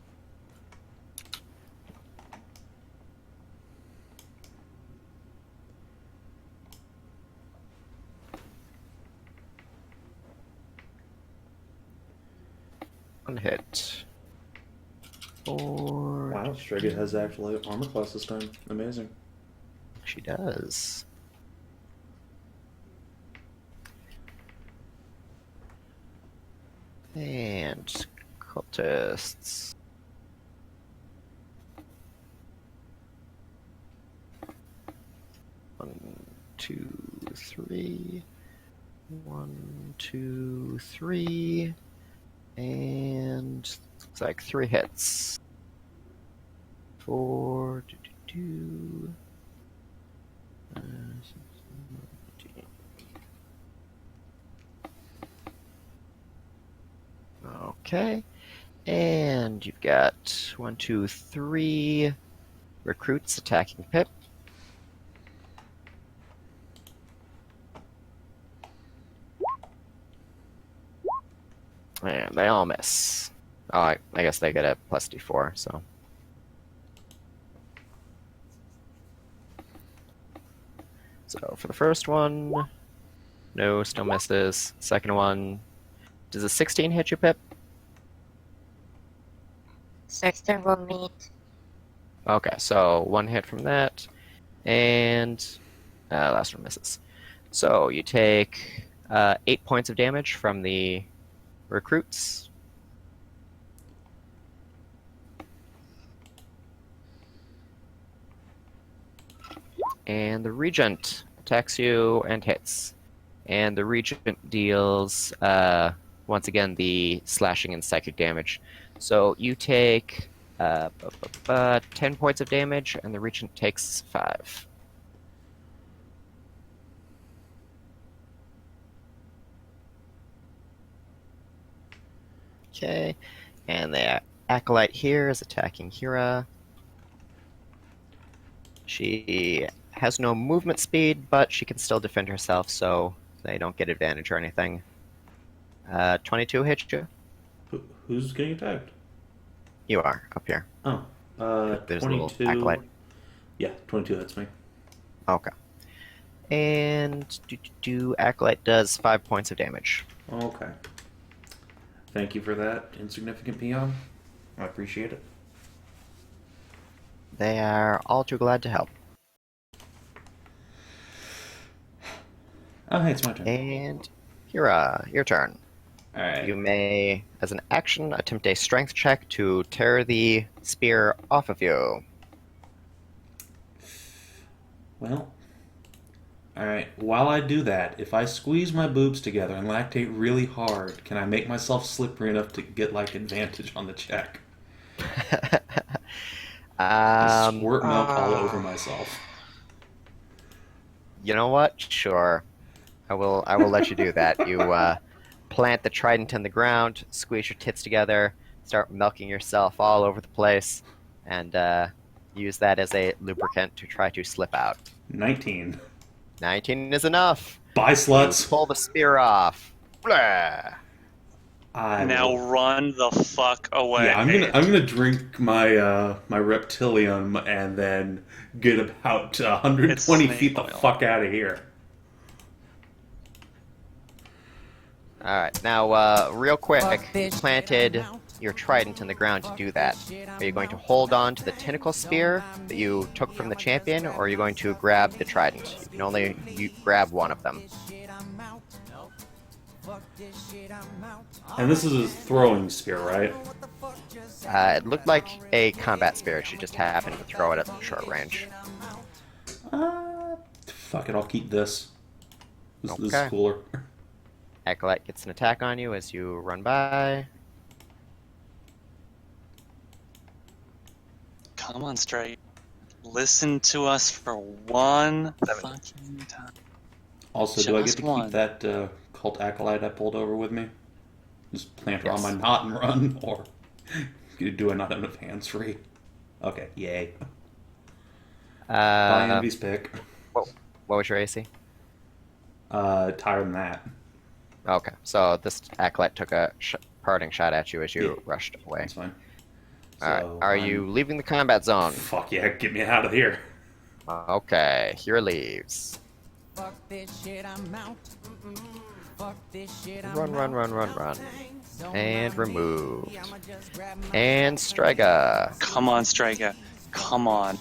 One hit. Four. Wow, Strega has actually armor class this time. Amazing. She does. And cultists. One, two, three. 1, 2, 3. And looks like 3 hits. 4, 2. Okay. And you've got 1, 2, 3 recruits attacking Pip. And they all miss. Oh, I guess they get a plus d4, so. So for the first one, no, still misses. Second one, does a 16 hit you, Pip? 16 will meet. Okay, so one hit from that, and last one misses. So you take 8 points of damage from the recruits. And the Regent attacks you and hits. And the Regent deals, once again, the slashing and psychic damage. So you take 10 points of damage, and the Regent takes 5. Okay, and the Acolyte here is attacking Hyra. She has no movement speed, but she can still defend herself, so they don't get advantage or anything. 22 hits you? Who's getting attacked? You are, up here. Oh, There's a little 22. Acolyte. Yeah, 22 hits me. Okay. And Acolyte does 5 points of damage. Okay. Thank you for that, insignificant peon. I appreciate it. They are all too glad to help. Oh, hey, it's my turn. And Hyra, your turn. Alright. You may, as an action, attempt a strength check to tear the spear off of you. Well, alright. While I do that, if I squeeze my boobs together and lactate really hard, can I make myself slippery enough to get, like, advantage on the check? Just squirt milk all over myself. You know what? Sure. I will let you do that. You plant the trident in the ground, squeeze your tits together, start milking yourself all over the place, and use that as a lubricant to try to slip out. 19. 19 is enough. Bye, You sluts. pull the spear off. Blah. Now run the fuck away. Yeah, I'm gonna drink my my reptilium and then get about 120 It's feet the snake oil. fuck out of here. All right, now real quick, you planted your trident in the ground to do that. Are you going to hold on to the tentacle spear that you took from the champion, or are you going to grab the trident? You can only grab one of them. And this is a throwing spear, right? It looked like a combat spear. She just happened to throw it at short range. Fuck it, I'll keep this. This is Okay. cooler. Acolyte gets an attack on you as you run by. Come on, Straight. Listen to us for one 7. fucking time. Also, do I get Just to one. keep that cult acolyte I pulled over with me? Just plant her on Yes. my knot and run, or do I not have enough hands free? Okay, yay. Bye, Envy's pick. What was your AC? Higher than that. Okay, so this acolyte took a parting shot at you as you Yeah. rushed away. That's fine. Alright, So are you leaving the combat zone? Fuck yeah, get me out of here. Okay, here leaves. Fuck this shit, I'm out. Fuck this shit, I'm Run. And removed. And Strega. Come on, Strega. Come on.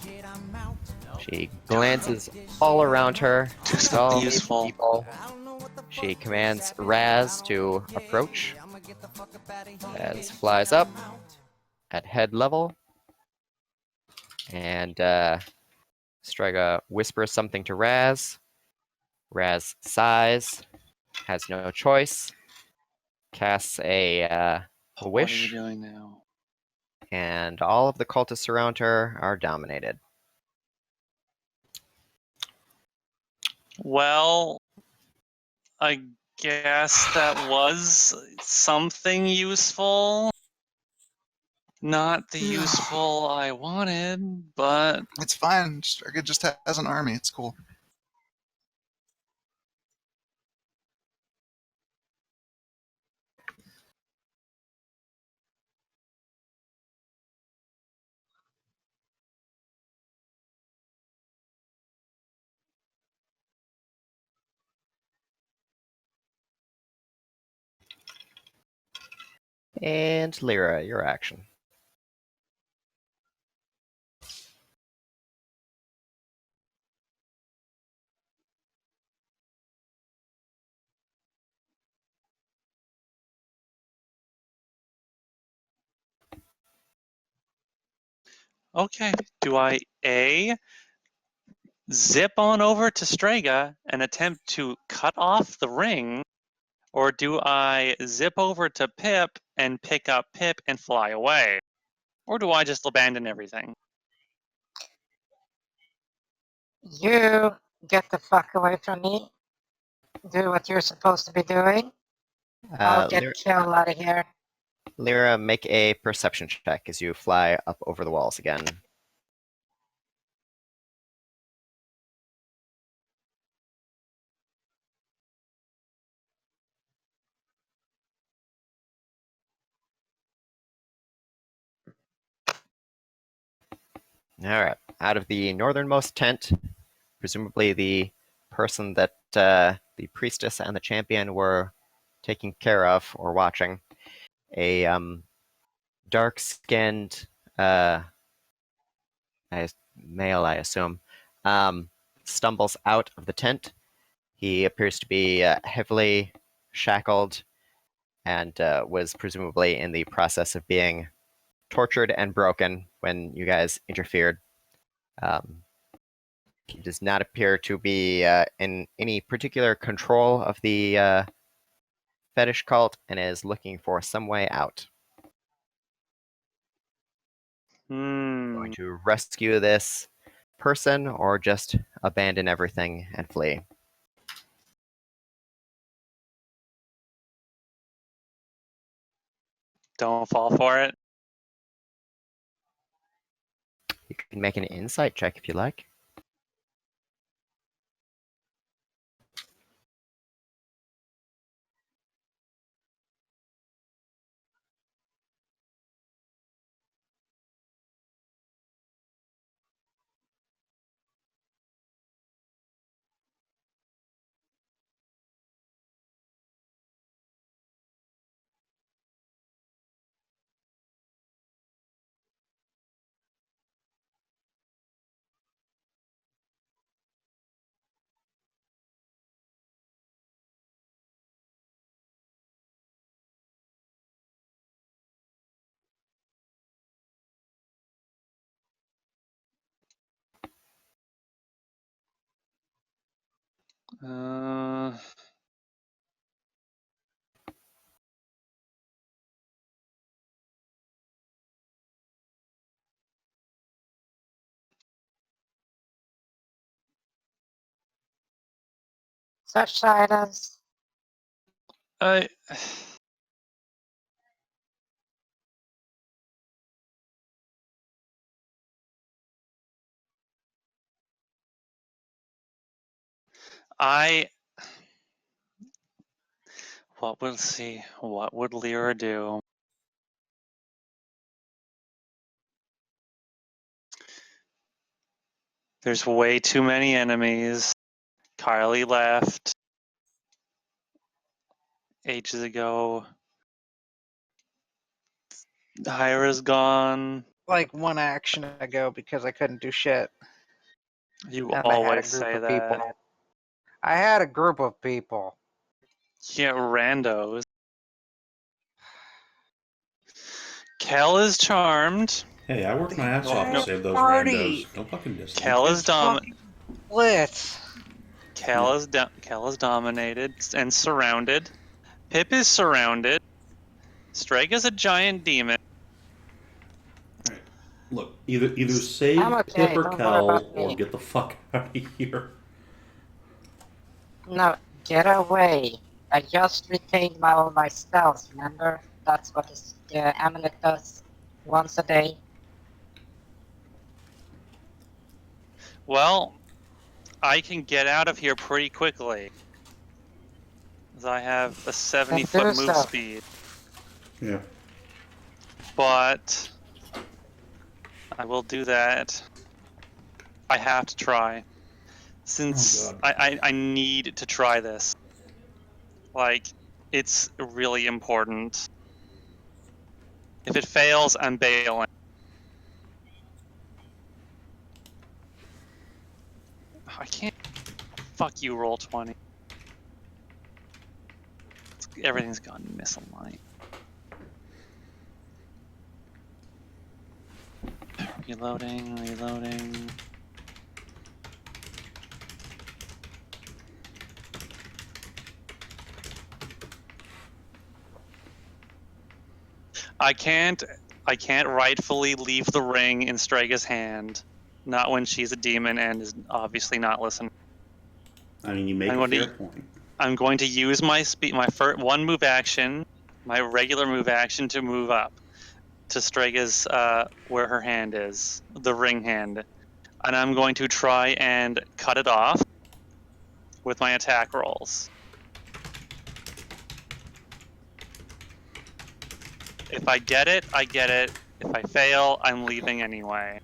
She glances all around her. Do at all something these useful. people. She commands Raz to approach. Raz flies up at head level. And Strega whispers something to Raz. Raz sighs, has no choice, casts a What are wish, you doing now? and all of the cultists around her are dominated. Well, I guess that was something useful. Not the useful I wanted, but It's fine. Strega just has an army. It's cool. And Leira, your action. Okay. Do I A, zip on over to Strega and attempt to cut off the ring, or do I zip over to Pip and pick up Pip and fly away? Or do I just abandon everything? You get the fuck away from me. Do what you're supposed to be doing. I'll get Kell out of here. Leira, make a perception check as you fly up over the walls again. Alright, out of the northernmost tent, presumably the person that the priestess and the champion were taking care of or watching, a dark-skinned male, I assume, stumbles out of the tent. He appears to be heavily shackled and was presumably in the process of being tortured and broken when you guys interfered. He does not appear to be in any particular control of the fetish cult and is looking for some way out. Going to rescue this person or just abandon everything and flee? Don't fall for it. You can make an insight check if you like. Uh, Such silence. I I what would see? What would Leira do? There's way too many enemies. Kylie left ages ago. Hyra's gone. Like 1 action ago because I couldn't do shit. You And I had a always group say of that. people. I had a group of people. Yeah, randos. Kell is charmed. Hey, I worked my ass The off to whole save those party randos. Don't fucking diss them. Kell is fucking lit. Kell is dominated and surrounded. Pip is surrounded. Strega's a giant demon. Alright. Look, either I'm save okay, Pip or don't worry Kell about or me. get the fuck out of here. No, get away. I just retained all my spells, remember? That's what the amulet does once a day. Well, I can get out of here pretty quickly. As I have a 70-foot do move so. speed. Yeah. But I will do that. I have to try. Since Oh, God. I need to try this. Like, it's really important. If it fails, I'm bailing. I can't. Fuck you, roll 20. Everything's gone misaligned. Reloading. I can't rightfully leave the ring in Strega's hand. Not when she's a demon and is obviously not listening. I mean, you make I'm a going to- fair point. I'm going to use my first one move action, my regular move action to move up to Strega's where her hand is, the ring hand, and I'm going to try and cut it off with my attack rolls. If I get it, I get it. If I fail, I'm leaving anyway.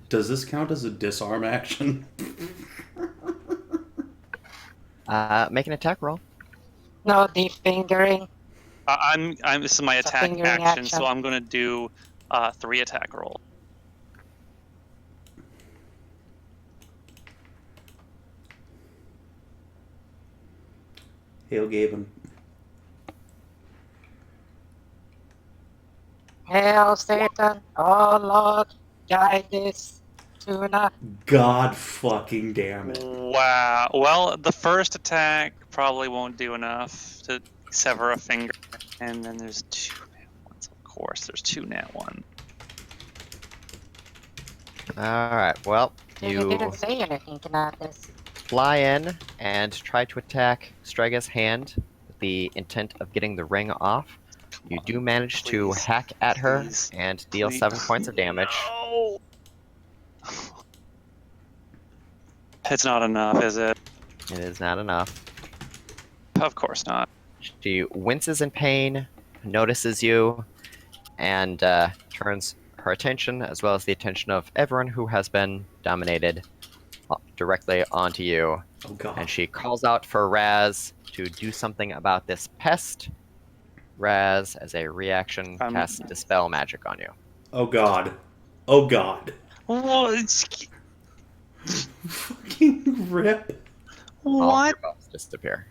Does this count as a disarm action? Make an attack roll. No, the fingering. This is my It's a attack fingering action, action. so I'm going to do 3 attack rolls. Hail Gaben. Hail Satan! Oh Lord, guide this tuna. God fucking damn it. Wow. Well, the first attack probably won't do enough to sever a finger. And then there's 2 nat ones, of course. There's 2 nat 1. Alright, well, You didn't you say anything, Kinathis. fly in and try to attack Strega's hand with the intent of getting the ring off. You do manage to Please. hack at her Please. and deal Please. 7 points of damage. No! It's not enough, is it? It is not enough. Of course not. She winces in pain, notices you, and turns her attention, as well as the attention of everyone who has been dominated, directly onto you. Oh god. And she calls out for Raz to do something about this pest. Raz, as a reaction, casts Dispel Magic on you. Oh god. Oh god. What? Fucking rip. All of What? your buffs disappear.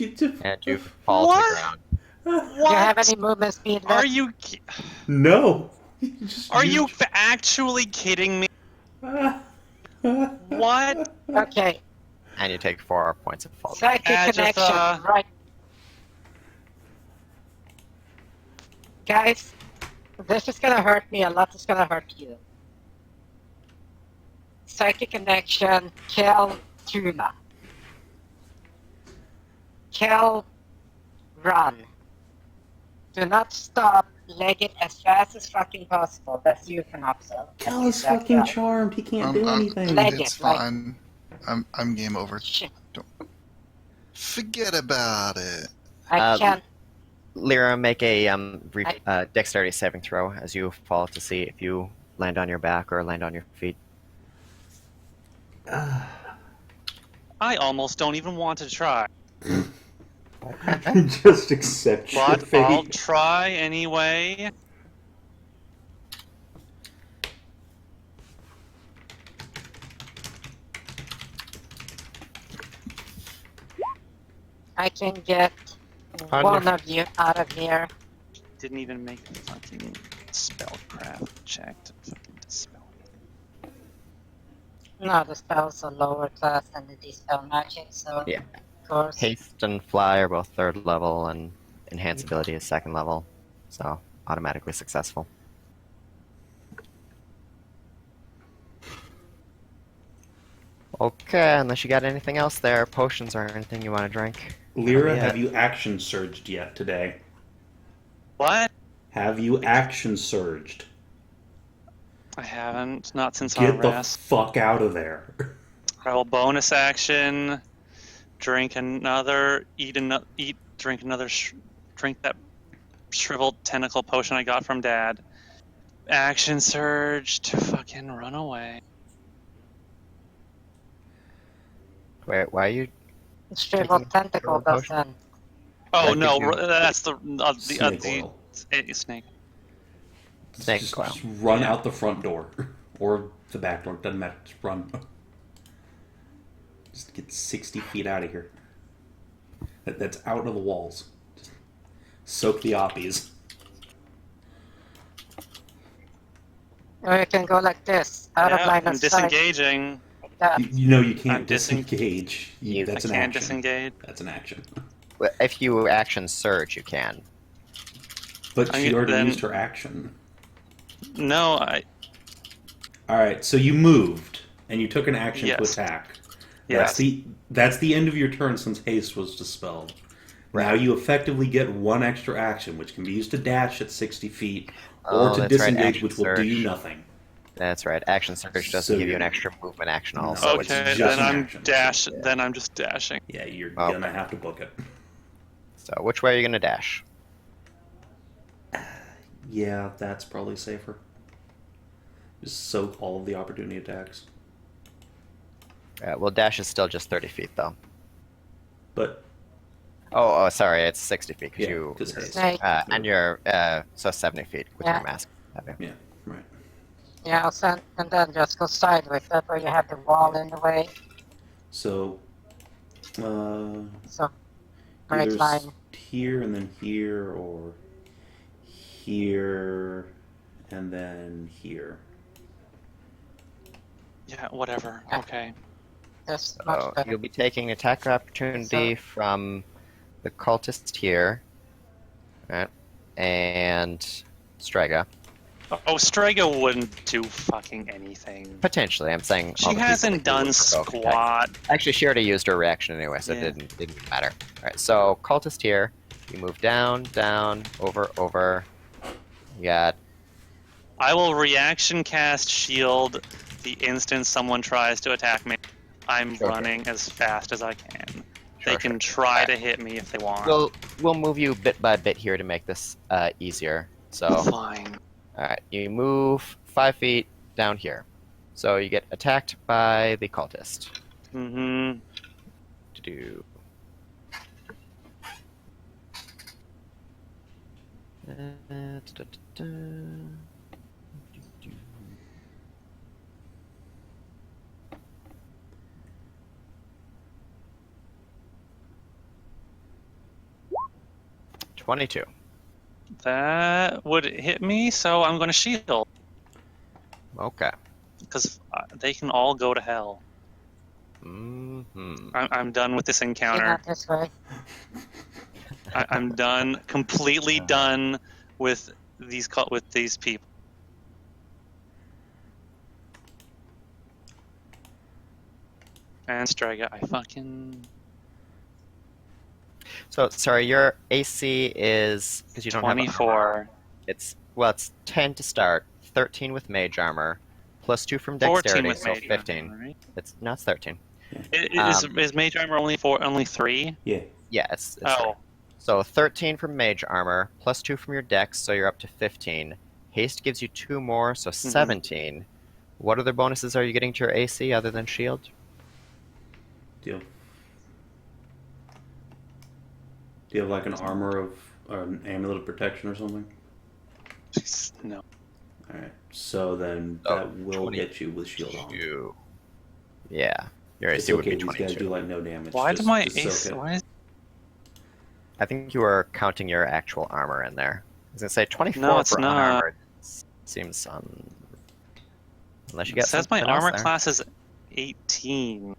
And And you fall to the ground. Do you have any movement speed left? Are you No. are you actually kidding me? What? Okay, And you take 4 points of fall. psychic Adjatha. connection, right. Guys, this is gonna hurt me a lot, it's gonna hurt you. Psychic connection, Kell, tuna. Kell, run. Do not stop, leg it as fast as fucking possible. That's you, Fenoxo. Kel is fucking charmed. He can't do anything. Leg It's it, like- fine. I'm game over. Shit, Forget about it. I can't. Leira, make a dexterity saving throw as you fall to see if you land on your back or land on your feet. I almost don't even want to try, Just accept your but fate. I'll try anyway. I can get one of you out of here. Didn't even make a fucking spellcraft check to fucking dispel. No, the spells are lower class than the dispel magic, so Yeah. of course. Haste and Fly are both 3rd level, and Enhance ability is 2nd level, so automatically successful. Okay, unless you got anything else there, potions or anything you want to drink. Lyra, Yeah. have you action surged yet today? What? Have you action surged? I haven't. Not since our Get the rest. fuck out of there. I will bonus action, drink another, drink another, drink that shriveled tentacle potion I got from Dad. Action surge to fucking run away. Wait, why are you? Shriveled tentacle Shriveled potion? doesn't. Oh That no, gives you- that's the Snake oil. snake. Snake Just coil. run out the front door. Or the back door. Doesn't matter. Just run. Just get 60 feet out of here. That's out of the walls. Just soak the oppies. Or you can go like this, out of Yeah, line I'm of sight. disengaging. Like that. You know you can't I'm disen- disengage. You- That's I an can't action. disengage. That's an action. Well, if you action surge, you can. But she I'm- already then- used her action. No, I. Alright, so you moved, and you took an action to Yes. attack. Yes. That's the end of your turn since haste was dispelled. Now you effectively get one extra action, which can be used to dash at 60 feet, or Oh, to that's right, disengage, action which will do you surge. nothing. That's right. Action surge doesn't So give you an you're- extra movement action No. also. it's Okay, just then an I'm action. dash. Then I'm just dashing. Yeah, you're Okay. gonna have to book it. So which way are you going to dash? Yeah, that's probably safer. Just soak all of the opportunity attacks. Well, dash is still just 30 feet, though. But, Oh, sorry, it's 60 feet because yeah, you... because haste. Snake. and you're, so 70 feet with Yeah. your mask. Okay. Yeah, right. Yeah, and then just go sideways. That way you have the wall in the way. So, So, either right line. here and then here, or here and then here. Yeah, whatever. Yeah. Okay. That's much So better. you'll be taking attack opportunity from the cultist here. Right? And Strega. Oh, Strega wouldn't do fucking anything. Potentially, I'm saying all She the people hasn't that done would provoke attack. squat. Actually, she already used her reaction anyway, so Yeah. it didn't matter. Alright, so cultist here. You move down, down, over. You got I will reaction cast shield the instant someone tries to attack me. I'm Sure. running as fast as I can. They Sure, can sure. try to hit me if they want. we'll move you bit by bit here to make this easier. So Fine. alright, you move 5 feet down here. So you get attacked by the cultist. Mm-hmm. To do. Da-da-da-da. 22. That would hit me, so I'm going to shield. Okay. Because they can all go to hell. Mm-hmm. I'm done with this encounter. Not this way. I'm done, completely done with these people. And Strega, I fucking So sorry, your AC is because you don't have 24. It's 10 to start, 13 with mage armor, plus 2 from 14 dexterity, with so mage 15. armor, right? It's 13. Is mage armor only 3? Yeah. Yeah, it's Oh, 3. So 13 from mage armor, plus 2 from your dex, so you're up to 15. Haste gives you 2 more, so 17. What other bonuses are you getting to your AC other than shield? Do you have like an armor of or an amulet of protection or something? jeez, no. Alright. So then Oh, that will 20. get you with shield on. Yeah, your It's AC would okay, be these guys 22. do like no damage. Why just, did my just ace? soak it. Why is I think you were counting your actual armor in there. I was gonna say 24 No, it's for not. unarmored seems unless you it get says my something else armor there. class is 18.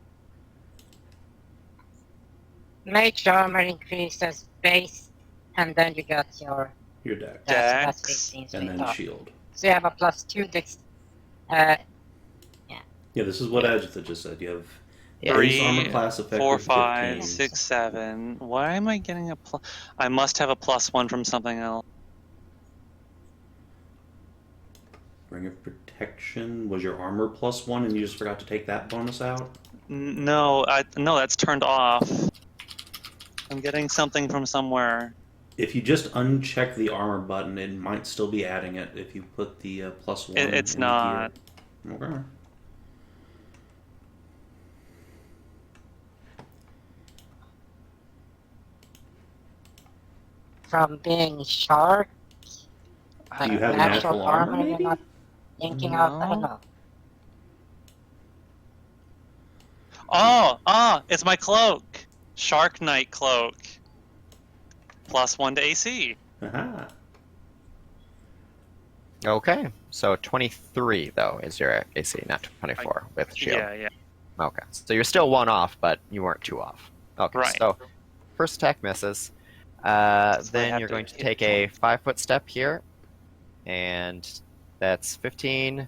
Mage armor increases base, and then you got your Your deck. that's Dex, 15 And straight then up. shield. So you have a +2 dex. Yeah, this is what Adjatha just said. You have Yeah. base 3, armor class effective 4, 5, 15. 6, 7. Why am I getting a plus? I must have a +1 from something else. Ring of protection. Was your armor +1 and you just forgot to take that bonus out? No, no, that's turned off. I'm getting something from somewhere. If you just uncheck the armor button, it might still be adding it if you put the +1 It's in not. Here. Okay. From being sharp, Do you have natural armor you're maybe? not thinking of? I don't No. know. It's my cloak. Shark Knight cloak. +1 to AC. Aha. Okay, so 23 though is your AC, not 24 with shield. Yeah. Okay, so you're still one off, but you weren't two off. Okay, Right. so first attack misses. I Then have you're to going to hit take a 5-foot step here, and that's 15.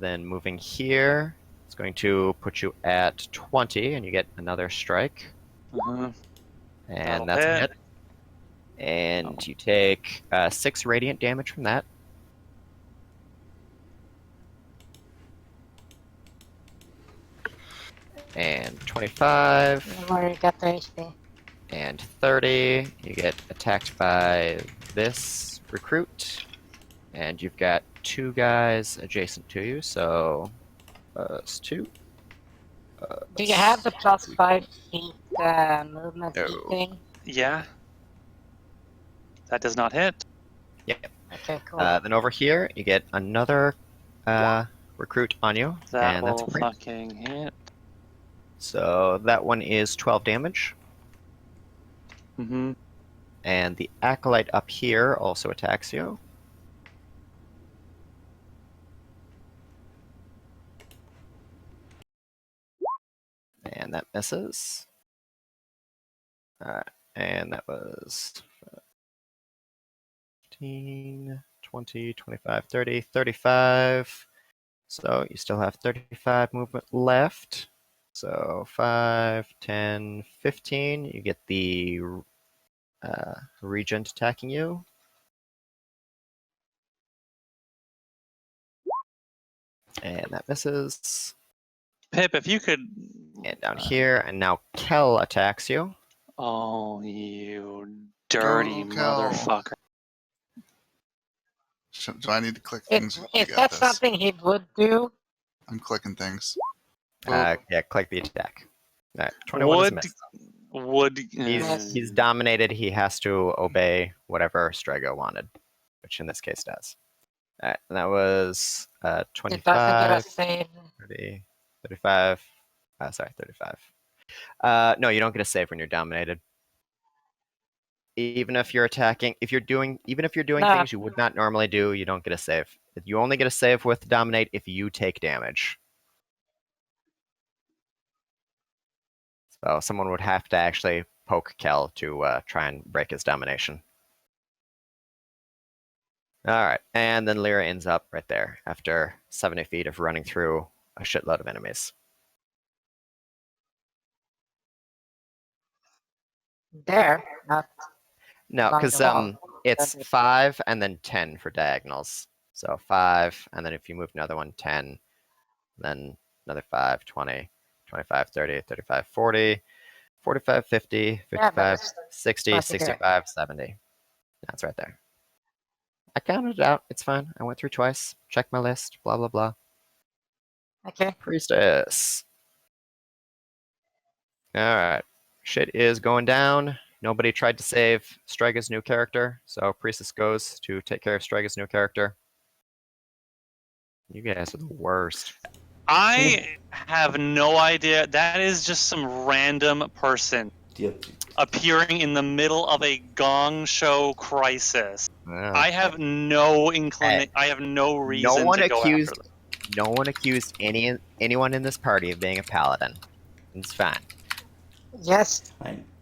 Then moving here, it's going to put you at 20, and you get another strike, Uh-huh. and That'll that's a hit. hit. And you take 6 radiant damage from that. And 25. Where you got the HP? And 30, you get attacked by this recruit, and you've got 2 guys adjacent to you, so it's 2. Do you have the +5 feet movement No. thing? Yeah. That does not hit. Okay, cool. Then over here, you get another recruit on you, That and that's will a crit. fucking hit. So that one is 12 damage, Mm-hmm. and the acolyte up here also attacks you. And that misses. Alright, and that was 15, 20, 25, 30, 35. So you still have 35 movement left. So 5, 10, 15. You get the regent attacking you. And that misses. Pip, if you could. And down here, and now Kell attacks you. Oh, you dirty Go, Kell. motherfucker. Do I need to click things? You If got that's this. something he would do, I'm clicking things. Yeah, click the attack. Alright, 21 is missed. Would. He's dominated. He has to obey whatever Strega wanted, which in this case does. Alright, and that was it doesn't get 25, a save. 30, 35. Sorry, 35. No, you don't get a save when you're dominated. Even if you're attacking, even if you're doing No. things you would not normally do, you don't get a save. You only get a save with dominate if you take damage. So someone would have to actually poke Kell to try and break his domination. Alright, and then Leira ends up right there after 70 feet of running through a shitload of enemies. There, not No, along because the wall. it's 5 and then 10 for diagonals. So 5, and then if you move another one, 10, then another 5, 20, 25, 30, 35, 40, 45, 50, Yeah, 55, but 60, not to do it. 65, 70. That's right there. I counted it out. It's fine. I went through twice. Checked my list. Blah, blah, blah. Okay. Priestess. Alright. Shit is going down. Nobody tried to save Strega's new character, so Priestess goes to take care of Strega's new character. You guys are the worst. I have no idea. That is just some random person Yep. appearing in the middle of a gong show crisis. Yeah. I have no inclination. I have no reason to go after them. No one accused anyone in this party of being a paladin. It's fine. Yes,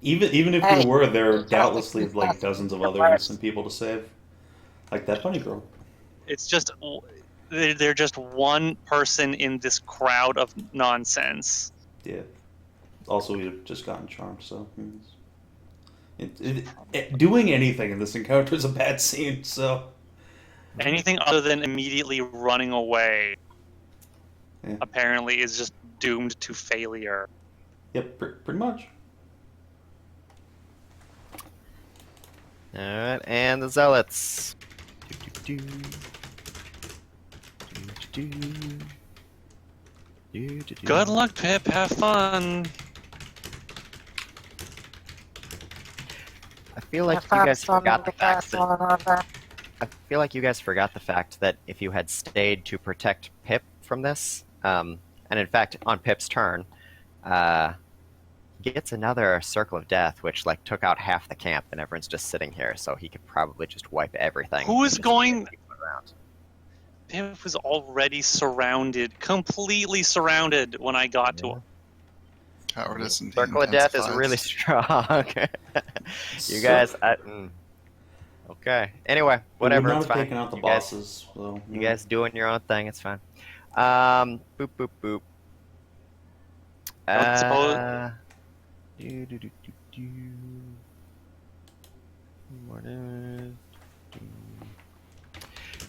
Even if Hey, there were, there are just doubtlessly discuss like dozens of other first. innocent people to save, like that bunny girl. It's just they're just one person in this crowd of nonsense. Yeah. Also, we've just gotten charmed, so doing anything in this encounter is a bad scene. So Anything other than immediately running away, Yeah. apparently, is just doomed to failure. yep, pretty much. Alright, and the zealots. Good luck, Pip. Have fun. I feel like have you fun guys storming forgot the the fact castle and all that. I feel like you guys forgot the fact that if you had stayed to protect Pip from this, and in fact, on Pip's turn, he gets another Circle of Death, which like took out half the camp, and everyone's just sitting here, so he could probably just wipe everything. Who is and just going- get people around. Pip was already surrounded, completely surrounded when I got to him. Cowardice and Circle of Death is really strong. You guys, okay. Anyway, whatever. Well, It's we're not fine. taking out the You guys- bosses. So, You guys doing your own thing. It's fine. Boop boop boop. Don't suppose- Do, do, do, do, do. What is-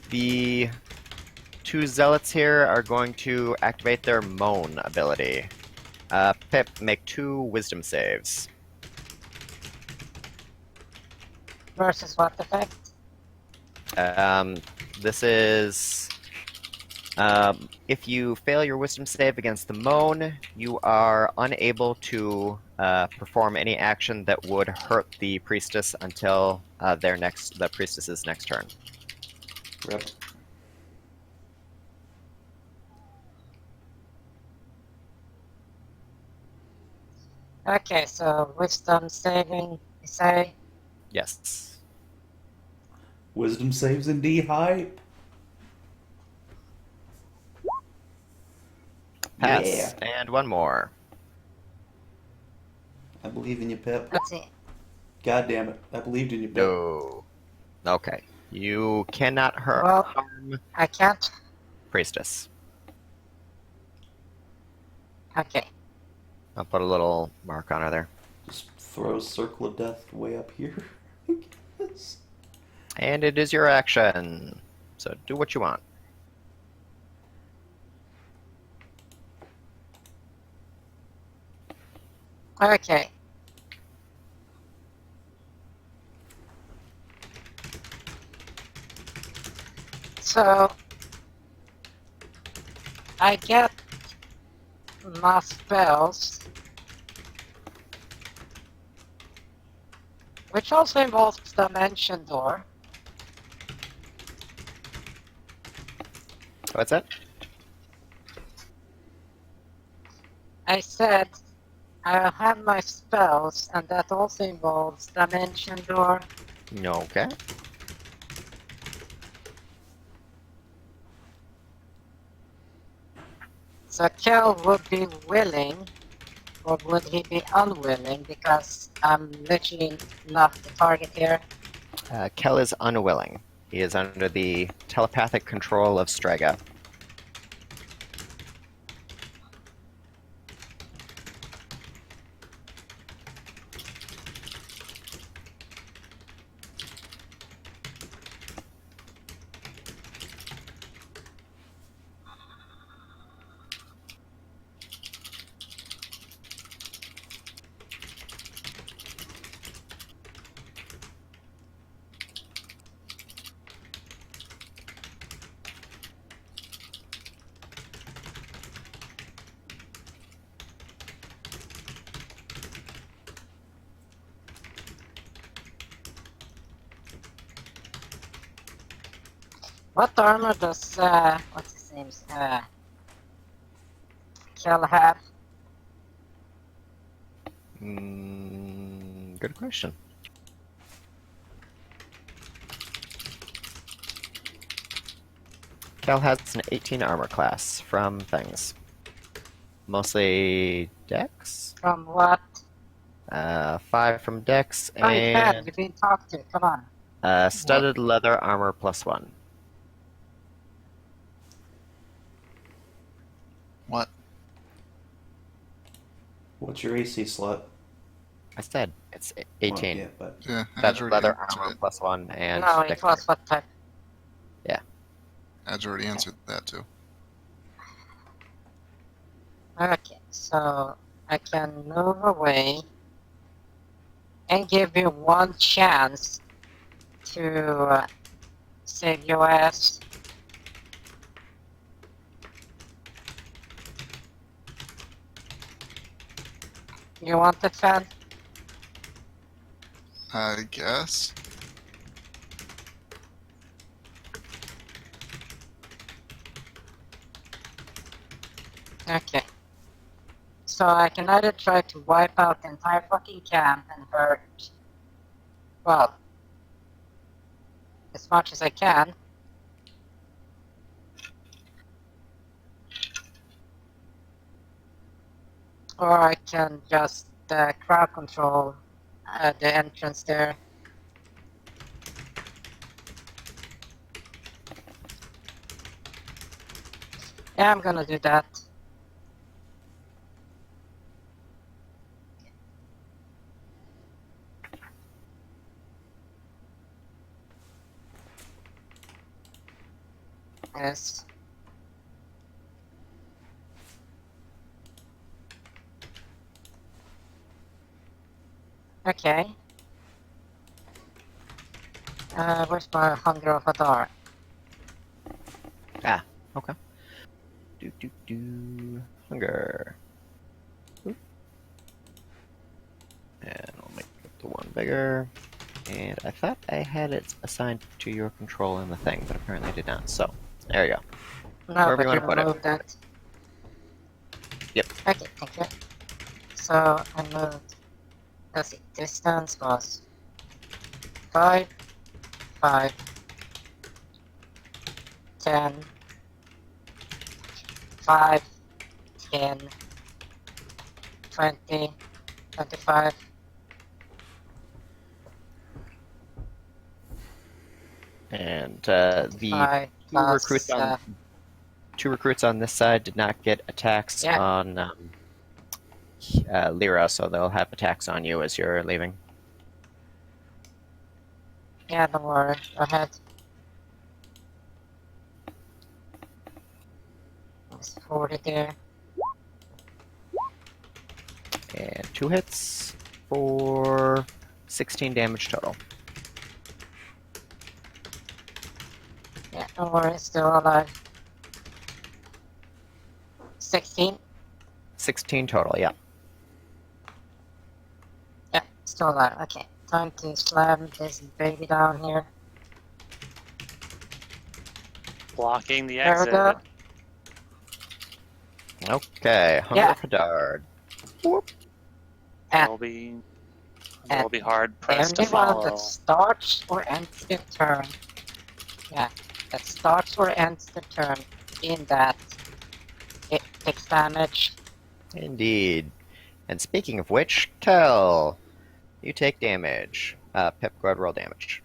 The two zealots here are going to activate their moan ability. Pip, make 2 wisdom saves. Versus what effect? This is if you fail your wisdom save against the moan, you are unable to perform any action that would hurt the priestess until the priestess's next turn. Rip. Okay, so wisdom saving, you say? Yes. Wisdom saves and D high. Pass. Yeah. And one more. I believe in you, Pip. Let's see. God damn it. I believed in you, Pip. No. Okay. You cannot Well- harm I can't. priestess. Okay. I'll put a little mark on her there. Just throw Circle of Death way up here. I guess. And it is your action. So do what you want. Okay. So I get my spells, which also involves Dimension Door. What's that? I said I have my spells, and that also involves Dimension Door. Okay. So Kell would be willing, or would he be unwilling, because I'm literally not the target here. Kell is unwilling. He is under the telepathic control of Strega. What armor does, what's his name, Kell have? Good question. Kell has an 18 armor class from things. Mostly Dex? From what? 5 from Dex, Oh, you can, and you've been talked to, come on. studded leather armor +1. What? What's your AC slut? I said it's Well, 18. yeah, but Yeah, Studded Edge leather already armor answered +1 and No, it Dex. was what type? it. Edge already answered that too. Okay, so I can move away and give you one chance to save your ass. You want the fan? I guess. Okay. So I can either try to wipe out the entire fucking camp and hurt, well, as much as I can. Or I can just crowd control the entrance there. Yeah, I'm gonna do that. Yes. Okay. Where's my Hunger of Adar? Ah, okay. Hunger. Oop. And I'll make the one bigger. And I thought I had it assigned to your control in the thing, but apparently I did not. So, there you go. No, Wherever but you you want to put it. removed that. Yep. Okay, thank you. So I moved. Let's see. Distance was 5, 5, 10, 5, 10, 20, 25. And the 5 plus, two recruits on this side did not get attacks Yeah. on Leira, so they'll have attacks on you as you're leaving. yeah, don't worry. Go ahead. There's 40 there. And 2 hits for 16 damage total. Yeah, don't worry. Still alive. 16. 16 total, yeah. Yeah, still alive. Okay, time to slam this baby down here. Blocking the There we exit. go. Okay, Hunger Yeah. of Hadard. And Will be and will be hard pressed to anyone follow. that starts or ends the turn, yeah, that starts or ends the turn in that, it takes damage. Indeed. And speaking of which, Kell, you take damage. Pip, go ahead, roll damage.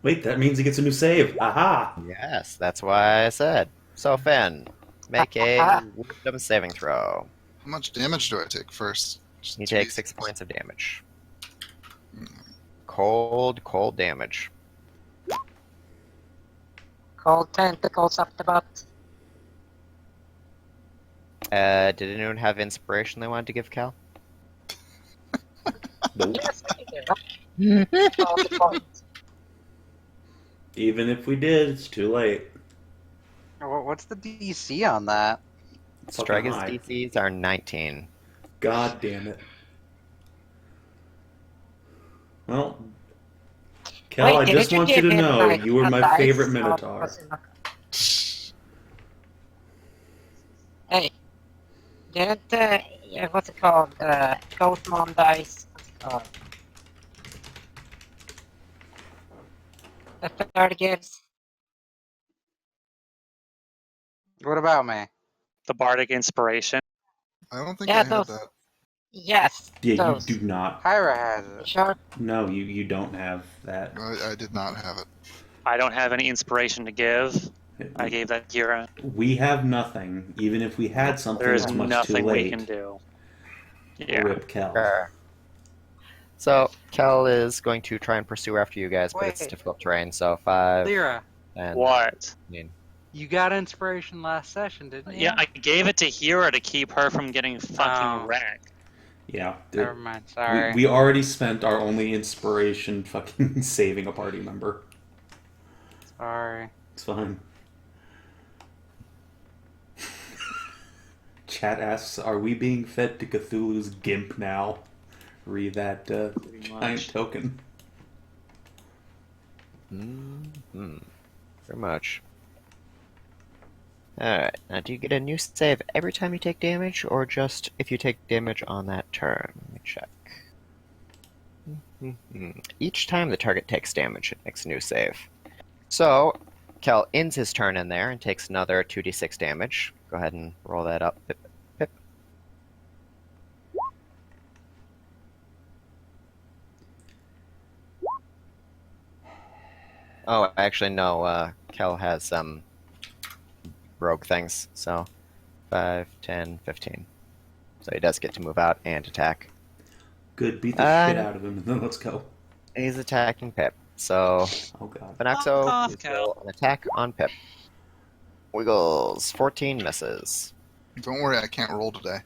Wait, that means he gets a new save. Aha! Yes, that's why I said. So, Fen, make a wisdom saving throw. How much damage do I take first? Just You to take be- 6 points of damage. Cold damage. Cold tentacles up the butt. Did anyone have inspiration they wanted to give Cal? Nope. Yes, I can do that. All the points. Even if we did, it's too late. What's the DC on that? Fucking Strega's high. DCs are 19. God damn it. Well, Kell, Wait, I didn't just want you give to him, know like, you were a my dice favorite of- Minotaur. Hey, didn't what's it called? Goat Mom dice. What's it called? The third gives. What about me? The bardic inspiration. I don't think Yeah, I had those- that. Yes. Yeah, those. you do not. Hyra has it. Sure. No, you don't have that. I did not have it. I don't have any inspiration to give. I gave that Kira. We have nothing. Even if we had something, There is it's much too nothing we late. can do. Yeah. Rip Kell. Sure. So, Kel is going to try and pursue after you guys, but it's Wait. difficult terrain, so 5, Leira, and What? 15. you got inspiration last session, didn't you? Yeah, I gave it to Hyra to keep her from getting fucking Oh. wrecked. Yeah. Never mind. Sorry. We already spent our only inspiration fucking saving a party member. Sorry. It's fine. Chat asks, are we being fed to Cthulhu's gimp now? Read that giant much. token. Mm-hmm. Very much. Alright, now do you get a new save every time you take damage, or just if you take damage on that turn? Let me check. Each time the target takes damage, it makes a new save. So, Kell ends his turn in there and takes another 2d6 damage. Go ahead and roll that up. Pip, pip. Oh, actually, no. Kell has rogue things, so 5, 10, 15. So he does get to move out and attack. Good, beat the shit out of him, and then let's go. He's attacking Pip. So Oh god. Fenoxo Off, please Kell. roll an attack on Pip. Wiggles. 14 misses. Don't worry, I can't roll today.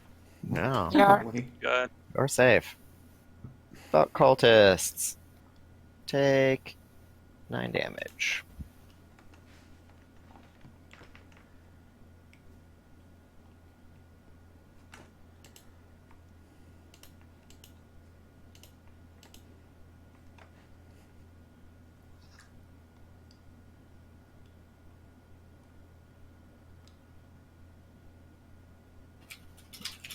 No. Yeah. Good. You're safe. But cultists take 9 damage.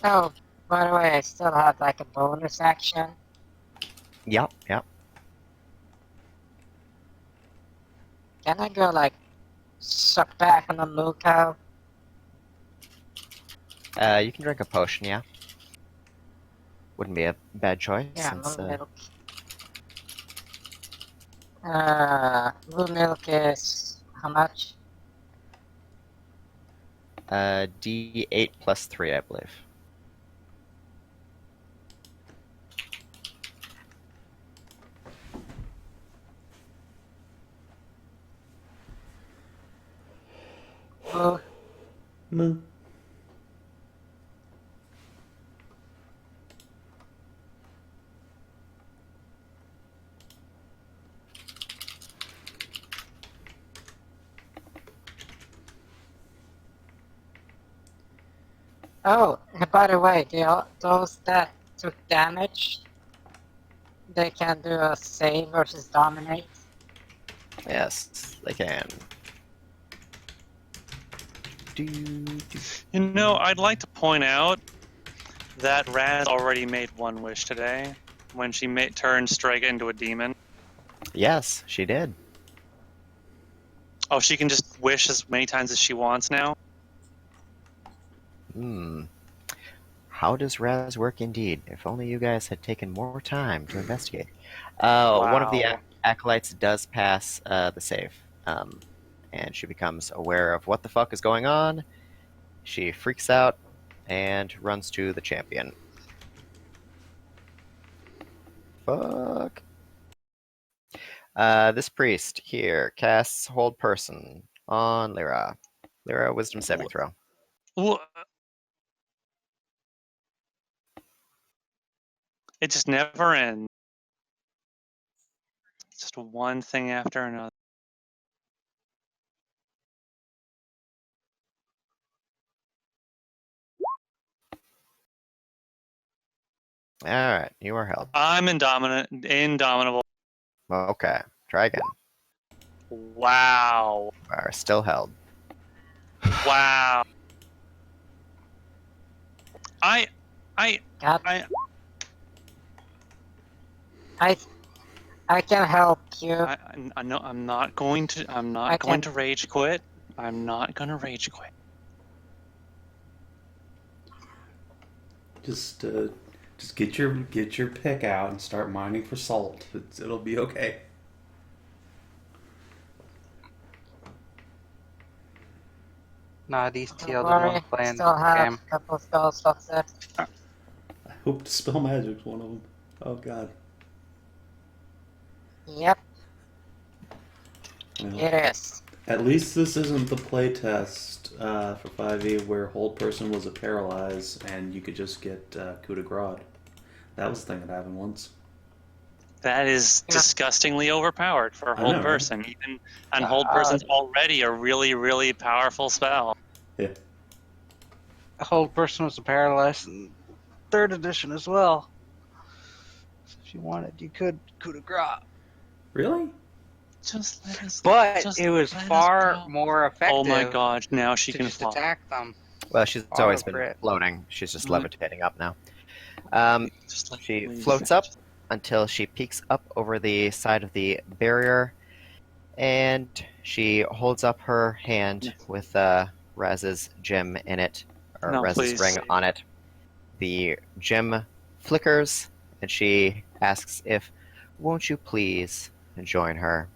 Oh, by the way, I still have like a bonus action. Yep, yep. Can I go like suck back on the moo cow? You can drink a potion, yeah. Wouldn't be a bad choice Yeah, since moo milk. Moo milk is how much? D8 plus 3, I believe. Moo. Moo. Oh, and by the way, those that took damage, they can do a save versus dominate. Yes, they can. You know, I'd like to point out that Raz already made one wish today when she turned Strega into a demon. Yes, she did. Oh, she can just wish as many times as she wants now? How does Raz work indeed? If only you guys had taken more time to investigate. One of the Wow. acolytes does pass the save. And she becomes aware of what the fuck is going on. She freaks out and runs to the champion. Fuck. This priest here casts Hold Person on Leira. Leira, wisdom saving throw. Ooh. It just never ends. Just one thing after another. Alright, you are held. I'm indomitable. Okay, try again. Wow. You are still held. Wow. I God, I I can help you. I know I'm not going to I can- rage quit. I'm not gonna rage quit. Just get your pick out and start mining for salt. It'll be okay. Nah, these Don't TL worry, didn't want to play in still the have game. a couple spell slots left. I hope Dispel Magic's one of them. Oh god. Yep, Well, it is. at least this isn't the playtest for 5e where Hold Person was a paralyze and you could just get coup de grace. That was the thing that happened once. That is Yeah. disgustingly overpowered for a I hold know, right? person. Hold person's already a really, really powerful spell. Yeah. A whole person was paralyzed in 3rd edition as well. So if you wanted, you could coup de grace. Really? Just let us. But just it was let us far go. more effective Oh my gosh! Now she to can just fly. attack them. Well, she's Auto always been crit. floating. She's just Mhm. levitating up now. Just let She please. floats up until she peeks up over the side of the barrier, and she holds up her hand with Raz's gem in it, or No, Raz's please. ring on it. The gem flickers, and she asks if, "Won't you please join her?"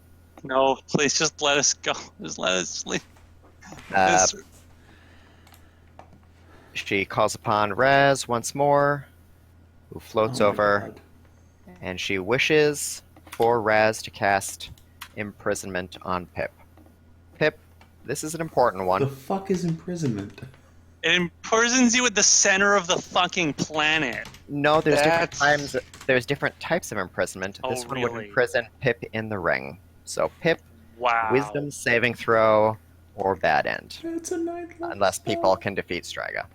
No, please, just let us go. Just let us leave. Uh, she calls upon Raz once more, who floats Oh my over, God. and she wishes for Raz to cast imprisonment on Pip. Pip, this is an important The one. fuck is imprisonment? It imprisons you at the center of the fucking planet. No, there's different That's- times. There's different types of imprisonment. Oh, This one would really? imprison Pip in the ring. So Pip, Wow. Wisdom saving throw or bad end, It's a 9th level unless people spell. can defeat Strega.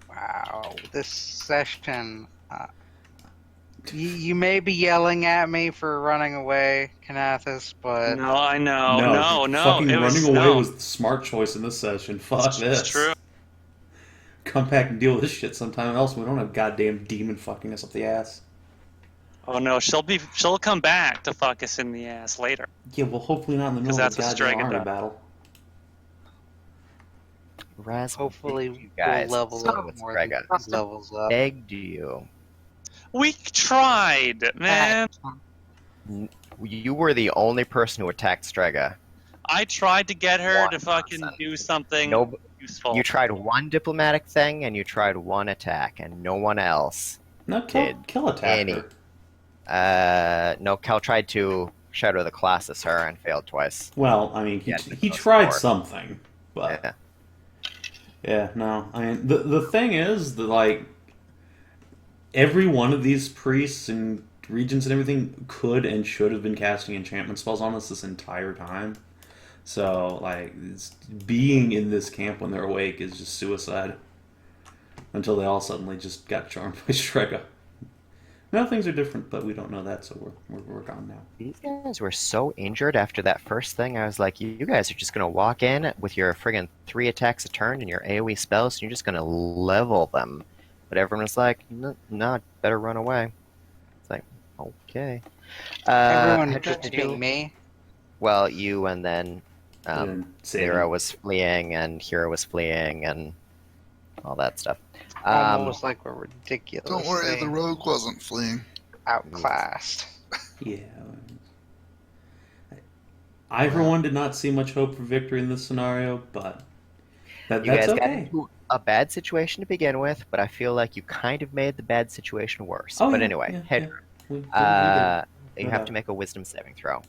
Wow, this session. You may be yelling at me for running away, Kinathis, but No, I know. No, No. fucking It was, running away no. was the smart choice in this session. Fuck It's this. true. Come back and deal with this shit sometime else. We don't have goddamn demon fucking us up the ass. Oh no, she'll come back to fuck us in the ass later. Yeah, well, hopefully not in the middle that's of a what goddamn Strega army does. battle. Raz, hopefully you guys we'll level stay up with more than Strega. he levels up. Begged you. We tried, man. You were the only person who attacked Strega. I tried to get her to One fucking person. do something No, useful. you tried one diplomatic thing and you tried one attack, and no one else. No, Did Kell attacked any. her. No, Kell tried to Shadow the Colossus her and failed twice. Well, I mean, Yeah, he close tried door. something, but Yeah. yeah, no. I mean, the thing is that like every one of these priests and regents and everything could and should have been casting enchantment spells on us this entire time. So like, being in this camp when they're awake is just suicide. Until they all suddenly just got charmed by Strega. Now things are different, but we don't know that, so we're gone now. These guys were so injured after that first thing. I was like, you guys are just gonna walk in with your friggin' 3 attacks a turn and your AoE spells, and you're just gonna level them. But everyone was like, no, better run away. It's like, okay. Everyone Hedrah, just being me. Well, you and then And Savin. Leira was fleeing and Hyra was fleeing and all that stuff. Almost like we're ridiculous. Don't worry, the rogue wasn't fleeing. Outclassed. Yeah. I, for one, did not see much hope for victory in this scenario, but You that's guys got okay. into a bad situation to begin with, but I feel like you kind of made the bad situation worse. Oh, but yeah, anyway, yeah, Hedrah, We did. you No have doubt. to make a wisdom saving throw.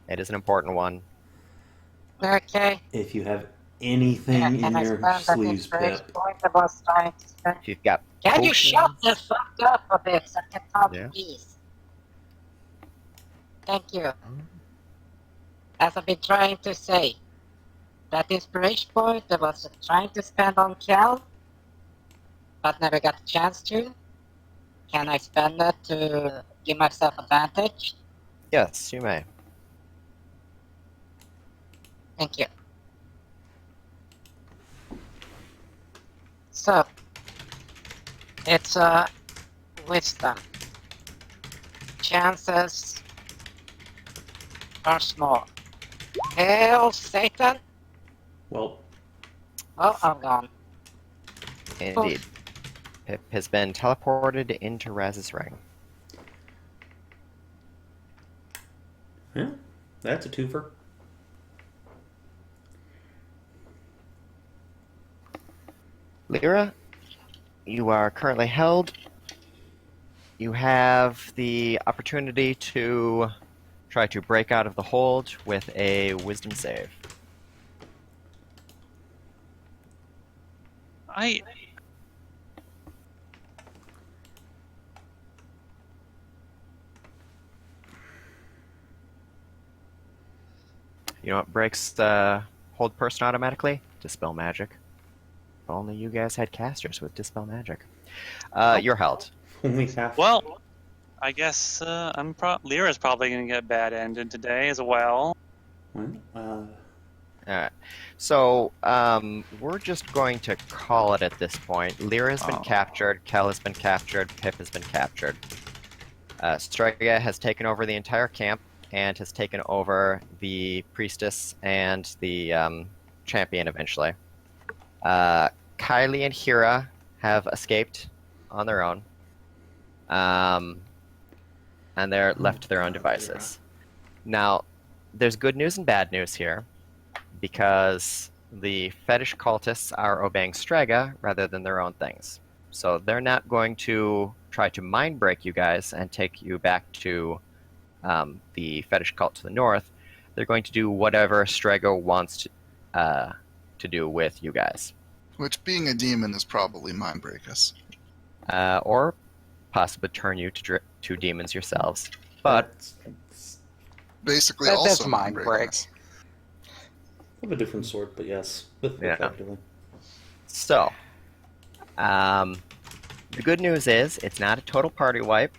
It is an important one. Okay. If you have anything Can in I your spend an sleeves, inspiration Pip. point I was trying to spend? If you've got Can you potions- shut the fuck up a bit so I can talk, Yeah. please? Thank you. As I've been trying to say, that inspiration point I was trying to spend on Kell, but never got a chance to. Can I spend it to give myself advantage? Yes, you may. Thank you. So, it's wisdom. Chances are small. Hail Satan! Well, Oh, I'm gone. Indeed. Pip has been teleported into Raz's ring. yeah, that's a twofer. Leira, you are currently held. You have the opportunity to try to break out of the hold with a wisdom save. You know what breaks the hold person automatically? Dispel magic. If only you guys had casters with dispel magic. You're held. Only half. Well, I guess Lyra's probably going to get bad ended today as well. Well, Alright. So, we're just going to call it at this point. Lyra's been Oh. captured, Kell has been captured, Pip has been captured. Strega has taken over the entire camp and has taken over the priestess and the champion eventually. Kylie and Hyra have escaped on their own. And they're left to their own devices. Now, there's good news and bad news here, because the fetish cultists are obeying Strega rather than their own things. So they're not going to try to mind break you guys and take you back to the fetish cult to the north. They're going to do whatever Strega wants to do with you guys. Which, being a demon, is probably mind break us. Or possibly turn you to demons yourselves. But it's Basically, That's also mind break break. us. of a different sort, but yes, Yeah. effectively. so, the good news is it's not a total party wipe.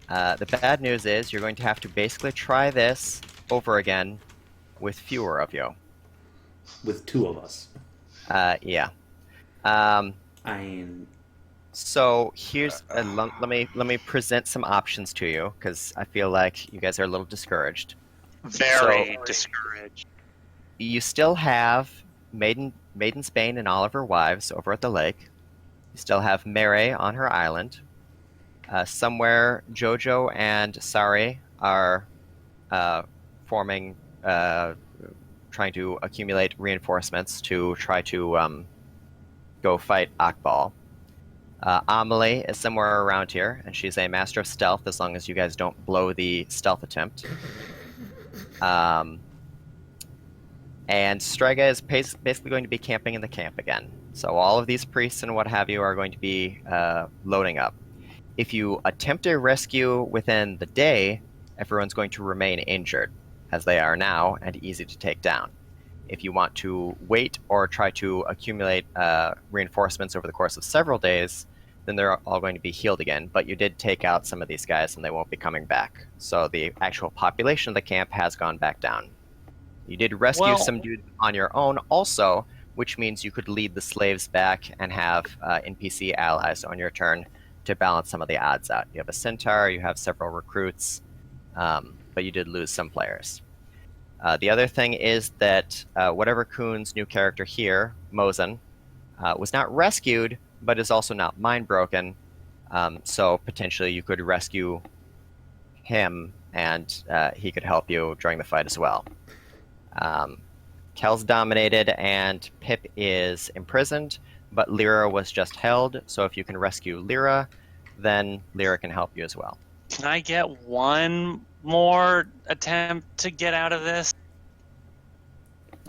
The bad news is you're going to have to basically try this over again with fewer of you. With two of us. Yeah. So here's let me present some options to you, because I feel like you guys are a little discouraged. Very discouraged. You still have Maiden's Bane and all of her wives over at the lake. You still have Mary on her island. Somewhere Jojo and Sari are forming, trying to accumulate reinforcements to try to go fight Akbal. Amelie is somewhere around here, and she's a master of stealth as long as you guys don't blow the stealth attempt. And Strega is basically going to be camping in the camp again. So all of these priests and what have you are going to be loading up. If you attempt a rescue within the day, everyone's going to remain injured, as they are now, and easy to take down. If you want to wait or try to accumulate reinforcements over the course of several days, then they're all going to be healed again. But you did take out some of these guys, and they won't be coming back. So the actual population of the camp has gone back down. You did rescue some dudes on your own also, which means you could lead the slaves back and have NPC allies on your turn to balance some of the odds out. You have a centaur, you have several recruits, but you did lose some players. The other thing is that whatever Kuhn's new character here, Mosen, was not rescued, but is also not mind broken. So potentially you could rescue him, and he could help you during the fight as well. Kell's dominated, and Pip is imprisoned, but Lyra was just held. So if you can rescue Lyra, then Lyra can help you as well. Can I get one more attempt to get out of this?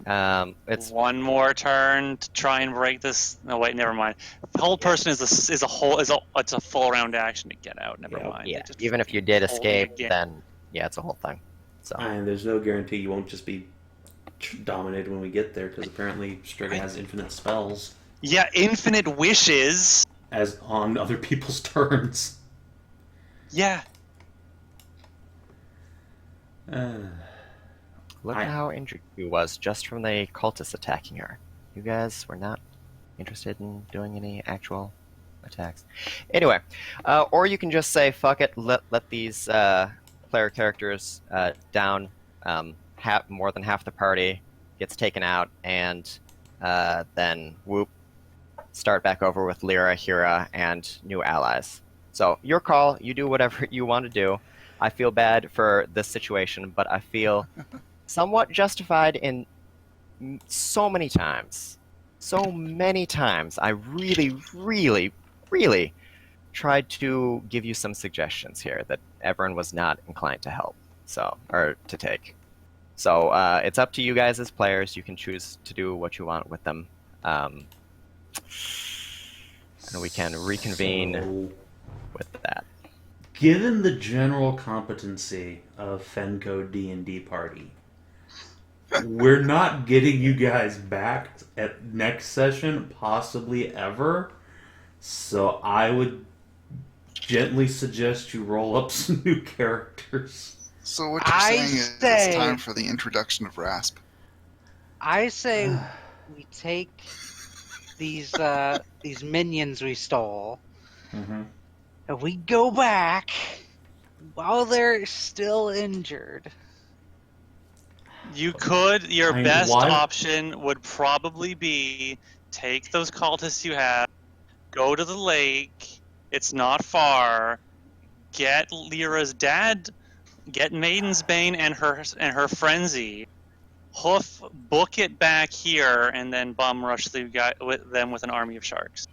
It's One more turn to try and break this. No, wait, never mind. The whole person is a full round action to get out. Never mind. yeah. Just Even if you did hold escape, again. then yeah, it's a whole thing. So And there's no guarantee you won't just be dominated when we get there, because apparently Strega has infinite spells Yeah, infinite wishes. as on other people's turns. Yeah. look at how injured she was just from the cultists attacking her. You guys were not interested in doing any actual attacks. Anyway, or you can just say, fuck it, let these player characters down. More than half the party gets taken out, and then whoop, start back over with Lyra, Hyra, and new allies. So your call, you do whatever you want to do. I feel bad for this situation, but I feel somewhat justified in so many times. So many times I really, really, really tried to give you some suggestions here that everyone was not inclined to help, or to take. So it's up to you guys as players. You can choose to do what you want with them. And we can reconvene So, with that. given the general competency of Fenco D&D party, we're not getting you guys back at next session, possibly ever. So I would gently suggest you roll up some new characters. So what you're I saying is say- it's time for the introduction of Rasp. I say we take these minions we stole, Mm-hmm. and we go back while they're still injured. You could. Your I mean, best why- option would probably be take those cultists you have, go to the lake. It's not far. Get Lyra's dad. Get Maiden's Bane and her frenzy. Book it back here, and then bum rush the guy with them with an army of sharks.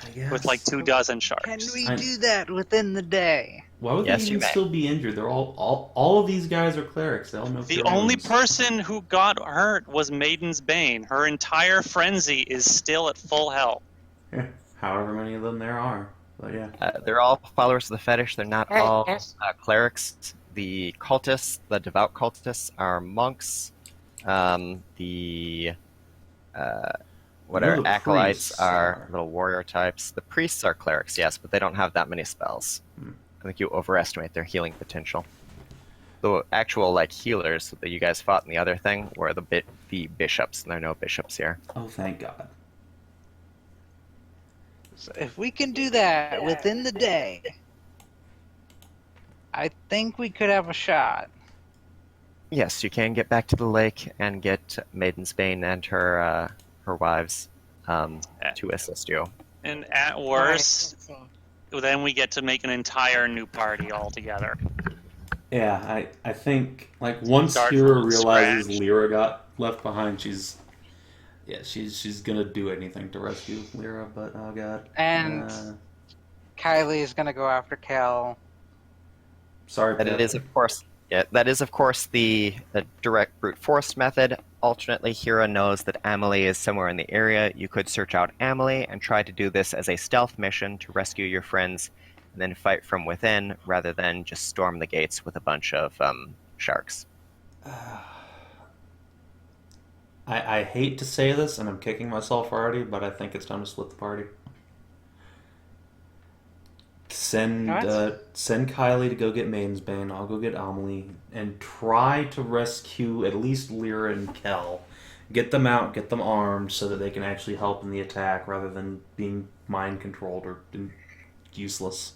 I guess. With like 24 sharks. Can we I- do that within the day? Why would Yes, they you even may. still be injured? They're all of these guys are clerics. They all know The their only wounds. person who got hurt was Maiden's Bane. Her entire frenzy is still at full health. Yeah, however many of them there are. But yeah. They're all followers of the fetish. They're not Hey, all yes. clerics. The cultists, the devout cultists, are monks. The whatever the acolytes priests are are. little warrior types. The priests are clerics, yes, but they don't have that many spells. Hmm. I think you overestimate their healing potential. The actual like healers that you guys fought in the other thing were the bishops, and there are no bishops here. Oh, thank God. So if we can do that within the day, I think we could have a shot. Yes, you can get back to the lake and get Maiden's Bane and her wives to assist you. And at Alright, worst, let's see. then we get to make an entire new party altogether. Yeah, I think like once Start Hyra from realizes scratch. Lyra got left behind, she's gonna do anything to rescue Lyra. But oh God. And Kylie is gonna go after Kell. Sorry, That Pip. is, of course, the direct brute force method. Alternately, Hyra knows that Amelie is somewhere in the area. You could search out Amelie and try to do this as a stealth mission to rescue your friends, and then fight from within rather than just storm the gates with a bunch of sharks. I hate to say this, and I'm kicking myself already, but I think it's time to split the party. Send Kylie to go get Maiden's Bane. I'll go get Amelie and try to rescue at least Leira and Kell. Get them out, get them armed, so that they can actually help in the attack rather than being mind controlled or useless.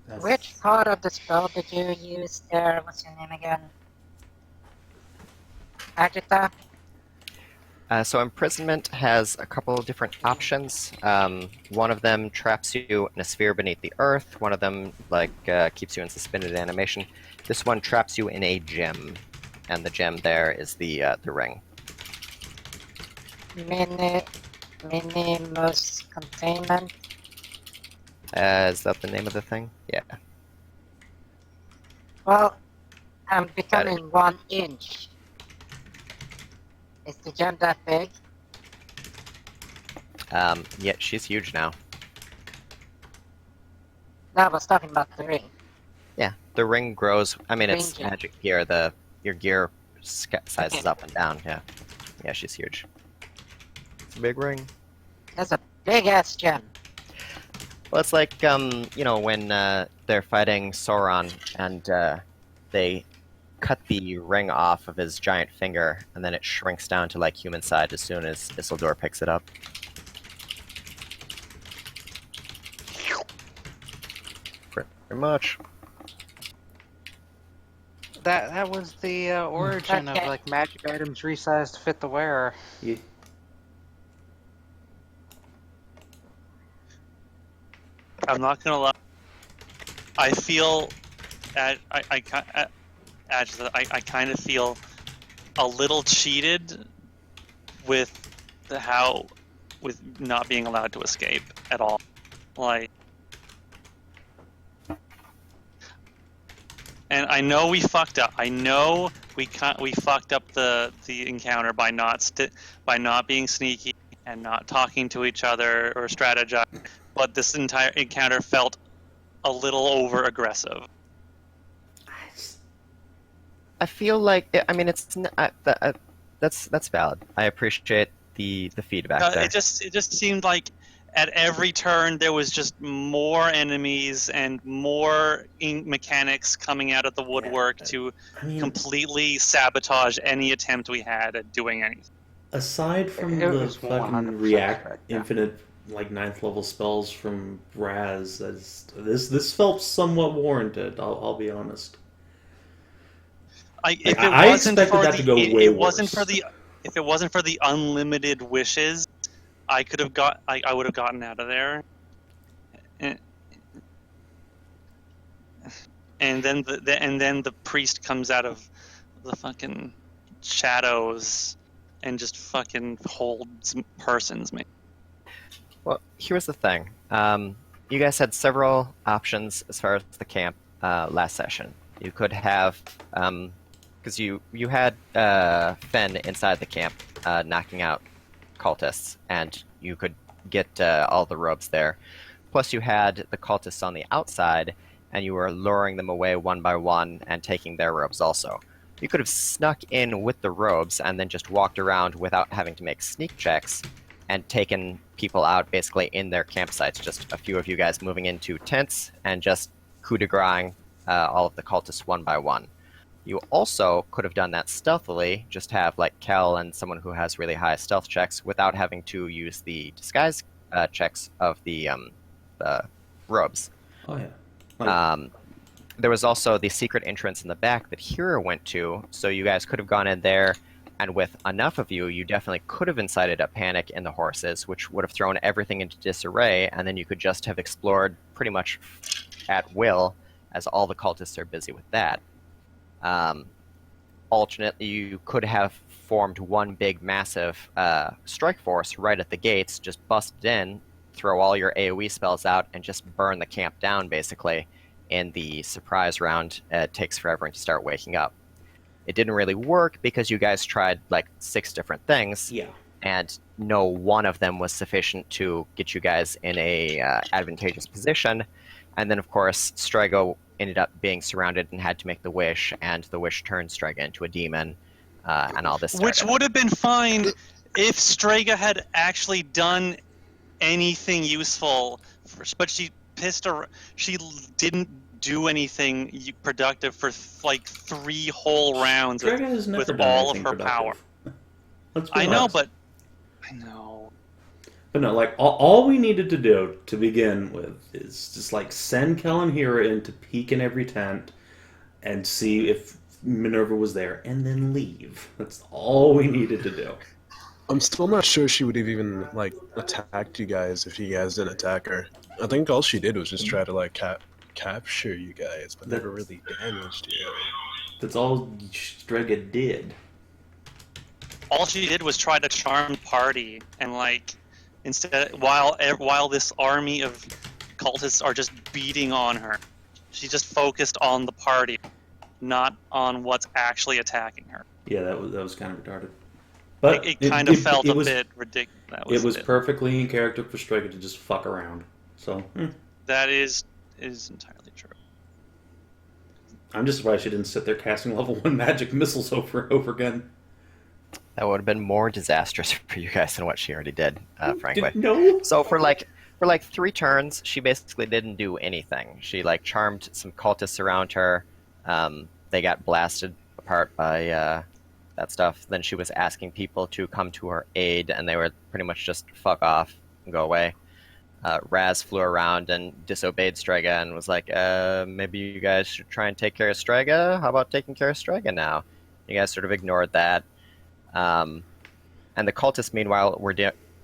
That's- Which part of the spell did you use there? What's your name again? Adjatha? So imprisonment has a couple of different options. One of them traps you in a sphere beneath the earth. One of them keeps you in suspended animation. This one traps you in a gem, and the gem there is the ring. Minimus containment. Is that the name of the thing? Yeah. Well, I'm becoming 1 inch. Is the gem that big? Yeah, she's huge now. No, I was talking about the ring. Yeah, the ring grows. I mean, it's Ring gem. magic gear. Your gear sizes up and down. Yeah, yeah, she's huge. It's a big ring. That's a big ass gem. Well, it's like when they're fighting Sauron and they cut the ring off of his giant finger, and then it shrinks down to like human size as soon as Isildur picks it up. Pretty much. That was the origin of Okay. like magic items resized to fit the wearer. Yeah. I'm not gonna lie. I feel, I kind of feel a little cheated with with not being allowed to escape at all. Like, and I know we fucked up. I know we fucked up the encounter by not being sneaky and not talking to each other or strategizing. But this entire encounter felt a little over aggressive. I feel like I mean that's valid. I appreciate the feedback there. It just seemed like at every turn there was just more enemies and more mechanics coming out of the woodwork to completely sabotage any attempt we had at doing anything. Aside from It the was fucking 100% react correct, yeah. infinite like 9th level spells from Raz, this felt somewhat warranted. I'll be honest. If I expected that to go way worse. If it wasn't for the unlimited wishes, I would have gotten out of there. And then the priest comes out of the fucking shadows and just fucking holds persons, man. Well, here's the thing. You guys had several options as far as the camp last session. You could have, because you had Fen inside the camp knocking out cultists, and you could get all the robes there. Plus, you had the cultists on the outside, and you were luring them away one by one and taking their robes also. You could have snuck in with the robes and then just walked around without having to make sneak checks and taken people out basically in their campsites. Just a few of you guys moving into tents and just coup de grace all of the cultists one by one. You also could have done that stealthily, just have like Kell and someone who has really high stealth checks without having to use the disguise checks of the robes. Oh yeah. There was also the secret entrance in the back that Hyra went to, so you guys could have gone in there, and with enough of you, you definitely could have incited a panic in the horses, which would have thrown everything into disarray, and then you could just have explored pretty much at will, as all the cultists are busy with that. Alternately, you could have formed one big, massive strike force right at the gates, just busted in, throw all your AoE spells out, and just burn the camp down, basically. In the surprise round, it takes forever to start waking up. It didn't really work because you guys tried like 6 different things, Yeah. and no one of them was sufficient to get you guys in a advantageous position. And then, of course, Strega ended up being surrounded and had to make the wish, and the wish turned Strega into a demon, and all this started. Which would have been fine if Strega had actually done anything useful, but she didn't do anything productive for like 3 whole rounds Strega has never with done all of anything her power. productive. Let's be I know, honest. but I know. But no, like all we needed to do to begin with is just like send Kell and Hyra in to peek in every tent and see if Minerva was there, and then leave. That's all we needed to do. I'm still not sure she would have even like attacked you guys if you guys didn't attack her. I think all she did was just try to like capture you guys, but never really damaged you. That's all Strega did. All she did was try to charm the party, and like instead, while this army of cultists are just beating on her, she just focused on the party, not on what's actually attacking her. Yeah, that was kind of retarded. But it kind of felt a was, bit ridiculous. It was perfectly in character for Strega to just fuck around. So that is entirely true. I'm just surprised she didn't sit there casting level 1 magic missiles over and over again. That would have been more disastrous for you guys than what she already did, frankly. No. So for 3 turns, she basically didn't do anything. She like charmed some cultists around her. They got blasted apart by that stuff. Then she was asking people to come to her aid, and they were pretty much just fuck off and go away. Raz flew around and disobeyed Strega and was like, maybe you guys should try and take care of Strega? How about taking care of Strega now? You guys sort of ignored that. And the cultists, meanwhile, were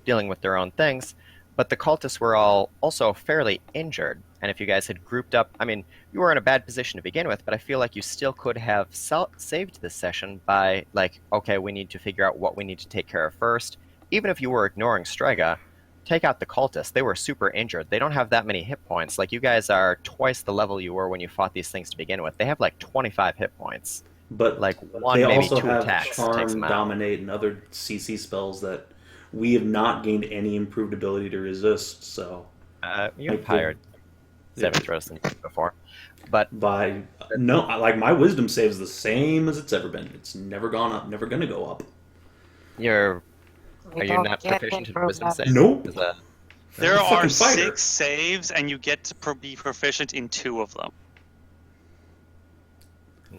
dealing with their own things, but the cultists were all also fairly injured. And if you guys had grouped up, I mean, you were in a bad position to begin with, but I feel like you still could have saved this session by, like, okay, we need to figure out what we need to take care of first. Even if you were ignoring Strega, take out the cultists. They were super injured. They don't have that many hit points. Like, you guys are twice the level you were when you fought these things to begin with. They have, like, 25 hit points. But like one, they maybe also 2 have attacks takes Charm, them out. Dominate, and other CC spells that we have not gained any improved ability to resist. So You've hired Savin throws than before, but like my wisdom save's the same as it's ever been. It's never gone up, never gonna go up. you're We Are you don't not get proficient in wisdom improvement. saves? Nope. Is that- There I'm a are fucking fighter. 6 saves, and you get to be proficient in 2 of them.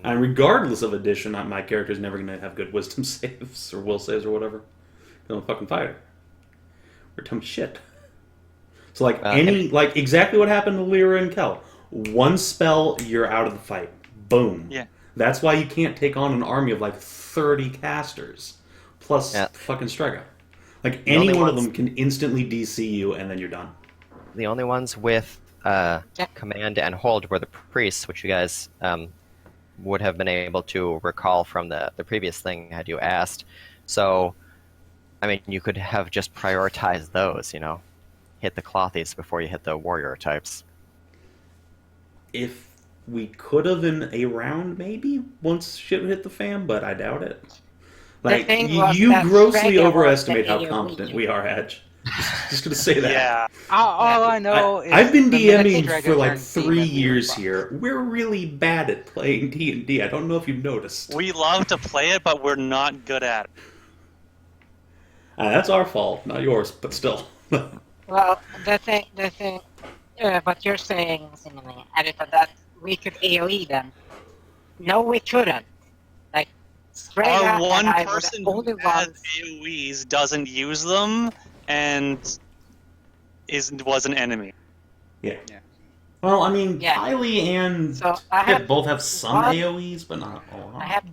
And regardless of addition, my character's never going to have good wisdom saves or will saves or whatever. I'm a fucking fighter. We're dumb shit. So like exactly what happened to Leira and Kell. One spell, you're out of the fight. Boom. Yeah. That's why you can't take on an army of like 30 casters plus fucking Strega. Like any one of them can instantly DC you, and then you're done. The only ones with command and hold were the priests, which you guys would have been able to recall from the previous thing had you asked. So, I mean, you could have just prioritized those, you know, hit the clothies before you hit the warrior types. If we could have in a round, maybe once shit hit the fan, but I doubt it. Like thing was you that grossly Strega was overestimate the how AoE. competent we are, Edge. Just gonna say that. Yeah. All I know is I've been the minute DMing Strega for like turns 3 demon, years fucked. here. We're really bad at playing D&D. I don't know if you've noticed. We love to play it, but we're not good at it. That's our fault, not yours, but still. Well, the thing, but you're saying, seemingly, Adjatha, that we could AoE them. No, we couldn't. Like, Strega Our one and I were person the only who has ones. AoEs doesn't use them and was an enemy. Yeah. Well, I mean, Yeah. Kylie and So I Pip have both have some one- AoEs, but not a lot. I have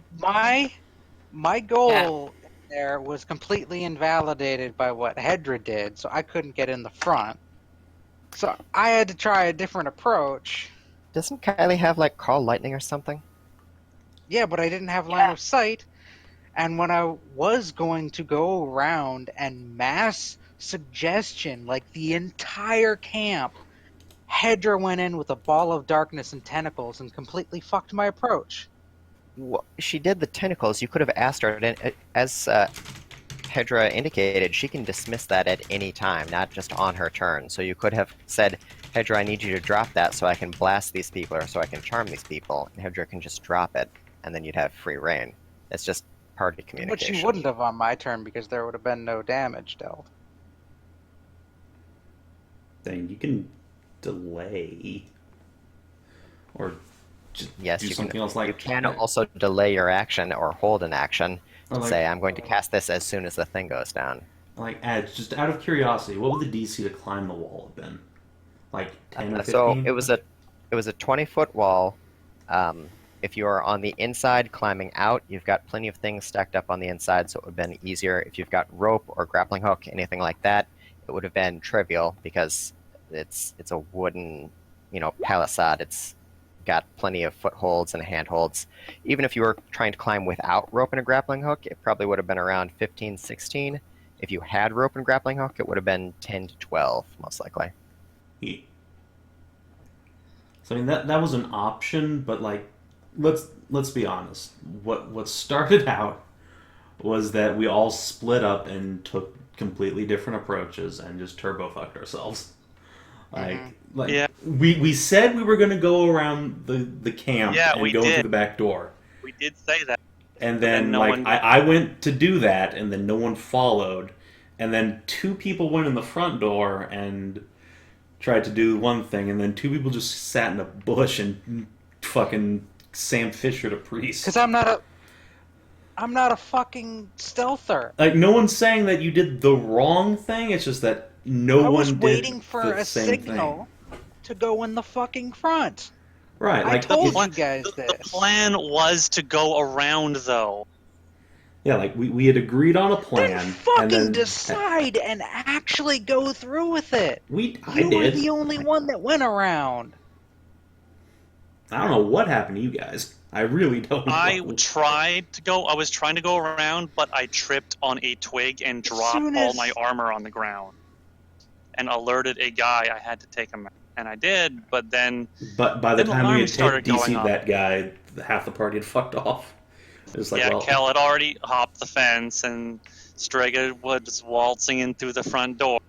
My goal there was completely invalidated by what Hedrah did, so I couldn't get in the front. So I had to try a different approach. Doesn't Kylie have, like, call lightning or something? Yeah, but I didn't have line of sight. And when I was going to go around and mass suggestion, like the entire camp, Hedrah went in with a ball of darkness and tentacles and completely fucked my approach. Well, she did the tentacles. You could have asked her, and as Hedrah indicated, she can dismiss that at any time, not just on her turn. So you could have said, Hedrah, I need you to drop that so I can blast these people or so I can charm these people. And Hedrah can just drop it, and then you'd have free reign. It's just party But communication. she wouldn't have on my turn because there would have been no damage dealt. Then you can delay. Or just Yes, do you something can. else like You can also delay your action or hold an action. Or like- Say, I'm going to cast this as soon as the thing goes down. Like, just out of curiosity, what would the DC to climb the wall have been? Like 10 or 15? So it was a 20-foot wall. If you are on the inside climbing out, you've got plenty of things stacked up on the inside, so it would have been easier. If you've got rope or grappling hook, anything like that, it would have been trivial because it's a wooden, palisade. It's got plenty of footholds and handholds. Even if you were trying to climb without rope and a grappling hook, it probably would have been around 15, 16. If you had rope and grappling hook, it would have been 10 to 12, most likely. Yeah. So I mean that was an option, but like let's be honest. What started out was that we all split up and took completely different approaches and just turbo fucked ourselves. Like Yeah. we said we were gonna go around the camp Yeah, and we go through did. the back door. We did say that. And then, no one- I went to do that, and then no one followed. And then 2 people went in the front door and tried to do one thing, and then 2 people just sat in a bush and fucking Sam Fisher to priest. Because I'm not a fucking stealther. Like, no one's saying that you did the wrong thing, it's just that no I one was did waiting for the a same signal to go in the fucking front. thing. Right, I like, told the- you guys The this. plan was to go around, though. yeah, like, we had agreed on a plan. Then and fucking then decide and actually go through with it. I You were did. the only one that went around. I don't know what happened to you guys. I really don't know. I was trying to go around, but I tripped on a twig and dropped soon all as- my armor on the ground. And alerted a guy I had to take him out. And I did, but then But by the Then time we had alarms started going DC'd off. that guy, half the party had fucked off. It was like, yeah, well, Kell had already hopped the fence, and Strega was waltzing in through the front door.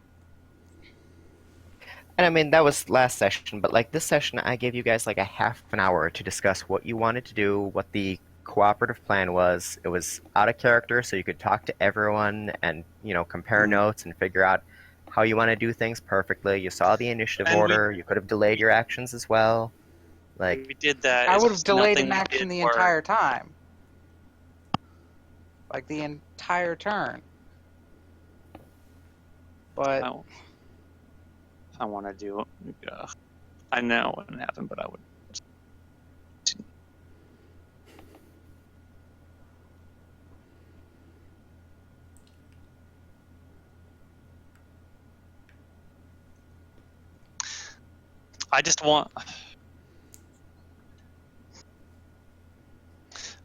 And I mean, that was last session, but like this session, I gave you guys like a half an hour to discuss what you wanted to do, what the cooperative plan was. It was out of character, so you could talk to everyone and, compare notes and figure out how you want to do things perfectly. You saw the initiative And order. You could have delayed your actions as well. Like, We did that. I it's would have just delayed nothing an we action did the work. entire time. Like the entire turn. But I want to do it. I know it wouldn't happen, but I would.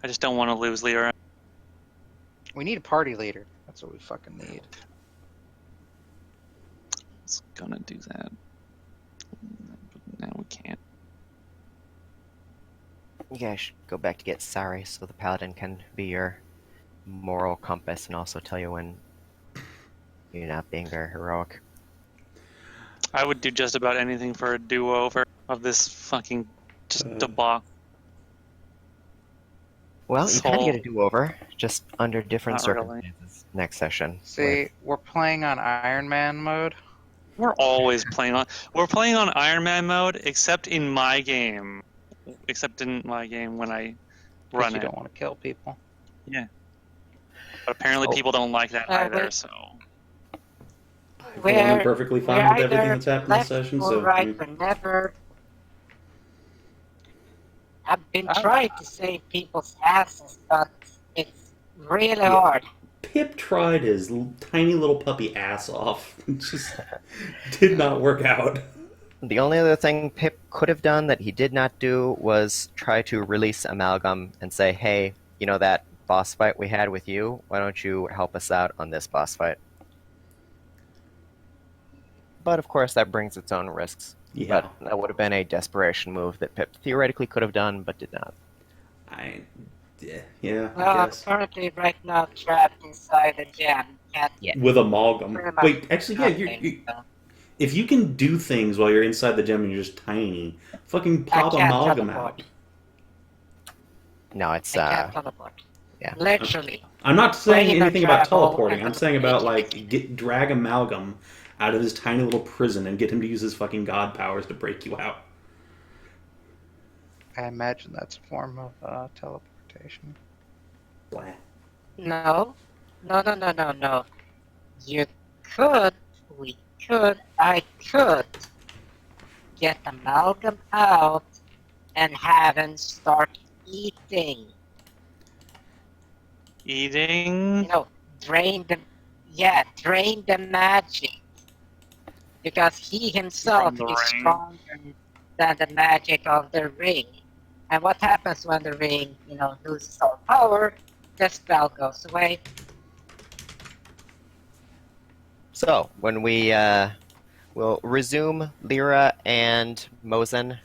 I just don't want to lose Leira. we need a party leader. That's what we fucking need. It's gonna do that. But now we can't. you guys should go back to get Sari so the paladin can be your moral compass and also tell you when you're not being very heroic. I would do just about anything for a do-over of this fucking just debacle. Well, you kind of get a So- do-over, just under different Not really. circumstances next session. See, we're playing on Iron Man mode. We're always playing on. We're playing on Iron Man mode, except in my game. Except in my game when I 'Cause run you it. don't want to kill people. But apparently Oh. people don't like that Yeah, either. but- So I'm perfectly fine with everything that's happened this left session, or so right, we're never. I've been trying to save people's asses, but it's really hard. Pip tried his tiny little puppy ass off. It just did not work out. The only other thing Pip could have done that he did not do was try to release Amalgam and say, hey, that boss fight we had with you, why don't you help us out on this boss fight? But of course, that brings its own risks. Yeah. But that would have been a desperation move that Pip theoretically could have done, but did not. Yeah, Well, I I'm guess. currently right now trapped inside a gem. Can't With amalgam. pretty much Wait, actually, yeah, nothing, you so if you can do things while you're inside the gem and you're just tiny, fucking I pop can't amalgam teleport. out. No, it's, I can't teleport. yeah. Literally. I'm not saying Regular anything about travel teleporting. and I'm saying about, drag amalgam out of his tiny little prison and get him to use his fucking god powers to break you out. I imagine that's a form of teleportation. Blah. No. No. You could, I could get amalgam out and have him start eating. eating. Drain the magic. Because he himself From the is ring. stronger than the magic of the ring. And what happens when the ring, loses all power? The spell goes away. So, when we will resume Leira and Mozen,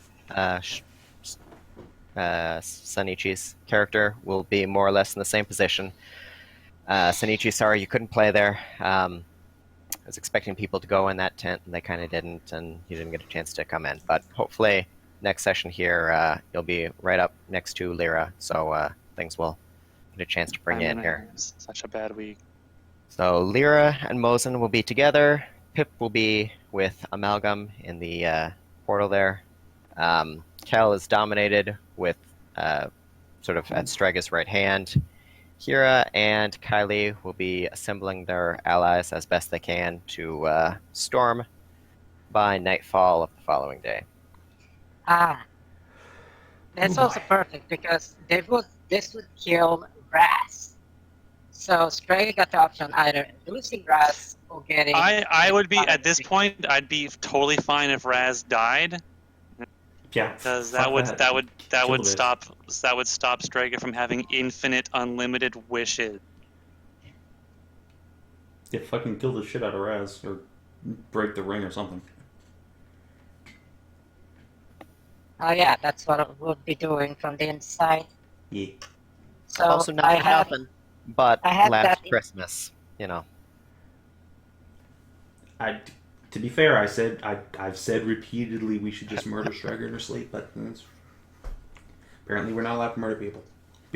Sanichi's character will be more or less in the same position. Sanichi, sorry you couldn't play there. I was expecting people to go in that tent, and they kind of didn't, and you didn't get a chance to come in. But hopefully, next session here, you'll be right up next to Leira, so things will get a chance to bring you in here. Such a bad week. So Leira and Mozen will be together. Pip will be with Amalgam in the portal there. Kell is dominated with sort of at Strega's right hand. Hyra and Kylie will be assembling their allies as best they can to storm by nightfall of the following day. That's also perfect because this would kill Raz. So Strega got the option either losing Raz or getting. I would be at this point. I'd be totally fine if Raz died, Yeah, because fuck that would Kill stop Strega from having infinite, unlimited wishes. Yeah, fucking kill the shit out of Raz or break the ring or something. Oh yeah, that's what I would be doing from the inside. Yeah. So Also not I for have, nothing, but I had last that in- Christmas, To be fair, I've said repeatedly we should just murder Strega in her sleep, but apparently we're not allowed to murder people.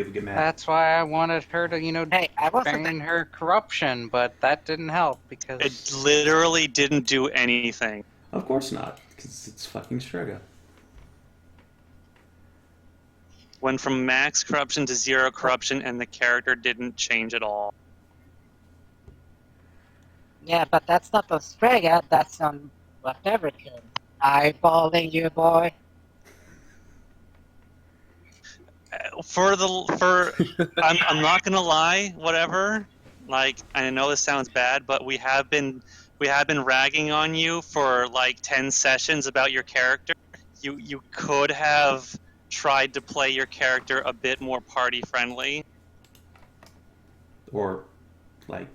People get mad. That's why I wanted her to, Hey, I wasn't. train her corruption, but that didn't help because It literally didn't do anything. Of course not, because it's fucking Strega. Went from max corruption to 0 corruption, and the character didn't change at all. Yeah, but that's not on Strega, that's on whatever kid. Eyeballing you, boy. I'm not gonna lie, whatever. Like, I know this sounds bad, but we have been ragging on you for like 10 sessions about your character. You could have tried to play your character a bit more party friendly. Or, like,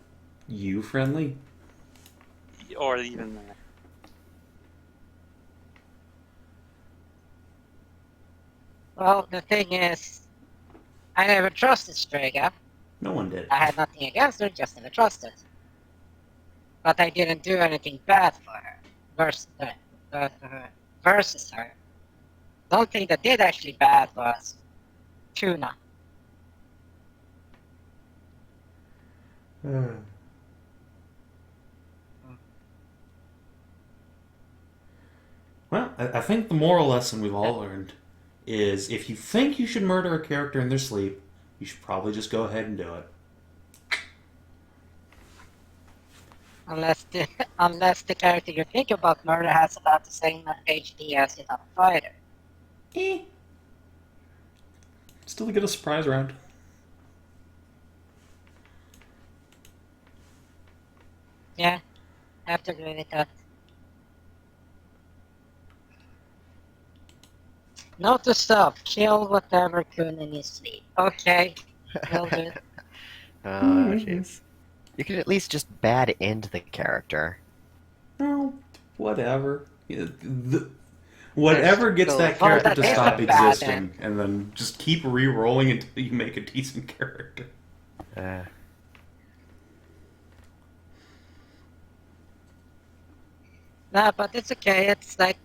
you friendly? Or even that. Well, the thing is, I never trusted Strega. No one did. I had nothing against her, just never trusted. But I didn't do anything bad for her. Versus her. The only thing that did actually bad was Tuna. Well, I think the moral lesson we've all learned is if you think you should murder a character in their sleep, you should probably just go ahead and do it. Unless the character you think about murder has about the same HP as the top fighter. Still get a surprise round. Yeah, I have to agree with that. Note to self, kill whatever coon in his sleep. Okay, will do. Oh, jeez. You could at least just bad end the character. Oh, whatever. Whatever gets that character to that stop is bad, existing, and then just keep re-rolling until you make a decent character. Nah, but it's okay, it's like,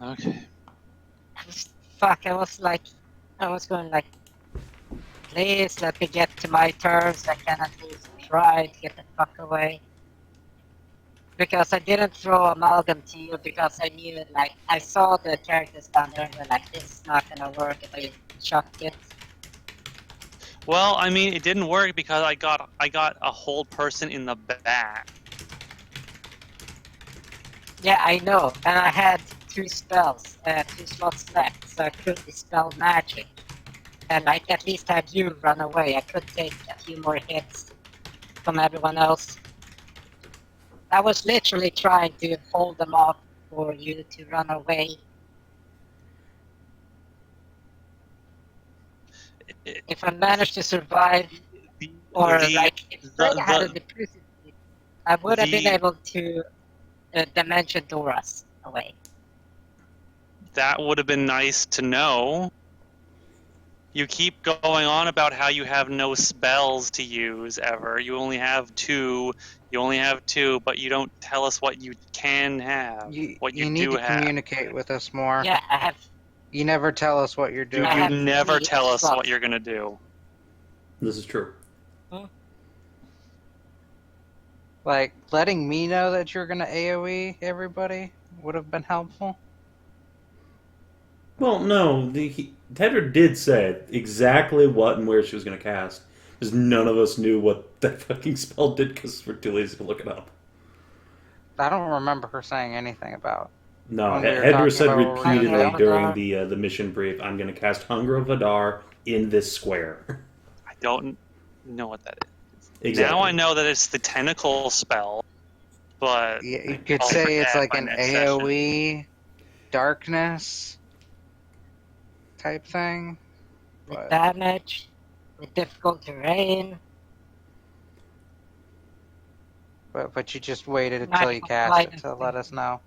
Okay. I was going like, please let me get to my turns, I can at least try to get the fuck away. Because I didn't throw Amalgam to you because I knew, like, I saw the characters down there and were like, this is not gonna work if I chuck it. Well, I mean, it didn't work because I got a whole person in the back. Yeah, I know, and I had 2 spells, 2 slots left, so I could dispel magic. And I at least had you run away, I could take a few more hits from everyone else. I was literally trying to hold them off for you to run away. If I managed to survive, or like, if Strega hadn't been prison, I would have been able to Dimension Door us away. That would have been nice to know. You keep going on about how you have no spells to use ever. You only have 2. But you don't tell us what you can have. you do need to have. communicate with us more. Yeah, I have. You never tell us what you're doing. I You have never 3 tell us slots. what you're gonna do. This is true. Like, letting me know that you're gonna AoE everybody would have been helpful. Well, no, Hedrah did say exactly what and where she was going to cast. Because none of us knew what that fucking spell did because we're too lazy to look it up. I don't remember her saying anything about. No, When we were Hedrah talking said about what we're repeatedly gonna do. during the mission brief, I'm going to cast Hunger of Hadar in this square. I don't know what that is. Exactly. Now I know that it's the tentacle spell, but You could I'll say it's forget like by an next session. AoE darkness type thing. With But damage, with difficult terrain. but you just waited until you cast it to let us know.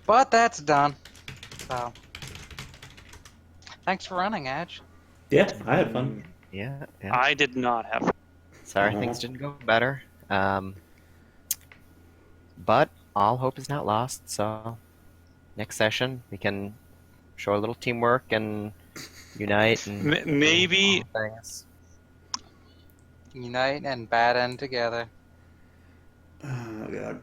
But that's done. So Thanks for running, Edge. Yeah, I had fun. Yeah. I did not have. Sorry, Aw. things didn't go better. But all hope is not lost. So next session we can show a little teamwork and unite and Maybe things. Unite and bad end together. Oh god.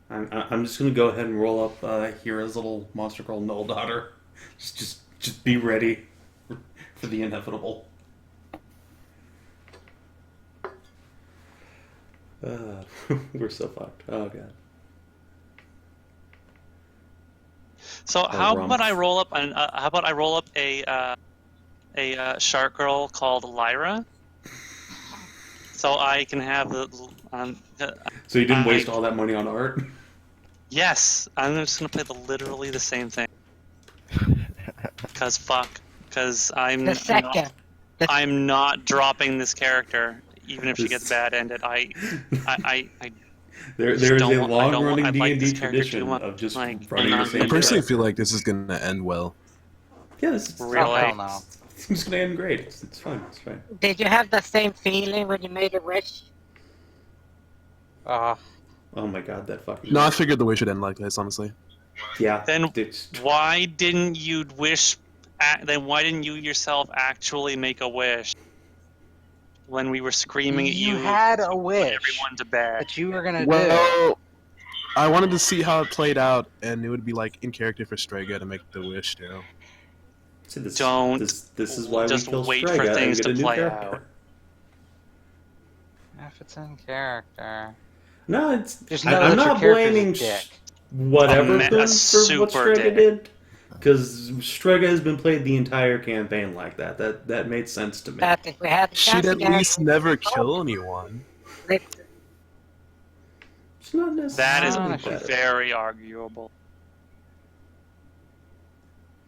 I'm just gonna go ahead and roll up Hyra's little monster girl Gnoll daughter. Just be ready for the inevitable. We're so fucked. Oh god. so. How rump. about I roll up? How about I roll up a shark girl called Leira, so I can have the. So you didn't I- waste all that money on art? Yes, I'm just gonna play literally the same thing. Cause fuck. Cause The second. I'm not dropping this character, even if she This- gets bad ended. I There just is a don't want- I don't long-running want- I like D&D this character too tradition much. of just Like, running and the I'm same I personally character. feel like this is gonna end well. Yeah, this is Really? Oh, hell no. It's gonna end great. It's fine. It's fine. Did you have the same feeling when you made a wish? Oh my god, that fucking. No, I figured the way should end like this, honestly. Yeah. Then it's, why didn't you wish? Then why didn't you yourself actually make a wish when we were screaming at you? You had a to put wish everyone to bed. that you were gonna do. Well, I wanted to see how it played out, and it would be like in character for Strega to make the wish, you know. see, this, Don't This is why just we kill wait for Strega and things get to a new play character. out. If it's in character. No, it's. Just know I'm that your not character's a blaming dick. whatever A for what super Strega dick. did, because Strega has been played the entire campaign like that. That made sense to me. That if we had the She'd chance at again, least never kill anyone. let's- It's not necessarily That is better. very arguable.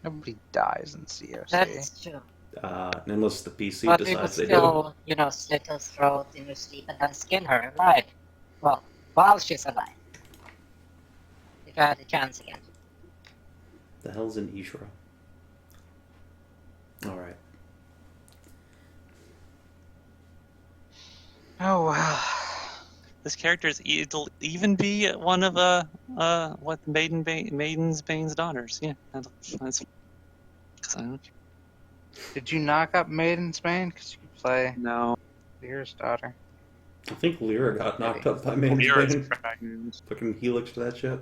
Nobody dies in COC. that's true. Unless the PC But we would decides they do. still, slit her throat in her sleep and then skin her alive. Well, while she's alive. If I had the chance again. The hell's an Ishra? All right. Oh wow. This character is it'll even be one of what Maiden's Bane's daughters. Yeah, that's. 'Cause I don't Did you knock up Maiden's Bane? Because you could play know. Leira's daughter. I think Leira got knocked up by Main's Lyra's Bane. pregnant. Fucking Helix for that shit.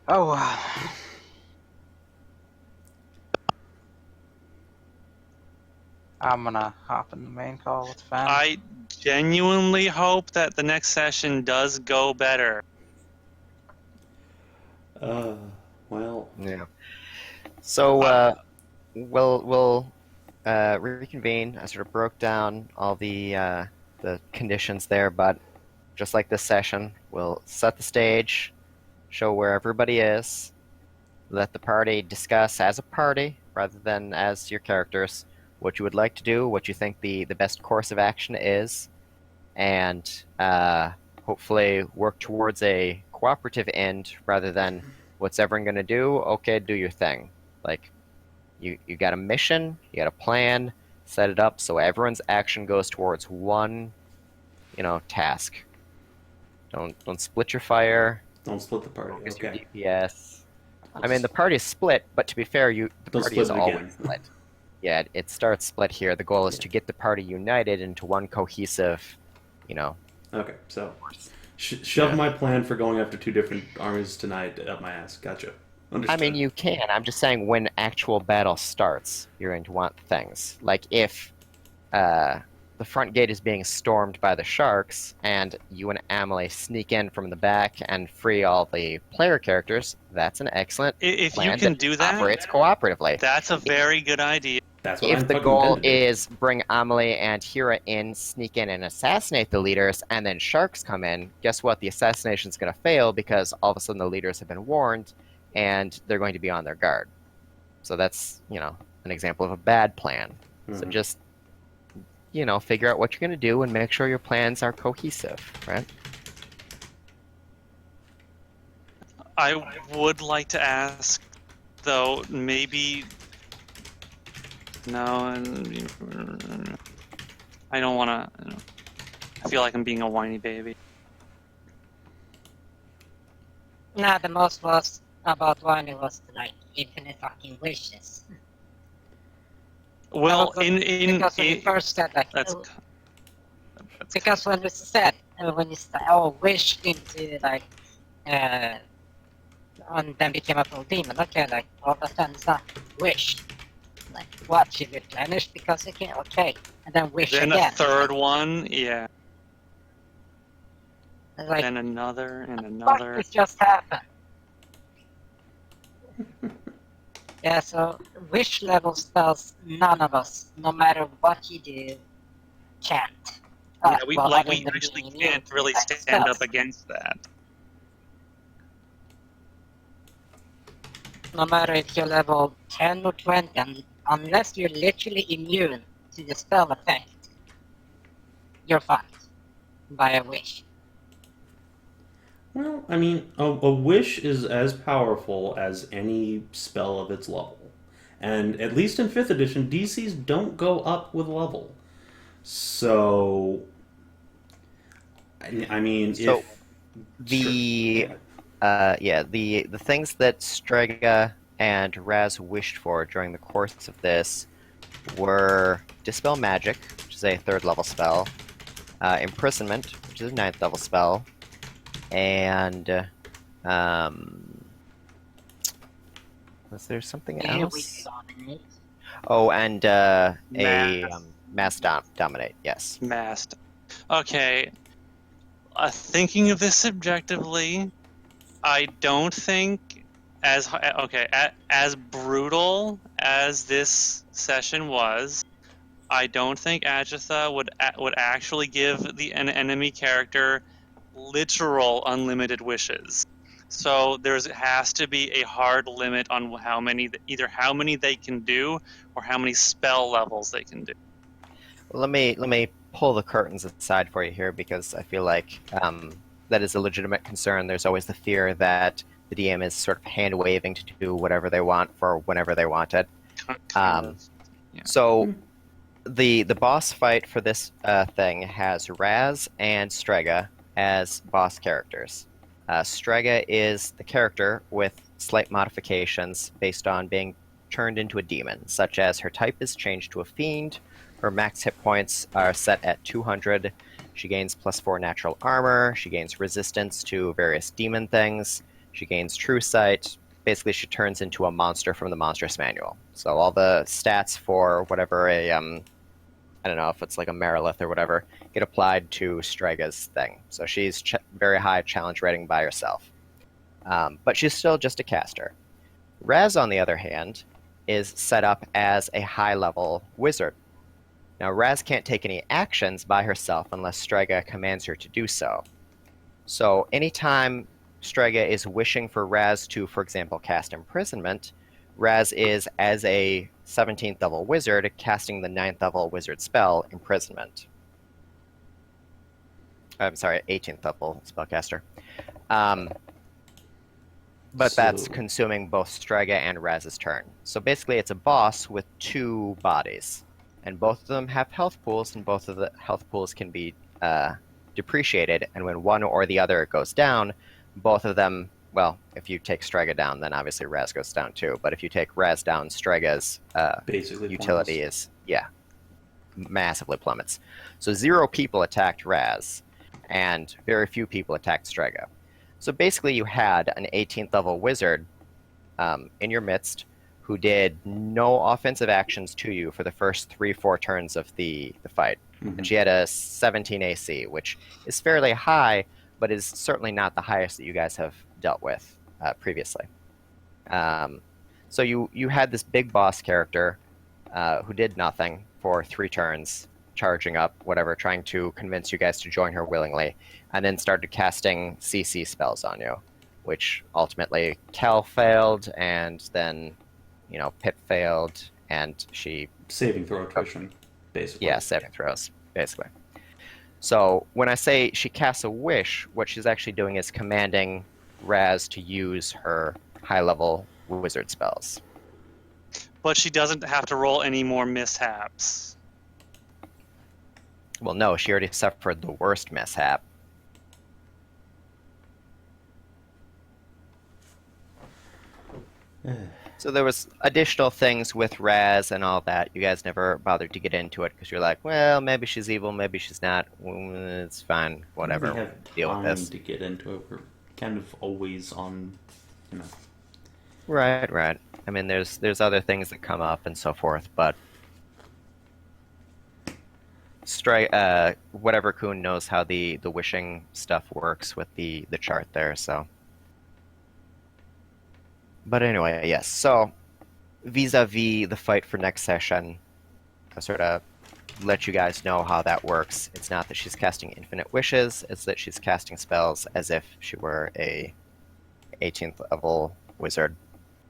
Oh wow. I'm gonna hop in the main call with Fen. I genuinely hope that the next session does go better. Well, Yeah. So we'll reconvene. I sort of broke down all the conditions there, but just like this session, we'll set the stage, show where everybody is, let the party discuss as a party rather than as your characters what you would like to do, what you think the best course of action is, and hopefully work towards a cooperative end rather than what's everyone going to do? Okay, do your thing. Like, you got a mission, you got a plan, set it up so everyone's action goes towards one, task. Don't split your fire. don't split the party. Focus Okay. your DPS. I mean, the party is split, but to be fair, the Don't party split is it always again. split. Yeah, it starts split here. The goal is to get the party united into one cohesive, Okay, so shove Yeah. my plan for going after two different armies tonight up my ass. Gotcha. Understood. I mean, you can. I'm just saying when actual battle starts, you're going to want things. Like if the front gate is being stormed by the sharks, and you and Amelie sneak in from the back and free all the player characters, that's an excellent If plan you can do that, operates cooperatively. that's a very good idea. That's what If I'm the fucking goal intending to do. is bring Amelie and Hyra in, sneak in and assassinate the leaders, and then sharks come in, guess what? The assassination's going to fail because all of a sudden the leaders have been warned and they're going to be on their guard. So that's, an example of a bad plan. So Mhm. just, figure out what you're going to do and make sure your plans are cohesive, right? I would like to ask, though, maybe. No, I don't want to. I feel like I'm being a whiny baby. Nah, the most was about one it was like infinite fucking wishes. Well, Because when you first said like, that's because when you said wish into like and then became a full demon. Okay, like all of a sudden it's not wish. Like what should replenish because it can okay, and then wish then again. a third one, yeah. Like, then another and what another. this just happened? Yeah, so wish level spells none of us, no matter what you do, can't. Yeah, we well, other we than actually being can't immune to really that stand spells. up against that. No matter if you're level 10 or 20, unless you're literally immune to the spell effect, you're fucked by a wish. Well, I mean, a wish is as powerful as any spell of its level. And at least in 5th edition, DCs don't go up with level. So, I mean, So, if... The things that Strega and Raz wished for during the course of this were Dispel Magic, which is a 3rd level spell, Imprisonment, which is a 9th level spell, and was there something Here we else? dominate. Oh, and Mass. Dominate. Yes. Mast. Okay. Thinking of this subjectively, I don't think as brutal as this session was, I don't think Adjatha would actually give an enemy character literal unlimited wishes. So has to be a hard limit on how many they can do or how many spell levels they can do. Let me pull the curtains aside for you here because I feel like that is a legitimate concern. There's always the fear that the DM is sort of hand waving to do whatever they want for whenever they want it. Kind of. Yeah. So the boss fight for this thing has Raz and Strega as boss characters. Strega is the character with slight modifications based on being turned into a demon, such as her type is changed to a fiend, her max hit points are set at 200, she gains +4 natural armor, she gains resistance to various demon things, she gains true sight. Basically, she turns into a monster from the Monstrous Manual. So all the stats for whatever I don't know if it's like a Merilith or whatever, get applied to Strega's thing. So she's very high challenge rating by herself. But she's still just a caster. Raz, on the other hand, is set up as a high-level wizard. Now, Raz can't take any actions by herself unless Strega commands her to do so. So anytime Strega is wishing for Raz to, for example, cast Imprisonment, Raz is, as a 17th level wizard, casting the 9th level wizard spell, Imprisonment. I'm sorry, 18th level spellcaster. But that's consuming both Strega and Raz's turn. So basically it's a boss with 2 bodies. And both of them have health pools, and both of the health pools can be depreciated. And when one or the other goes down, both of them, well, if you take Strega down, then obviously Raz goes down too. But if you take Raz down, Strega's basically utility is, massively plummets. So 0 people attacked Raz, and very few people attacked Strega. So basically you had an 18th level wizard in your midst who did no offensive actions to you for the first 3-4 turns of the fight. Mm-hmm. And she had a 17 AC, which is fairly high, but is certainly not the highest that you guys have dealt with previously. So you had this big boss character who did nothing for 3 turns, charging up, whatever, trying to convince you guys to join her willingly, and then started casting CC spells on you, which ultimately Kell failed, and then Pip failed, and she... Saving throw attrition. basically. Yeah, saving throws, basically. So when I say she casts a wish, what she's actually doing is commanding Raz to use her high-level wizard spells. But she doesn't have to roll any more mishaps. Well, no, she already suffered the worst mishap. So there was additional things with Raz and all that. You guys never bothered to get into it because you're like, well, maybe she's evil, maybe she's not. It's fine, whatever. We have Deal with time this. to get into it. We're kind of always on, Right, right. I mean, there's other things that come up and so forth, but whatever Kuhn knows how the wishing stuff works with the chart there, so. But anyway, yes. So, vis-a-vis the fight for next session, I'll sort of let you guys know how that works. It's not that she's casting infinite wishes, it's that she's casting spells as if she were a 18th level wizard.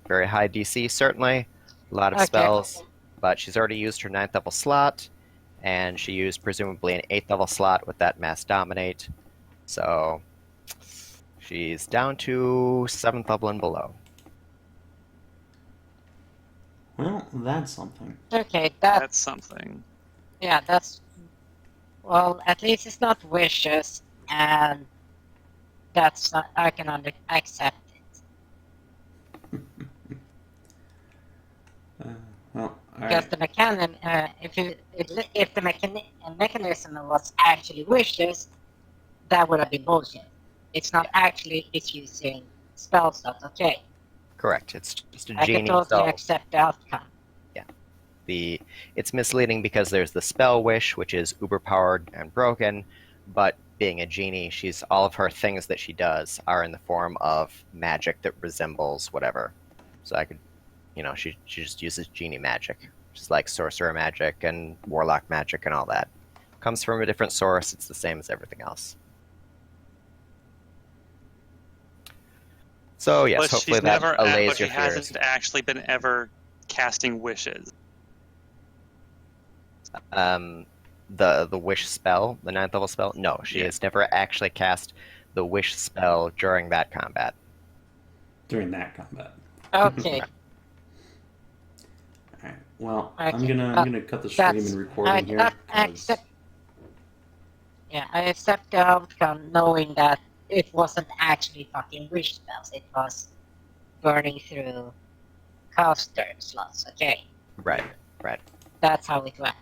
Very high DC, certainly. A lot of Okay. spells, but she's already used her 9th level slot, and she used presumably an 8th level slot with that Mass Dominate. So, she's down to 7th level and below. Well, that's something. Okay, That's something. yeah, that's well. At least it's not wishes, and that's not, I can accept it. Well, Because the mechanism, if the mechanism was actually wishes, that would have been bullshit. It's not actually diffusing spell slots. Okay, Correct. It's just a I can genie, totally so accept the outcome. it's misleading because there's the spell wish, which is uber powered and broken, but being a genie, all of her things that she does are in the form of magic that resembles whatever. So I could, she just uses genie magic, just like sorcerer magic and warlock magic and all that. Comes from a different source. It's the same as everything else. So yes, But hopefully she's that never, allays but she your fears. hasn't actually been ever casting wishes. The wish spell, the 9th level spell. No, she has never actually cast the wish spell during that combat. during that combat. Okay, Alright. Well, Okay, I'm gonna cut the stream that's- and recording here. 'cause- accept. Yeah, I accept the outcome, knowing that it wasn't actually fucking wish spells. It was burning through caster slots. Okay, Right, right. that's how it went.